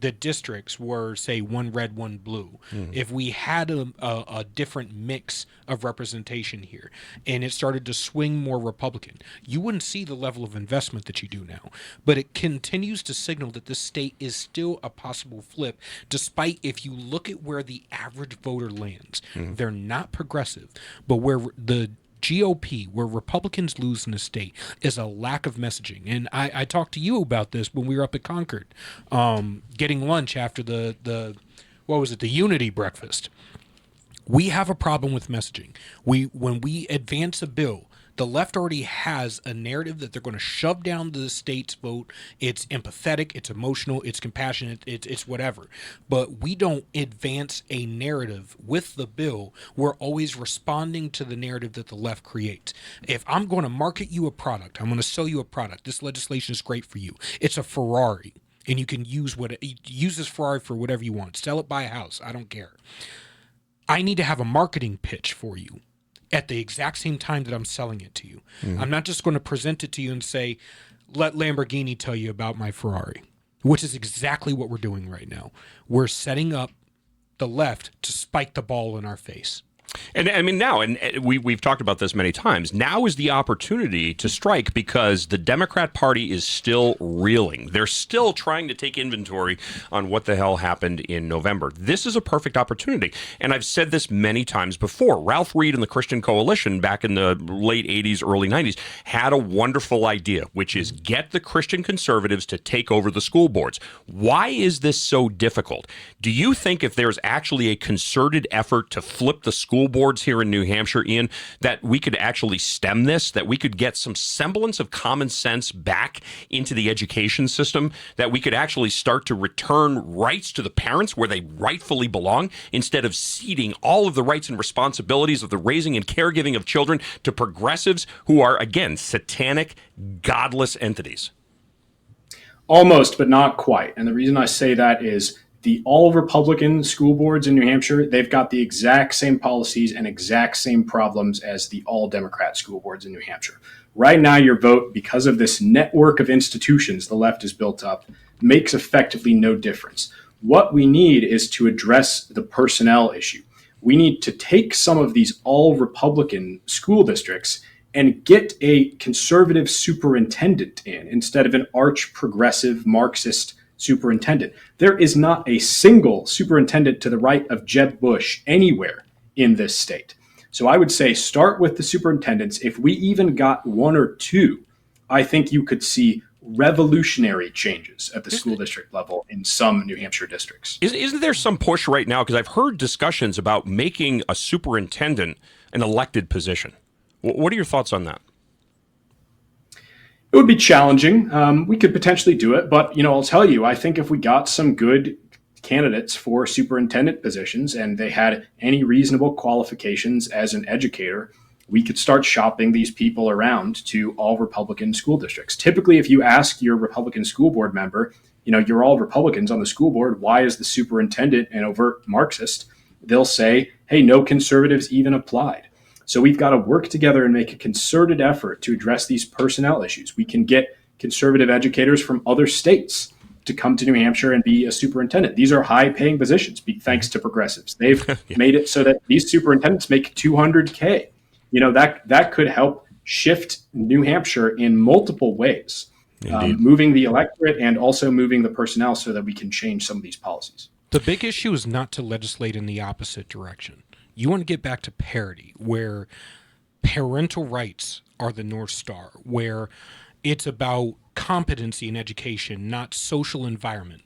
the districts were, say, one red, one blue, if we had a different mix of representation here and it started to swing more Republican, you wouldn't see the level of investment that you do now. But it continues to signal that this state is still a possible flip, despite if you look at where the average voter lands, they're not progressive, but where the GOP, where Republicans lose in the state, is a lack of messaging. And I talked to you about this when we were up at Concord, getting lunch after the Unity breakfast. We have a problem with messaging. When we advance a bill, the left already has a narrative that they're going to shove down the state's vote. It's empathetic, it's emotional, it's compassionate, it's whatever. But we don't advance a narrative with the bill. We're always responding to the narrative that the left creates. If I'm going to market you a product, I'm going to sell you a product, this legislation is great for you. It's a Ferrari, and you can use this Ferrari for whatever you want. Sell it, buy a house, I don't care. I need to have a marketing pitch for you at the exact same time that I'm selling it to you. I'm not just going to present it to you and say, let Lamborghini tell you about my Ferrari, which is exactly what we're doing right now. We're setting up the left to spike the ball in our face. And I mean, now, and we've talked about this many times, now is the opportunity to strike because the Democrat Party is still reeling. They're still trying to take inventory on what the hell happened in November. This is a perfect opportunity. And I've said this many times before. Ralph Reed and the Christian Coalition back in the late 80s, early 90s had a wonderful idea, which is get the Christian conservatives to take over the school boards. Why is this so difficult? Do you think if there's actually a concerted effort to flip the school boards here in New Hampshire, Ian, that we could actually stem this, that we could get some semblance of common sense back into the education system, that we could actually start to return rights to the parents where they rightfully belong, instead of ceding all of the rights and responsibilities of the raising and caregiving of children to progressives who are, again, satanic, godless entities? Almost, but not quite. And the reason I say that is the all-Republican school boards in New Hampshire, they've got the exact same policies and exact same problems as the all-Democrat school boards in New Hampshire. Right now, your vote, because of this network of institutions the left has built up, makes effectively no difference. What we need is to address the personnel issue. We need to take some of these all-Republican school districts and get a conservative superintendent in instead of an arch-progressive Marxist superintendent. There is not a single superintendent to the right of Jeb Bush anywhere in this state. So I would say start with the superintendents. If we even got one or two, I think you could see revolutionary changes at the school district level in some New Hampshire districts. Isn't there some push right now? Because I've heard discussions about making a superintendent an elected position. What are your thoughts on that? It would be challenging. We could potentially do it, but I'll tell you, I think if we got some good candidates for superintendent positions and they had any reasonable qualifications as an educator, we could start shopping these people around to all Republican school districts. Typically, if you ask your Republican school board member, you're all Republicans on the school board, why is the superintendent an overt Marxist? They'll say, hey, no conservatives even applied. So we've got to work together and make a concerted effort to address these personnel issues. We can get conservative educators from other states to come to New Hampshire and be a superintendent. These are high-paying positions, thanks to progressives. They've made it so that these superintendents make $200K. That could help shift New Hampshire in multiple ways, moving the electorate and also moving the personnel so that we can change some of these policies. The big issue is not to legislate in the opposite direction. You want to get back to parity, where parental rights are the North Star, where it's about competency in education, not social environment.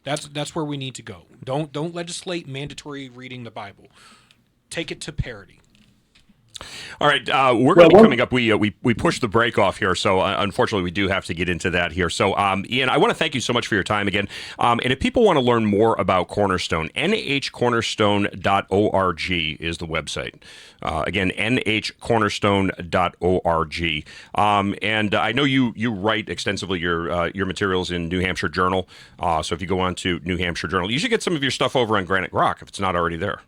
That's where we need to go. Don't legislate mandatory reading the Bible. Take it to parity. All right, we're going to be coming up. We pushed the break off here, so unfortunately we do have to get into that here. So, Ian, I want to thank you so much for your time again. And if people want to learn more about Cornerstone, nhcornerstone.org is the website. Again, nhcornerstone.org. And I know you write extensively your materials in New Hampshire Journal. So if you go on to New Hampshire Journal, you should get some of your stuff over on Granite Rock if it's not already there.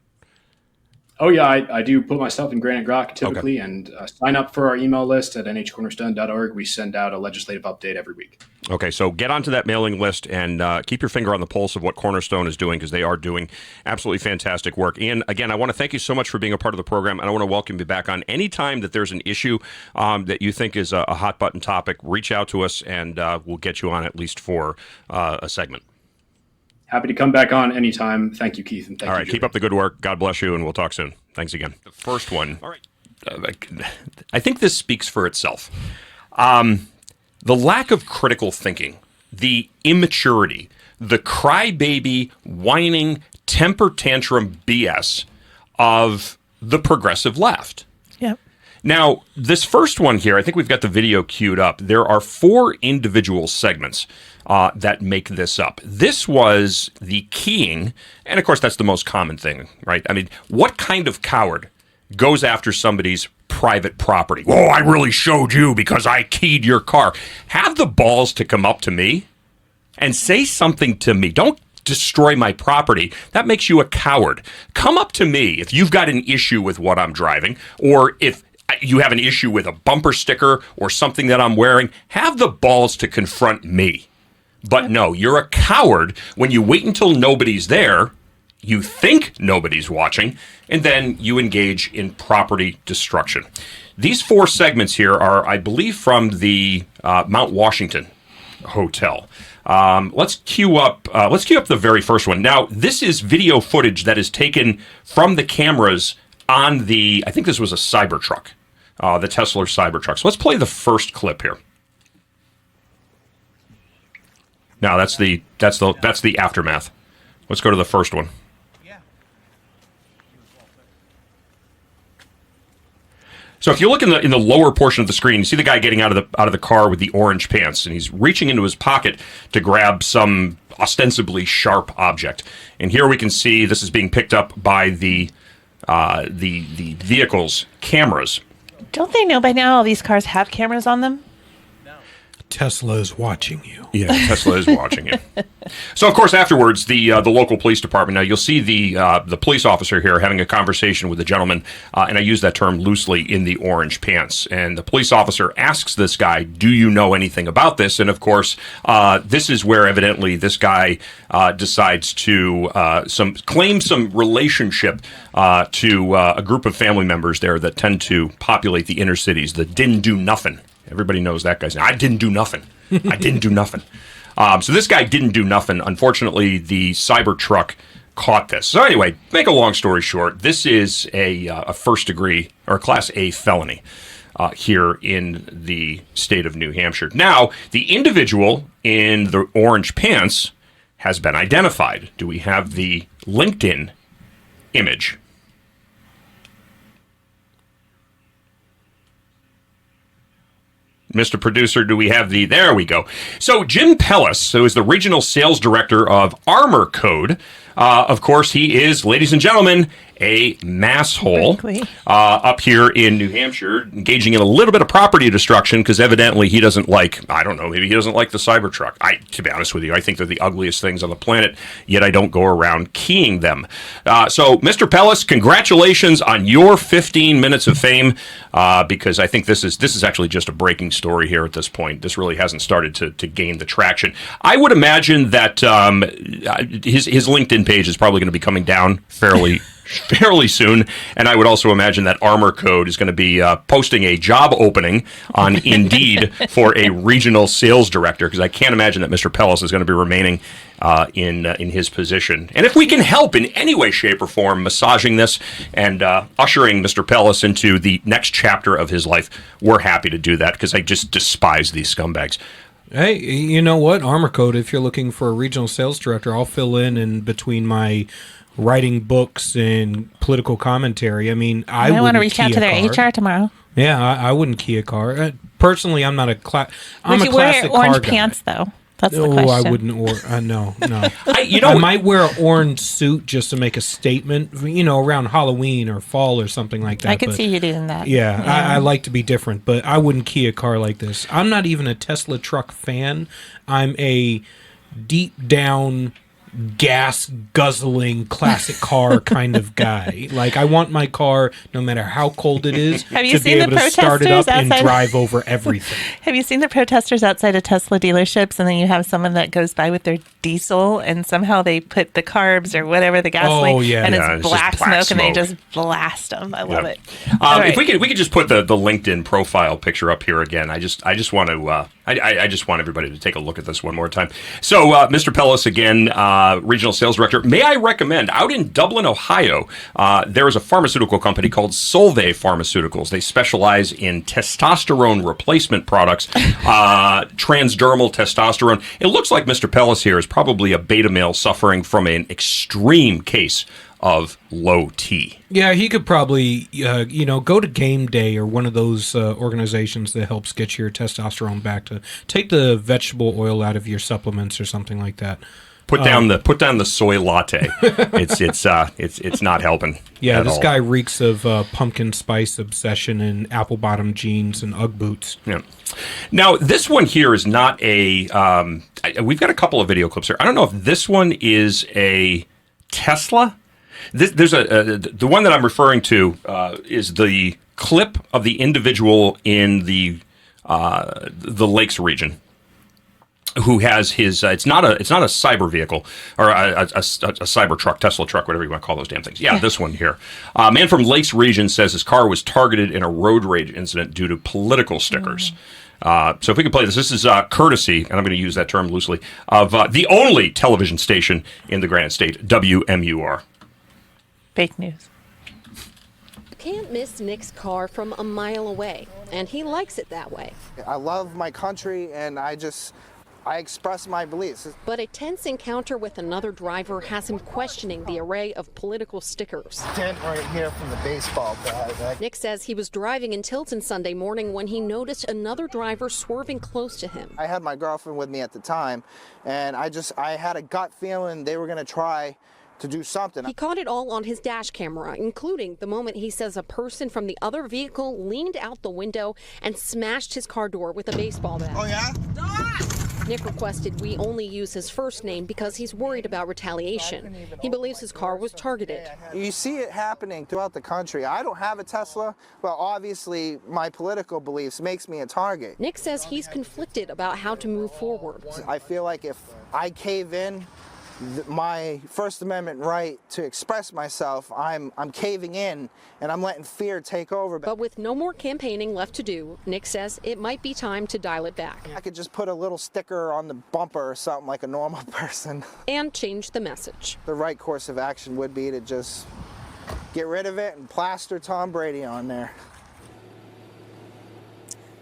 Oh, yeah, I do put my stuff in Granite Rock typically, and sign up for our email list at nhcornerstone.org. We send out a legislative update every week. Okay, so get onto that mailing list and keep your finger on the pulse of what Cornerstone is doing, because they are doing absolutely fantastic work. Ian, again, I want to thank you so much for being a part of the program, and I want to welcome you back on. Any time that there's an issue that you think is a hot-button topic, reach out to us, and we'll get you on at least for a segment. Happy to come back on anytime. Thank you, Keith. And thank you. All right, keep up the good work. God bless you, and we'll talk soon. Thanks again. The first one. All right. I think this speaks for itself. The lack of critical thinking, the immaturity, the crybaby, whining, temper tantrum BS of the progressive left. Yep. Now, this first one here, I think we've got the video queued up. There are 4 individual segments that make this up. This was the keying, and of course that's the most common thing, right? I mean, what kind of coward goes after somebody's private property? Oh, I really showed you because I keyed your car. Have the balls to come up to me and say something to me. Don't destroy my property. That makes you a coward. Come up to me if you've got an issue with what I'm driving, or if you have an issue with a bumper sticker or something that I'm wearing. Have the balls to confront me. But no, you're a coward when you wait until nobody's there, you think nobody's watching, and then you engage in property destruction. These 4 segments here are, I believe, from the Mount Washington Hotel. Let's cue up the very first one. Now, this is video footage that is taken from the cameras on the, I think this was a Cybertruck, the Tesla Cybertruck. So let's play the first clip here. No, that's the aftermath. Let's go to the first one. So if you look in the lower portion of the screen, you see the guy getting out of the car with the orange pants, and he's reaching into his pocket to grab some ostensibly sharp object. And here we can see this is being picked up by the vehicle's cameras. Don't they know by now all these cars have cameras on them? Tesla is watching you. Yeah, Tesla is watching you. So, of course, afterwards, the local police department. Now, you'll see the police officer here having a conversation with the gentleman, and I use that term loosely, in the orange pants. And the police officer asks this guy, "Do you know anything about this?" And of course, this is where evidently this guy decides to claim some relationship to a group of family members there that tend to populate the inner cities. The didn't do nothing. Everybody knows that guy's name. I didn't do nothing. I didn't do nothing. So this guy didn't do nothing. Unfortunately, the Cybertruck caught this. So anyway, make a long story short, this is a first degree or Class A felony here in the state of New Hampshire. Now, the individual in the orange pants has been identified. Do we have the LinkedIn image? Mr. Producer, do we have the... There we go. So Jim Pellis, who is the regional sales director of Armor Code, of course, he is, ladies and gentlemen, a masshole up here in New Hampshire, engaging in a little bit of property destruction because evidently he doesn't like, I don't know, maybe he doesn't like the Cybertruck. To be honest with you, I think they're the ugliest things on the planet, yet I don't go around keying them. So, Mr. Pellis, congratulations on your 15 minutes of fame, because I think this is actually just a breaking story here at this point. This really hasn't started to gain the traction. I would imagine that his LinkedIn page is probably going to be coming down fairly soon, and I would also imagine that Armor Code is going to be posting a job opening on Indeed for a regional sales director, because I can't imagine that Mr. Pellis is going to be remaining in his position. And if we can help in any way, shape, or form massaging this and ushering Mr. Pellis into the next chapter of his life, we're happy to do that, because I just despise these scumbags. Hey, you know what? Armor Code, if you're looking for a regional sales director, I'll fill in between my writing books and political commentary. I mean, I want to wouldn't reach out key to a their car. HR tomorrow. Yeah, I wouldn't key a car. Personally, I'm not a I'm Would a you wear classic car orange guy. pants though? That's the No, question. I wouldn't. No. I might wear an orange suit just to make a statement, around Halloween or fall or something like that. I could but see you doing that. Yeah, I like to be different, but I wouldn't key a car like this. I'm not even a Tesla truck fan. I'm a deep down gas guzzling classic car kind of guy. Like, I want my car, no matter how cold it is, Have you to be seen the able to start it up protesters and outside? drive over everything. Have you seen the protesters outside of Tesla dealerships, and then you have someone that goes by with their diesel, and somehow they put the carbs or whatever the gasoline, and it's black smoke, and they just blast them. I love it. If we could just put the LinkedIn profile picture up here again. I just want to I just want everybody to take a look at this one more time. So, Mr. Pellis again, regional sales director. May I recommend, out in Dublin, Ohio, there is a pharmaceutical company called Solvay Pharmaceuticals. They specialize in testosterone replacement products, transdermal testosterone. It looks like Mr. Pellis here is probably a beta male suffering from an extreme case of low T. Yeah, he could probably, go to Game Day or one of those organizations that helps get your testosterone back to take the vegetable oil out of your supplements or something like that. Put down the soy latte. It's not helping. Yeah, this all. guy reeks of pumpkin spice obsession and apple bottom jeans and Ugg boots. Yeah. Now this one here is not a. We've got a couple of video clips here. I don't know if this one is a Tesla. There's the one that I'm referring to is the clip of the individual in the Lakes region who has his. It's not a cyber vehicle or a cyber truck, Tesla truck, whatever you want to call those damn things. Yeah, this one here. A man from Lakes region says his car was targeted in a road rage incident due to political stickers. So if we could play this is courtesy, and I'm going to use that term loosely, of the only television station in the Granite State, WMUR. Fake news. You can't miss Nick's car from a mile away, and he likes it that way. I love my country, and I express my beliefs. But a tense encounter with another driver has him questioning the array of political stickers. Dent right here from the baseball bat. Nick says he was driving in Tilton Sunday morning when he noticed another driver swerving close to him. I had my girlfriend with me at the time, and I had a gut feeling they were going to try to do something. He caught it all on his dash camera, including the moment he says a person from the other vehicle leaned out the window and smashed his car door with a baseball bat. Oh, yeah? Nick requested we only use his first name because he's worried about retaliation. He believes his car was targeted. You see it happening throughout the country. I don't have a Tesla, but obviously my political beliefs makes me a target. Nick says he's conflicted about how to move forward. I feel like if I cave in, my First Amendment right to express myself, I'm caving in and I'm letting fear take over. But with no more campaigning left to do, Nick says it might be time to dial it back. I could just put a little sticker on the bumper or something like a normal person. And change the message. The right course of action would be to just get rid of it and plaster Tom Brady on there.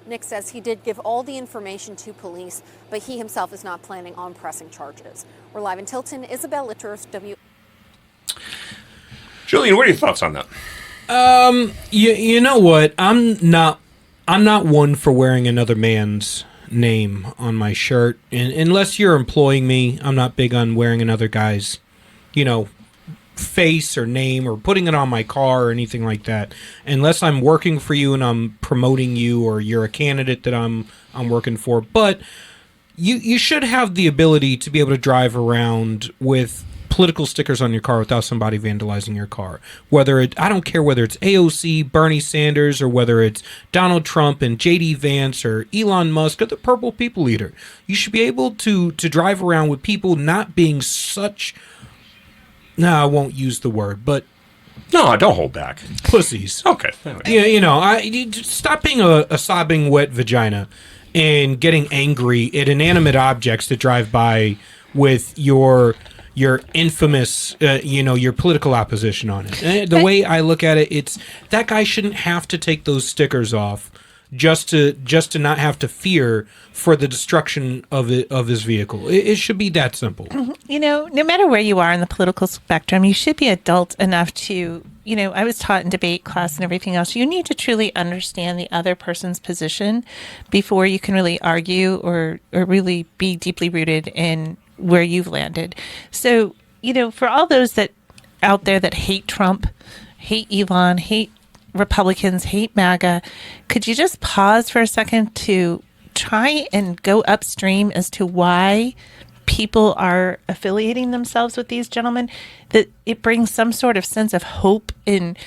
Nick says he did give all the information to police, but he himself is not planning on pressing charges. We're live in Tilton. Isabel Litters, Julian, what are your thoughts on that? You know what? I'm not one for wearing another man's name on my shirt, and unless you're employing me, I'm not big on wearing another guy's, face or name or putting it on my car or anything like that, unless I'm working for you and I'm promoting you or you're a candidate that I'm working for. But you should have the ability to be able to drive around with political stickers on your car without somebody vandalizing your car. I don't care whether it's AOC, Bernie Sanders, or whether it's Donald Trump and JD Vance or Elon Musk or the Purple People Eater. You should be able to drive around with people not being such... No, I won't use the word, but... No, don't hold back. Pussies. Okay. Yeah, stop being a sobbing wet vagina and getting angry at inanimate objects that drive by with your infamous, your political opposition on it. The way I look at it, it's that guy shouldn't have to take those stickers off just to not have to fear for the destruction of his vehicle. It should be that simple. You know, no matter where you are in the political spectrum, you should be adult enough to, you know, I was taught in debate class and everything else, you need to truly understand the other person's position before you can really argue or really be deeply rooted in where you've landed. So, you know, for all those that out there that hate Trump, hate Elon, hate Republicans, hate MAGA, could you just pause for a second to try and go upstream as to why people are affiliating themselves with these gentlemen? That it brings some sort of sense of hope in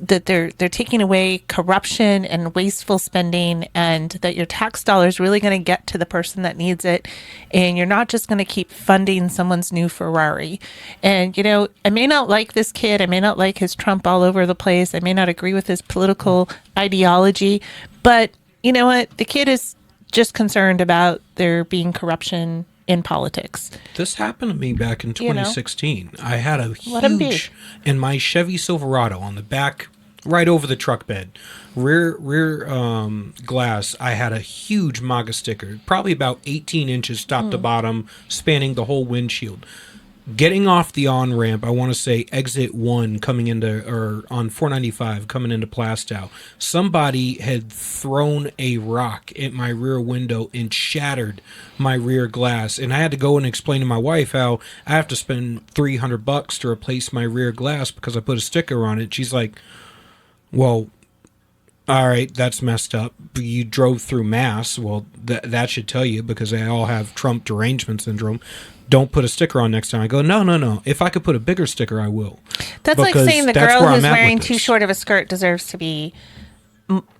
that they're taking away corruption and wasteful spending, and that your tax dollar is really going to get to the person that needs it, and you're not just going to keep funding someone's new Ferrari. And, you know, I may not like this kid, I may not like his Trump all over the place, I may not agree with his political ideology, but you know what? The kid is just concerned about there being corruption in politics. This happened to me back in 2016. You know? I had a huge, in my Chevy Silverado on the back, right over the truck bed, rear glass, I had a huge MAGA sticker, probably about 18 inches top to bottom, spanning the whole windshield. Getting off the on-ramp, I want to say exit 1 coming into, or on 495 coming into Plastow, somebody had thrown a rock at my rear window and shattered my rear glass. And I had to go and explain to my wife how I have to spend $300 to replace my rear glass because I put a sticker on it. She's like, well, all right, that's messed up. You drove through Mass. Well, that should tell you, because they all have Trump derangement syndrome. Don't put a sticker on next time. I go, no. If I could put a bigger sticker, I will. That's like saying the girl who's wearing too short of a skirt deserves to be,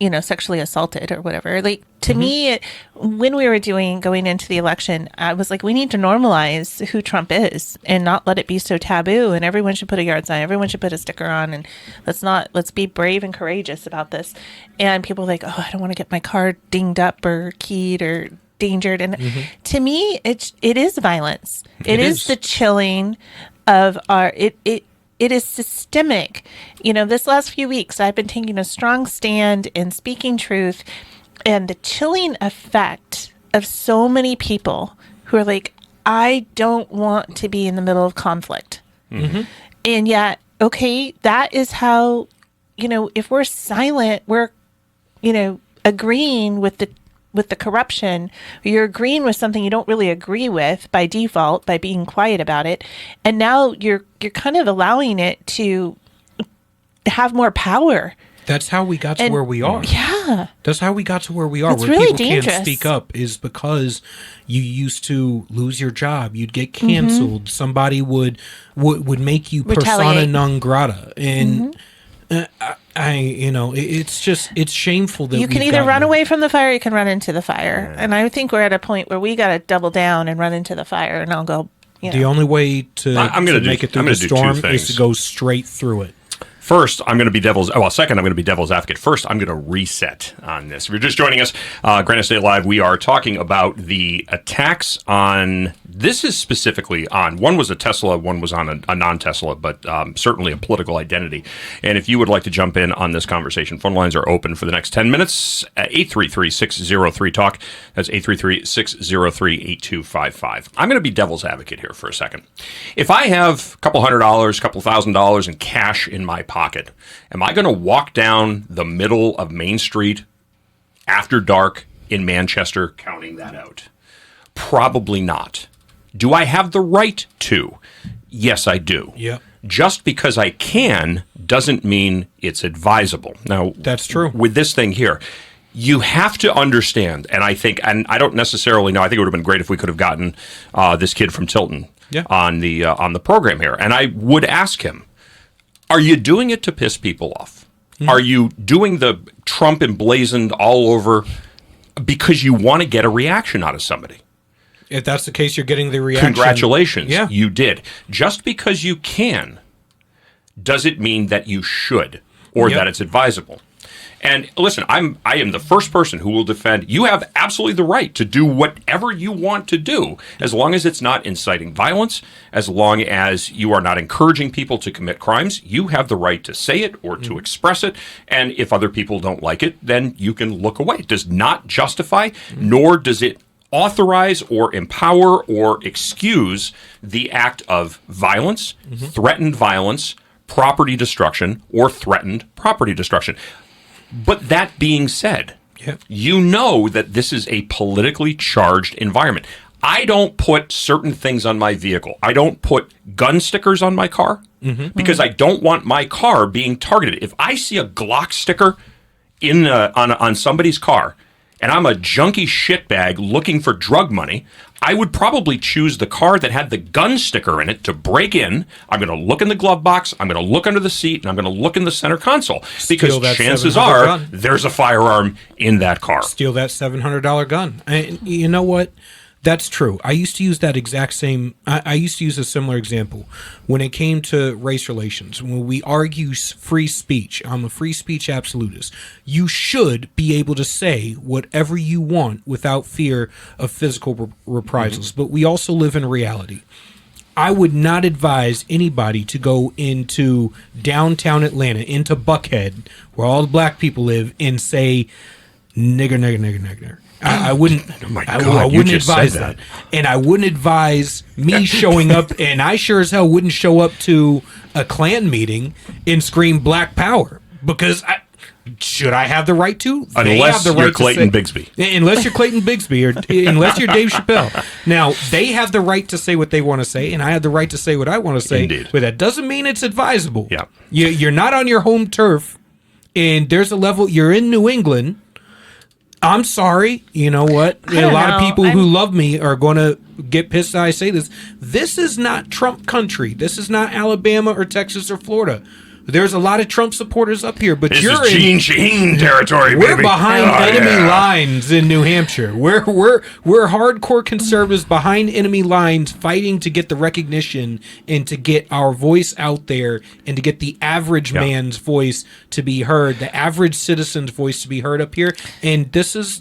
you know, sexually assaulted or whatever. Like, to me, when we were going into the election, I was like, we need to normalize who Trump is and not let it be so taboo. And everyone should put a yard sign. Everyone should put a sticker on. And let's be brave and courageous about this. And people are like, oh, I don't want to get my car dinged up or keyed or endangered. And to me, it is violence. It is the chilling of our it is systemic. You know, this last few weeks I've been taking a strong stand in speaking truth, and the chilling effect of so many people who are like, I don't want to be in the middle of conflict. And yet, okay, that is how, you know, if we're silent, we're, you know, agreeing with the corruption, you're agreeing with something you don't really agree with by default, by being quiet about it. And now you're kind of allowing it to have more power. That's how we got to where we are. Yeah. That's how we got to where we are. It's where really people dangerous. Can't speak up is because you used to lose your job. You'd get canceled. Somebody would make you persona non grata. And you know, it's shameful that you can either run away from the fire, or you can run into the fire. And I think we're at a point where we got to double down and run into the fire. And I'll go, you know. The only way to make it through the storm is to go straight through it. Second, I'm going to be devil's advocate. First, I'm going to reset on this. If you're just joining us, Granite State Live, we are talking about the attacks on, this is specifically on, one was a Tesla, one was on a non-Tesla, but certainly a political identity. And if you would like to jump in on this conversation, phone lines are open for the next 10 minutes at 833-603-TALK. That's 833-603-8255. I'm going to be devil's advocate here for a second. If I have a couple $100, couple $1,000 in cash in my pocket, am I going to walk down the middle of Main Street after dark in Manchester counting that out? Probably not. Do I have the right to? Yes, I do. Yeah. Just because I can doesn't mean it's advisable. Now, that's true. With this thing here, you have to understand, and I don't necessarily know, I think it would have been great if we could have gotten this kid from Tilton on the program here. And I would ask him, are you doing it to piss people off? Are you doing the Trump emblazoned all over because you want to get a reaction out of somebody? If that's the case, you're getting the reaction. Congratulations. Yeah. You did. Just because you can, does it mean that you should or that it's advisable? And listen, I am the first person who will defend. You have absolutely the right to do whatever you want to do, as long as it's not inciting violence, as long as you are not encouraging people to commit crimes. You have the right to say it or to express it. And if other people don't like it, then you can look away. It does not justify, nor does it authorize or empower or excuse the act of violence, threatened violence, property destruction, or threatened property destruction. But that being said, you know that this is a politically charged environment. I don't put certain things on my vehicle. I don't put gun stickers on my car because I don't want my car being targeted. If I see a Glock sticker on somebody's car, and I'm a junkie shitbag looking for drug money, I would probably choose the car that had the gun sticker in it to break in. I'm going to look in the glove box, I'm going to look under the seat, and I'm going to look in the center console. Because chances are there's a firearm in that car. Steal that $700 gun. You know what? That's true. I used to use that exact same. I used to use a similar example when it came to race relations. When we argue free speech, I'm a free speech absolutist. You should be able to say whatever you want without fear of physical reprisals. But we also live in reality. I would not advise anybody to go into downtown Atlanta, into Buckhead, where all the black people live, and say nigger, nigger, nigger, nigger. I wouldn't. Oh my God, I you wouldn't just advise said that, and I wouldn't advise me showing up. And I sure as hell wouldn't show up to a Klan meeting and scream Black Power because should I have the right to? Unless you're Clayton Bigsby. Unless you're Clayton Bigsby, or unless you're Dave Chappelle. Now they have the right to say what they want to say, and I have the right to say what I want to say. Indeed. But that doesn't mean it's advisable. Yeah, you're not on your home turf, and there's a level. You're in New England. I'm sorry. You know what? A lot of people who love me are going to get pissed that I say this. This is not Trump country. This is not Alabama or Texas or Florida. There's a lot of Trump supporters up here, but this you're is Gene Sheen territory. We're baby. behind enemy lines in New Hampshire. We're hardcore conservatives behind enemy lines, fighting to get the recognition and to get our voice out there, and to get the average man's voice to be heard, the average citizen's voice to be heard up here. And this is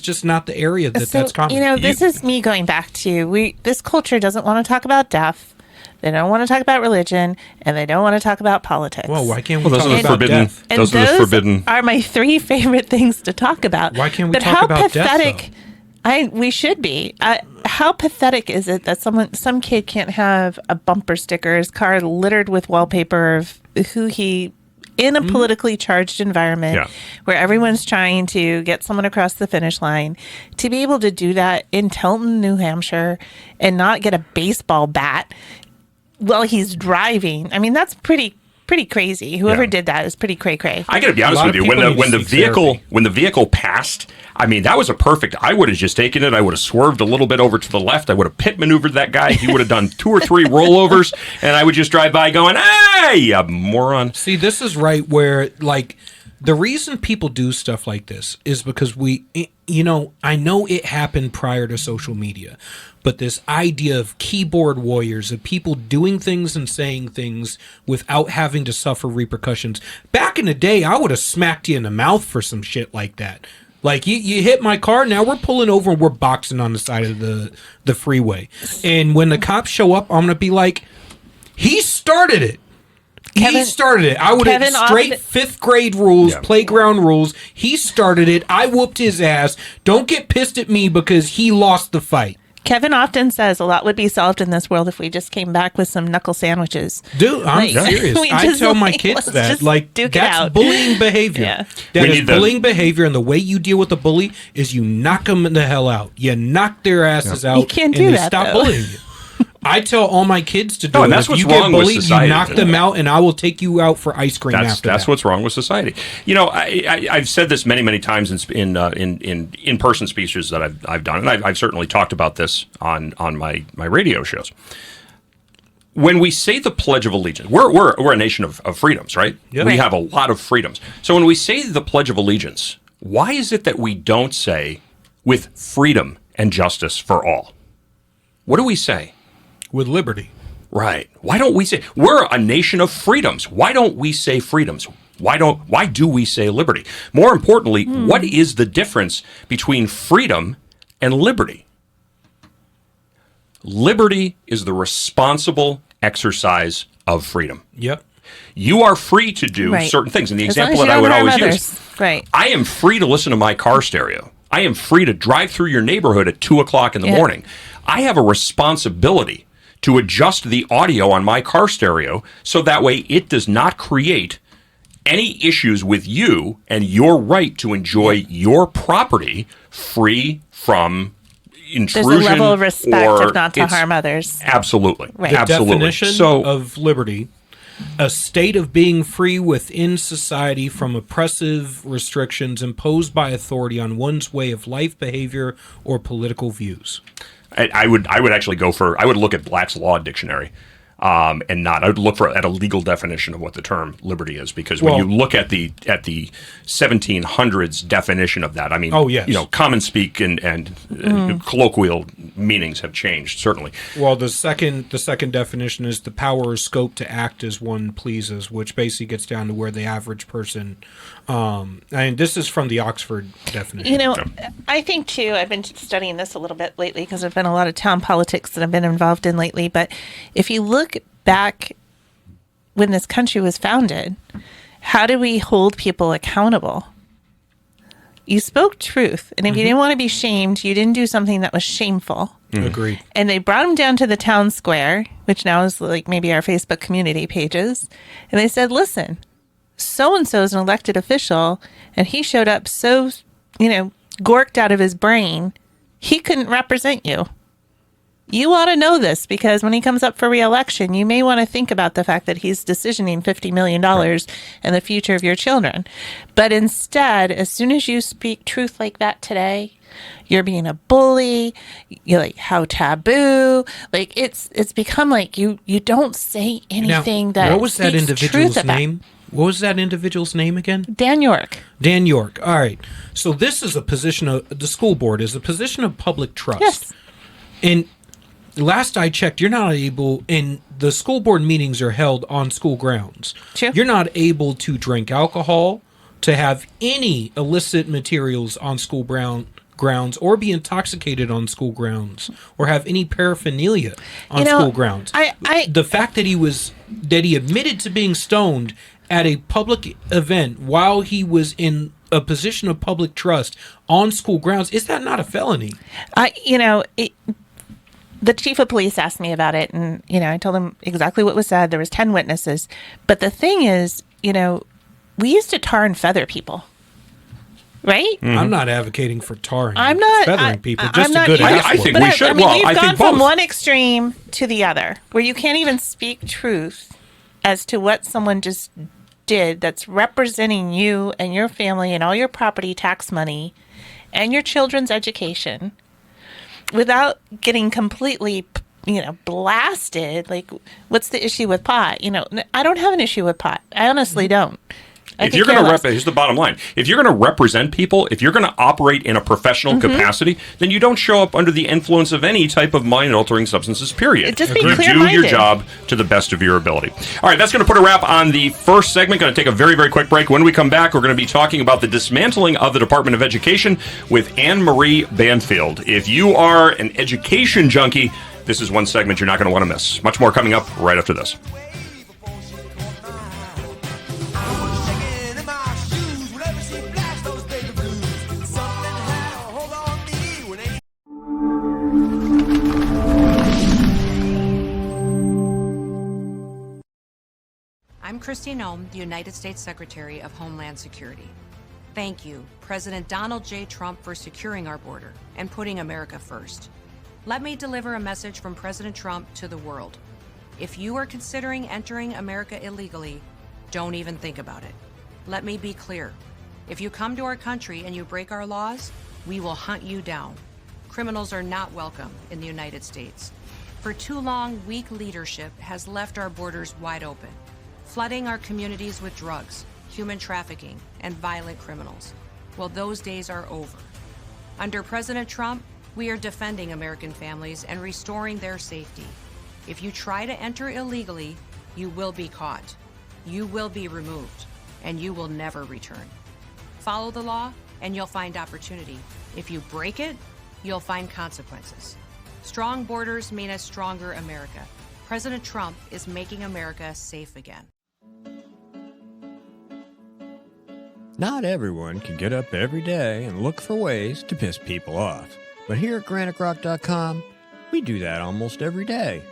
just not the area that's common. You know, this is me going back to this culture doesn't want to talk about death. They don't want to talk about religion, and they don't want to talk about politics. Well, why can't we talk about death? And those are my three favorite things to talk about. Why can't we talk about pathetic, death, we should be. How pathetic is it that some kid can't have a bumper sticker, his car littered with wallpaper of who he, in a politically charged environment where everyone's trying to get someone across the finish line, to be able to do that in Tilton, New Hampshire, and not get a baseball bat while he's driving. I mean, that's pretty crazy. Whoever did that is pretty cray-cray. I got to be honest with you. When the vehicle passed, I mean, that was a perfect. I would have just taken it. I would have swerved a little bit over to the left. I would have pit maneuvered that guy. He would have done 2 or 3 rollovers, and I would just drive by going, "Hey, you moron!" See, this is right where the reason people do stuff like this is because I know it happened prior to social media, but this idea of keyboard warriors, of people doing things and saying things without having to suffer repercussions. Back in the day, I would have smacked you in the mouth for some shit like that. Like, you hit my car, now we're pulling over and we're boxing on the side of the freeway. And when the cops show up, I'm going to be like, he started it. He started it. I would have straight 5th grade rules, playground rules. He started it. I whooped his ass. Don't get pissed at me because he lost the fight. Kevin often says a lot would be solved in this world if we just came back with some knuckle sandwiches. Dude, I'm serious. I tell my kids that. That's bullying behavior. Yeah. That is bullying behavior, and the way you deal with a bully is you knock them the hell out. You knock their asses out, you can't do and they that, stop though. bullying you. I tell all my kids to do No, it. and that's if what's you get wrong with bullied, society. you knock them out, and I will take you out for ice cream after that. That's what's wrong with society. You know, I've said this many times in person speeches that I've done, and I've certainly talked about this on my radio shows. When we say the Pledge of Allegiance, we're a nation of freedoms, right? Yep. We have a lot of freedoms. So when we say the Pledge of Allegiance, why is it that we don't say with freedom and justice for all? What do we say? With liberty. Right. Why don't we say we're a nation of freedoms? Why don't we say freedoms? Why do we say liberty? More importantly, what is the difference between freedom and liberty? Liberty is the responsible exercise of freedom. Yep. You are free to do certain things. And the example that I would always use, I am free to listen to my car stereo. I am free to drive through your neighborhood at 2 o'clock in the morning. I have a responsibility to adjust the audio on my car stereo so that way it does not create any issues with you and your right to enjoy your property free from intrusion. There's a level of respect, or if not to harm others. Absolutely. Right. The Absolutely. definition of liberty, a state of being free within society from oppressive restrictions imposed by authority on one's way of life, behavior, or political views. I would actually I would look at Black's Law Dictionary. I would look at a legal definition of what the term liberty is, because when you look at the 1700s definition of that, I mean, common speak and colloquial meanings have changed, certainly. Well, the second definition is the power or scope to act as one pleases, which basically gets down to where the average person. And this is from the Oxford definition. I think too. I've been studying this a little bit lately because there've been a lot of town politics that I've been involved in lately. But if you look back when this country was founded, how do we hold people accountable? You spoke truth, and if you didn't want to be shamed, you didn't do something that was shameful. Agreed. And they brought him down to the town square, which now is like maybe our Facebook community pages, and they said, "Listen, so-and-so is an elected official, and he showed up so, gorked out of his brain, he couldn't represent you. You ought to know this, because when he comes up for re-election, you may want to think about the fact that he's decisioning $50 million and the future of your children." But instead, as soon as you speak truth like that today, you're being a bully. You're like, how taboo. Like, it's become like you don't say anything that what was that speaks individual's truth about. name? What was that individual's name again? Dan York. Dan York. All right. So this is a position of the school board is a position of public trust. Yes. And last I checked, you're not able, and the school board meetings are held on school grounds. True. You're not able to drink alcohol, to have any illicit materials on school grounds, or be intoxicated on school grounds, or have any paraphernalia on school grounds. The fact that he admitted to being stoned at a public event while he was in a position of public trust on school grounds, is that not a felony? The chief of police asked me about it, and, I told him exactly what was said. There was 10 witnesses. But the thing is, we used to tar and feather people, right? Mm-hmm. I'm not advocating for tarring I'm not feathering people, I'm just not a good either. ass I think But we should. we've I gone think from both. one extreme to the other, where you can't even speak truth as to what someone just did that's representing you and your family and all your property tax money and your children's education, without getting completely, blasted. Like, what's the issue with pot? I don't have an issue with pot. I honestly don't. If you're going to here's the bottom line. If you're going to represent people, if you're going to operate in a professional capacity, then you don't show up under the influence of any type of mind-altering substances, period. Just be you do clear-minded. your job to the best of your ability. All right, that's going to put a wrap on the first segment. Going to take a very, very quick break. When we come back, we're going to be talking about the dismantling of the Department of Education with Anne-Marie Banfield. If you are an education junkie, this is one segment you're not going to want to miss. Much more coming up right after this. I'm Kristi Noem, the United States Secretary of Homeland Security. Thank you, President Donald J. Trump, for securing our border and putting America first. Let me deliver a message from President Trump to the world. If you are considering entering America illegally, don't even think about it. Let me be clear. If you come to our country and you break our laws, we will hunt you down. Criminals are not welcome in the United States. For too long, weak leadership has left our borders wide open, flooding our communities with drugs, human trafficking, and violent criminals. Well, those days are over. Under President Trump, we are defending American families and restoring their safety. If you try to enter illegally, you will be caught. You will be removed. and you will never return. Follow the law, and you'll find opportunity. If you break it, you'll find consequences. Strong borders mean a stronger America. President Trump is making America safe again. Not everyone can get up every day and look for ways to piss people off. But here at GraniteRock.com, we do that almost every day.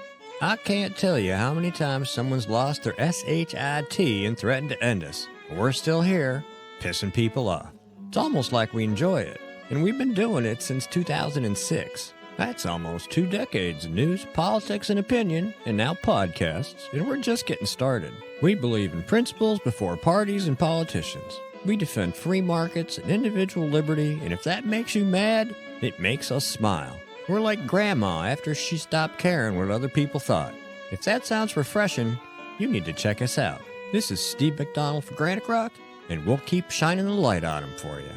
I can't tell you how many times someone's lost their SHIT and threatened to end us. But we're still here, pissing people off. It's almost like we enjoy it. And we've been doing it since 2006. That's almost 2 decades of news, politics, and opinion, and now podcasts, and we're just getting started. We believe in principles before parties and politicians. We defend free markets and individual liberty, and if that makes you mad, it makes us smile. We're like Grandma after she stopped caring what other people thought. If that sounds refreshing, you need to check us out. This is Steve McDonald for Granite Rock, and we'll keep shining the light on them for you.